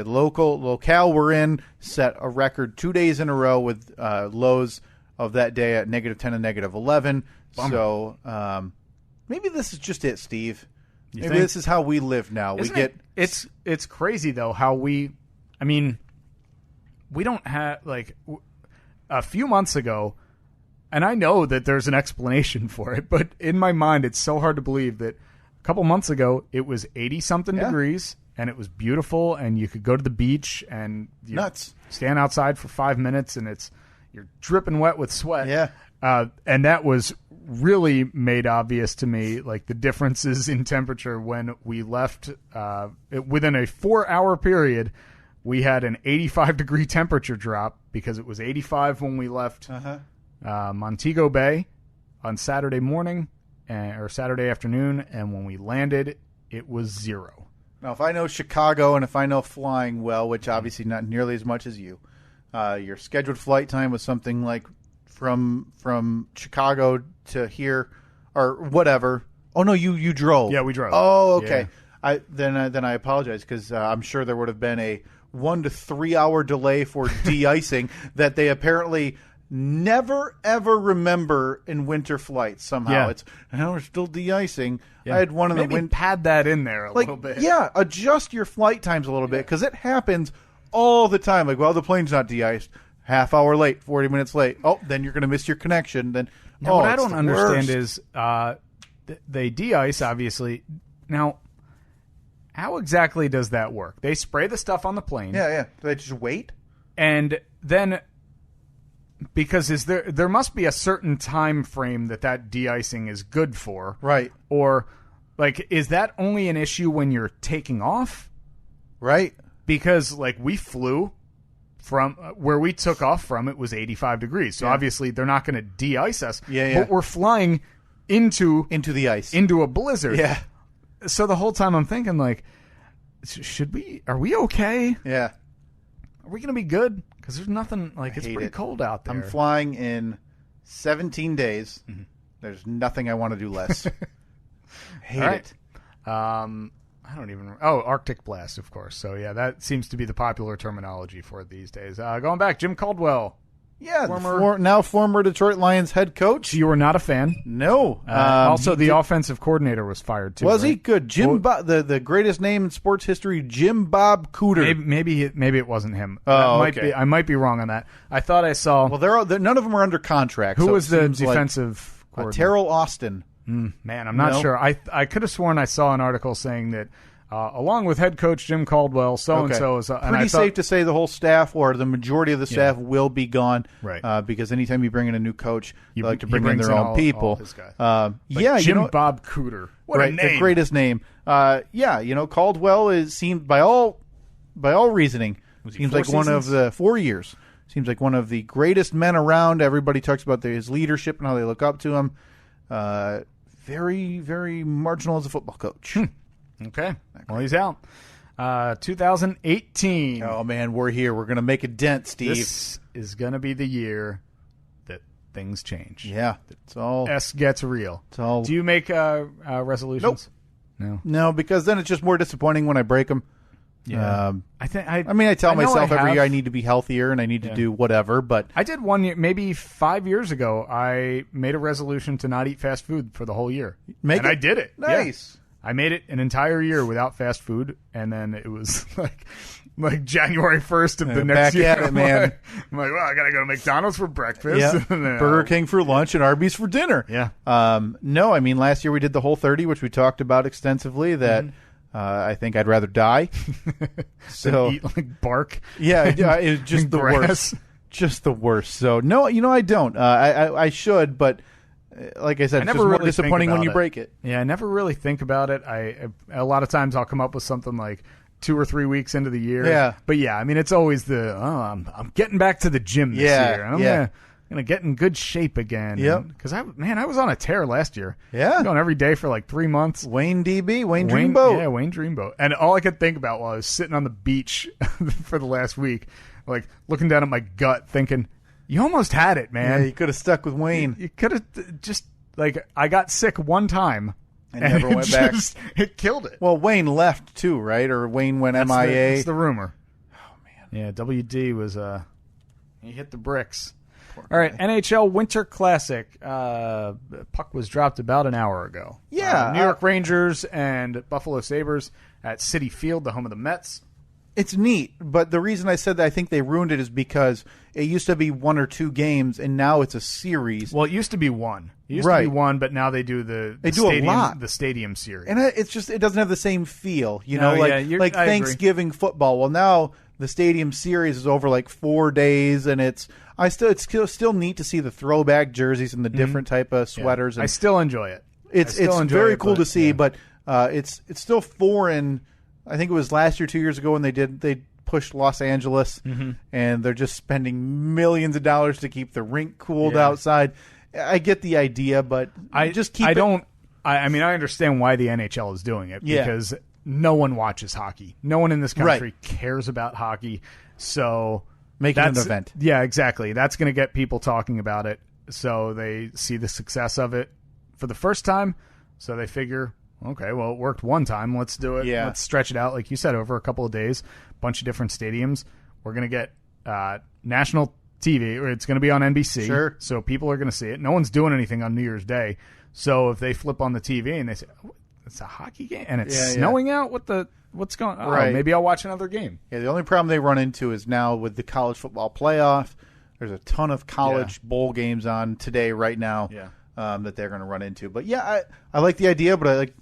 locale we're in set a record 2 days in a row with lows of that day at -10 and -11. Bummer. So maybe this is just it, Steve. You Maybe think? this is how we live now. It's crazy though how we don't have a few months ago, and I know that there's an explanation for it, but in my mind it's so hard to believe that a couple months ago it was 80-something degrees and it was beautiful and you could go to the beach and nuts stand outside for 5 minutes and you're dripping wet with sweat. Yeah. And that was really made obvious to me, like the differences in temperature when we left. Within a 4-hour period, we had an 85-degree temperature drop because it was 85 when we left Montego Bay on Saturday morning or Saturday afternoon, and when we landed, it was 0. Now, if I know Chicago and if I know flying well, which obviously not nearly as much as you, your scheduled flight time was something like from Chicago to here or whatever. Oh no, you drove. Yeah, we drove. Oh, okay. Yeah. Then I apologize because I'm sure there would have been a 1 to 3 hour delay for de-icing that they apparently never ever remember in winter flights. Somehow we're still de-icing. Yeah. I had one in the Maybe winter. pad that in there a little bit. Yeah, adjust your flight times a little bit because it happens all the time. Like, well, the plane's not de-iced. Half hour late, 40 minutes late. Oh, then you're going to miss your connection. Then, now, what I don't understand is they de-ice, obviously. Now, how exactly does that work? They spray the stuff on the plane. Yeah. Do they just wait? And then Because there must be a certain time frame that de-icing is good for. Right. Or, like, is that only an issue when you're taking off? Right. Because, like, we flew from where we took off from, it was 85 degrees. So obviously they're not going to de-ice us. Yeah. But we're flying into the ice. Into a blizzard. Yeah. So the whole time I'm thinking, like, are we okay? Yeah. Are we going to be good? Because there's nothing, like, it's pretty cold out there. I'm flying in 17 days. Mm-hmm. There's nothing I want to do less. Hate it. I don't even... Oh, Arctic Blast, of course. So, yeah, that seems to be the popular terminology for it these days. Going back, Jim Caldwell. Yeah, former Detroit Lions head coach. You were not a fan. No. Also, the offensive coordinator was fired, too. Was right? he? Good. The greatest name in sports history, Jim Bob Cooter. Maybe it wasn't him. Okay. I might be wrong on that. I thought I saw... Well, none of them are under contract. Who so was the defensive coordinator? Terrell Austin. Man, I'm not sure. I could have sworn I saw an article saying that along with head coach Jim Caldwell, so-and-so is... Pretty safe to say the whole staff or the majority of the staff will be gone. Right. Because anytime you bring in a new coach, they like to bring in their own people. All his guys. Jim Bob Cooter. What a name. The greatest name. Caldwell is seemed by all reasoning, seems like one of the 4 years. Seems like one of the greatest men around. Everybody talks about his leadership and how they look up to him. Very, very marginal as a football coach. Okay. Well, he's out. 2018. Oh, man, we're here. We're going to make a dent, Steve. This is going to be the year that things change. Yeah. It's all... S gets real. It's all... Do you make resolutions? Nope. No, because then it's just more disappointing when I break them. Yeah. I tell myself every year I need to be healthier and I need to do whatever, but... I did one year, maybe 5 years ago, I made a resolution to not eat fast food for the whole year. I did it. Nice. Yeah. I made it an entire year without fast food, and then it was like January 1st of the next year. Back at it, man. I'm like, well, I got to go to McDonald's for breakfast. Yeah. Burger King for lunch and Arby's for dinner. Yeah. No, I mean, last year we did the whole 30, which we talked about extensively, that... I think I'd rather die. So eat like bark. Yeah, it's just the worst. Just the worst. So no, I don't. I should, but like I said, it's just more disappointing when you break it. Yeah, I never really think about it. A lot of times I'll come up with something like 2 or 3 weeks into the year. Yeah, but yeah, I mean it's always I'm getting back to the gym this year, and I'm gonna get in good shape again. Yep. Because I was on a tear last year. Yeah. I'm going every day for like 3 months. Wayne Dreamboat. Yeah, Wayne Dreamboat. And all I could think about while I was sitting on the beach for the last week, like looking down at my gut, thinking, "You almost had it, man. Yeah, you could have stuck with Wayne. You could have just I got sick one time." And never went back. It killed it. Well, Wayne left too, right? Or Wayne went MIA. That's the rumor. Oh man. Yeah, WD was he hit the bricks. All right, NHL Winter Classic. Puck was dropped about an hour ago. Yeah. New York Rangers and Buffalo Sabres at Citi Field, the home of the Mets. It's neat, but the reason I said that I think they ruined it is because it used to be 1 or 2 games, and now it's a series. Well, it used to be one. It used to be one, but now they do the stadium, a lot. The stadium series. And it doesn't have the same feel, like Thanksgiving football. Well, now the stadium series is over like 4 days, and it's still neat to see the throwback jerseys and the different type of sweaters. I still enjoy it. It's very cool to see, but it's still foreign. I think it was last year, 2 years ago, when they pushed Los Angeles, and they're just spending millions of dollars to keep the rink cooled outside. I get the idea, but I mean, I understand why the NHL is doing it because no one watches hockey. No one in this country cares about hockey. So make it an event. Yeah, exactly. That's going to get people talking about it. So they see the success of it for the first time. So they figure, okay, well, it worked one time. Let's do it. Yeah. Let's stretch it out, like you said, over a couple of days. Bunch of different stadiums. We're going to get national TV, or it's going to be on NBC. Sure. So people are going to see it. No one's doing anything on New Year's Day. So if they flip on the TV and they say, oh, it's a hockey game and it's snowing out, what's going on? Right. Oh, maybe I'll watch another game. Yeah, the only problem they run into is now with the college football playoff, there's a ton of college bowl games on today right now that they're going to run into. But yeah, I like the idea, but I like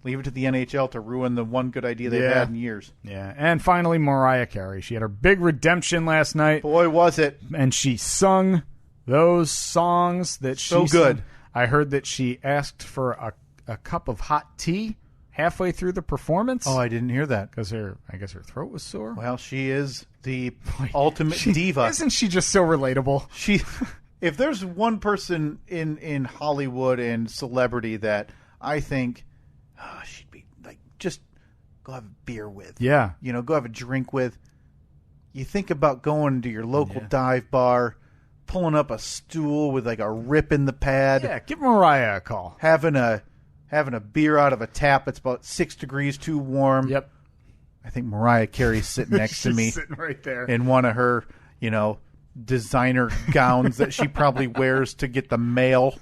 Leave it to the NHL to ruin the one good idea they've had in years. Yeah. And finally, Mariah Carey. She had her big redemption last night. Boy, was it. And she sung those songs that she So good. Sung. I heard that she asked for a cup of hot tea halfway through the performance. Oh, I didn't hear that. Because I guess her throat was sore. Well, she is the ultimate diva. Isn't she just so relatable? If there's one person in Hollywood and celebrity that I think she'd be like, just go have a beer with. Yeah. Go have a drink with. You think about going to your local dive bar, pulling up a stool with like a rip in the pad. Yeah, give Mariah a call. Having a beer out of a tap that's about 6 degrees too warm. Yep. I think Mariah Carey's sitting next to me. Sitting right there. In one of her, designer gowns that she probably wears to get the mail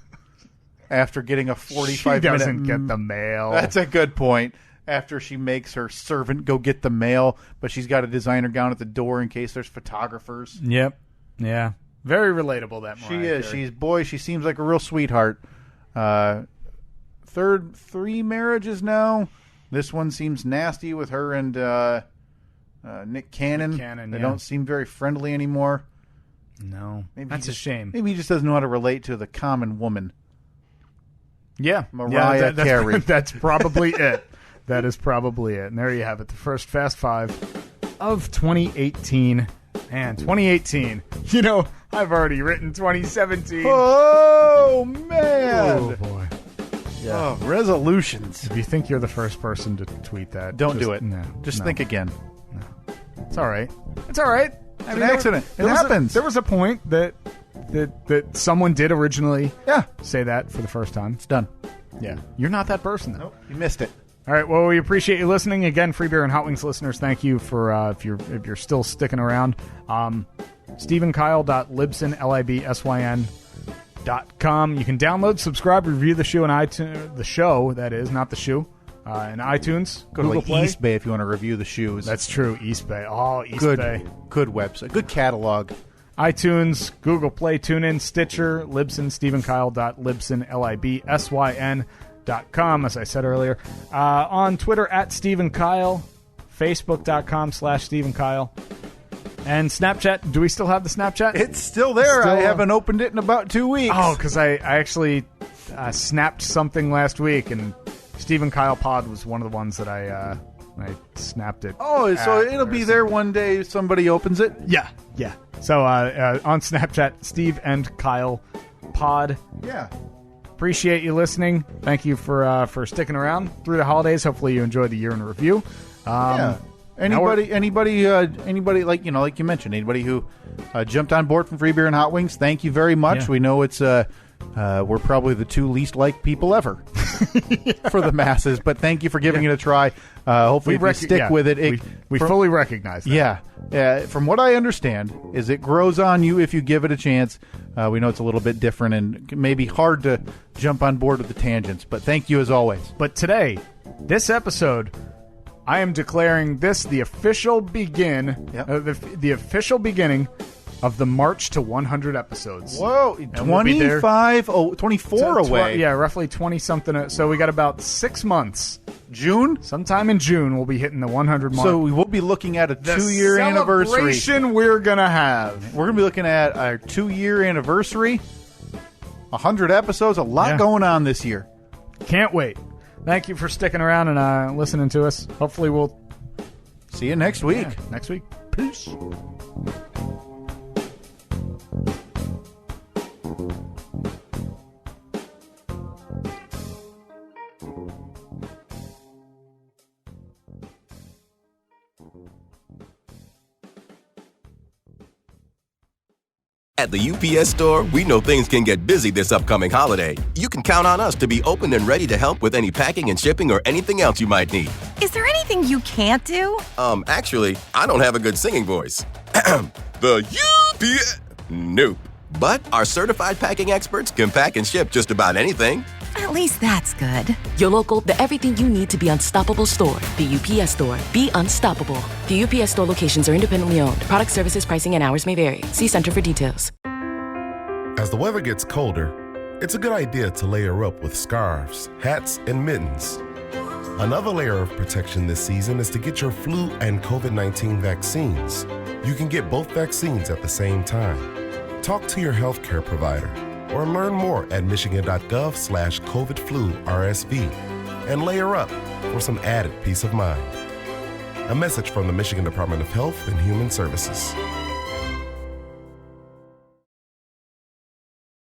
after getting a 45-minute... She doesn't get the mail. That's a good point. After she makes her servant go get the mail, but she's got a designer gown at the door in case there's photographers. Yep. Yeah. Very relatable, that Mariah She is. Carey. She seems like a real sweetheart. 3 marriages now. This one seems nasty with her and Nick Cannon. They don't seem very friendly anymore. No. That's a shame. Maybe he just doesn't know how to relate to the common woman. Yeah. Mariah Carey. That's probably it. That is probably it. And there you have it. The first Fast Five of 2018. And 2018. I've already written 2017. Oh, man. Oh, boy. Yeah. Oh, resolutions. If you think you're the first person to tweet that, don't do it. No. Just think again. No. It's all right. It's all right. It's an accident. It happens. There was a point that someone did originally Yeah. say that for the first time. It's done. Yeah. You're not that person, though. Nope. You missed it. All right. Well, we appreciate you listening. Again, Free Beer and Hot Wings listeners, thank you for if you're still sticking around. StephenKyle.libsyn, LIBSYN.com. You can download, subscribe, review the show on iTunes. The show, that is, not the shoe. In iTunes. Go Google to Play. East Bay if you want to review the shoes. That's true. East Bay. Oh, East Bay. Good website. Good catalog. iTunes, Google Play, TuneIn, Stitcher, Libsyn, StephenKyle.libsyn, LIBSYN.com, as I said earlier. On Twitter, @StephenKyle, Facebook.com/StephenKyle. And Snapchat. Do we still have the Snapchat? It's still there. I haven't opened it in about 2 weeks. Oh, because I actually snapped something last week, and Stephen Kyle Pod was one of the ones that I snapped it. Oh, so it'll be there one day if somebody opens it? Yeah. So on Snapchat, Steve and Kyle Pod. Yeah. Appreciate you listening. Thank you for sticking around through the holidays. Hopefully you enjoyed the year in review. Yeah. Anybody like like you mentioned, anybody who jumped on board from Free Beer and Hot Wings, thank you very much. Yeah. We know it's we're probably the 2 least liked people ever for the masses, but thank you for giving it a try. Hopefully, if you stick with it, we fully recognize that. Yeah. From what I understand, is it grows on you if you give it a chance. We know it's a little bit different and maybe hard to jump on board with the tangents, but thank you as always. But today, this episode, I am declaring this the official the official beginning of the march to 100 episodes. Whoa, 24 away. Yeah, roughly 20-something. So we got about 6 months. June? Sometime in June, we'll be hitting the 100 mark. So we will be looking at a 2-year anniversary. Celebration we're going to have. We're going to be looking at our 2-year anniversary. 100 episodes, a lot going on this year. Can't wait. Thank you for sticking around and listening to us. Hopefully we'll see you next week. Yeah, next week. Peace. At the UPS Store, we know things can get busy this upcoming holiday. You can count on us to be open and ready to help with any packing and shipping or anything else you might need. Is there anything you can't do? Actually, I don't have a good singing voice. The UPS... Nope. But our certified packing experts can pack and ship just about anything. At least that's good. Your local, the everything you need to be unstoppable store. The UPS Store. Be unstoppable. The UPS Store locations are independently owned. Product services, pricing, and hours may vary. See Center for details. As the weather gets colder, it's a good idea to layer up with scarves, hats, and mittens. Another layer of protection this season is to get your flu and COVID-19 vaccines. You can get both vaccines at the same time. Talk to your healthcare provider or learn more at michigan.gov/COVID-flu-RSV and layer up for some added peace of mind. A message from the Michigan Department of Health and Human Services.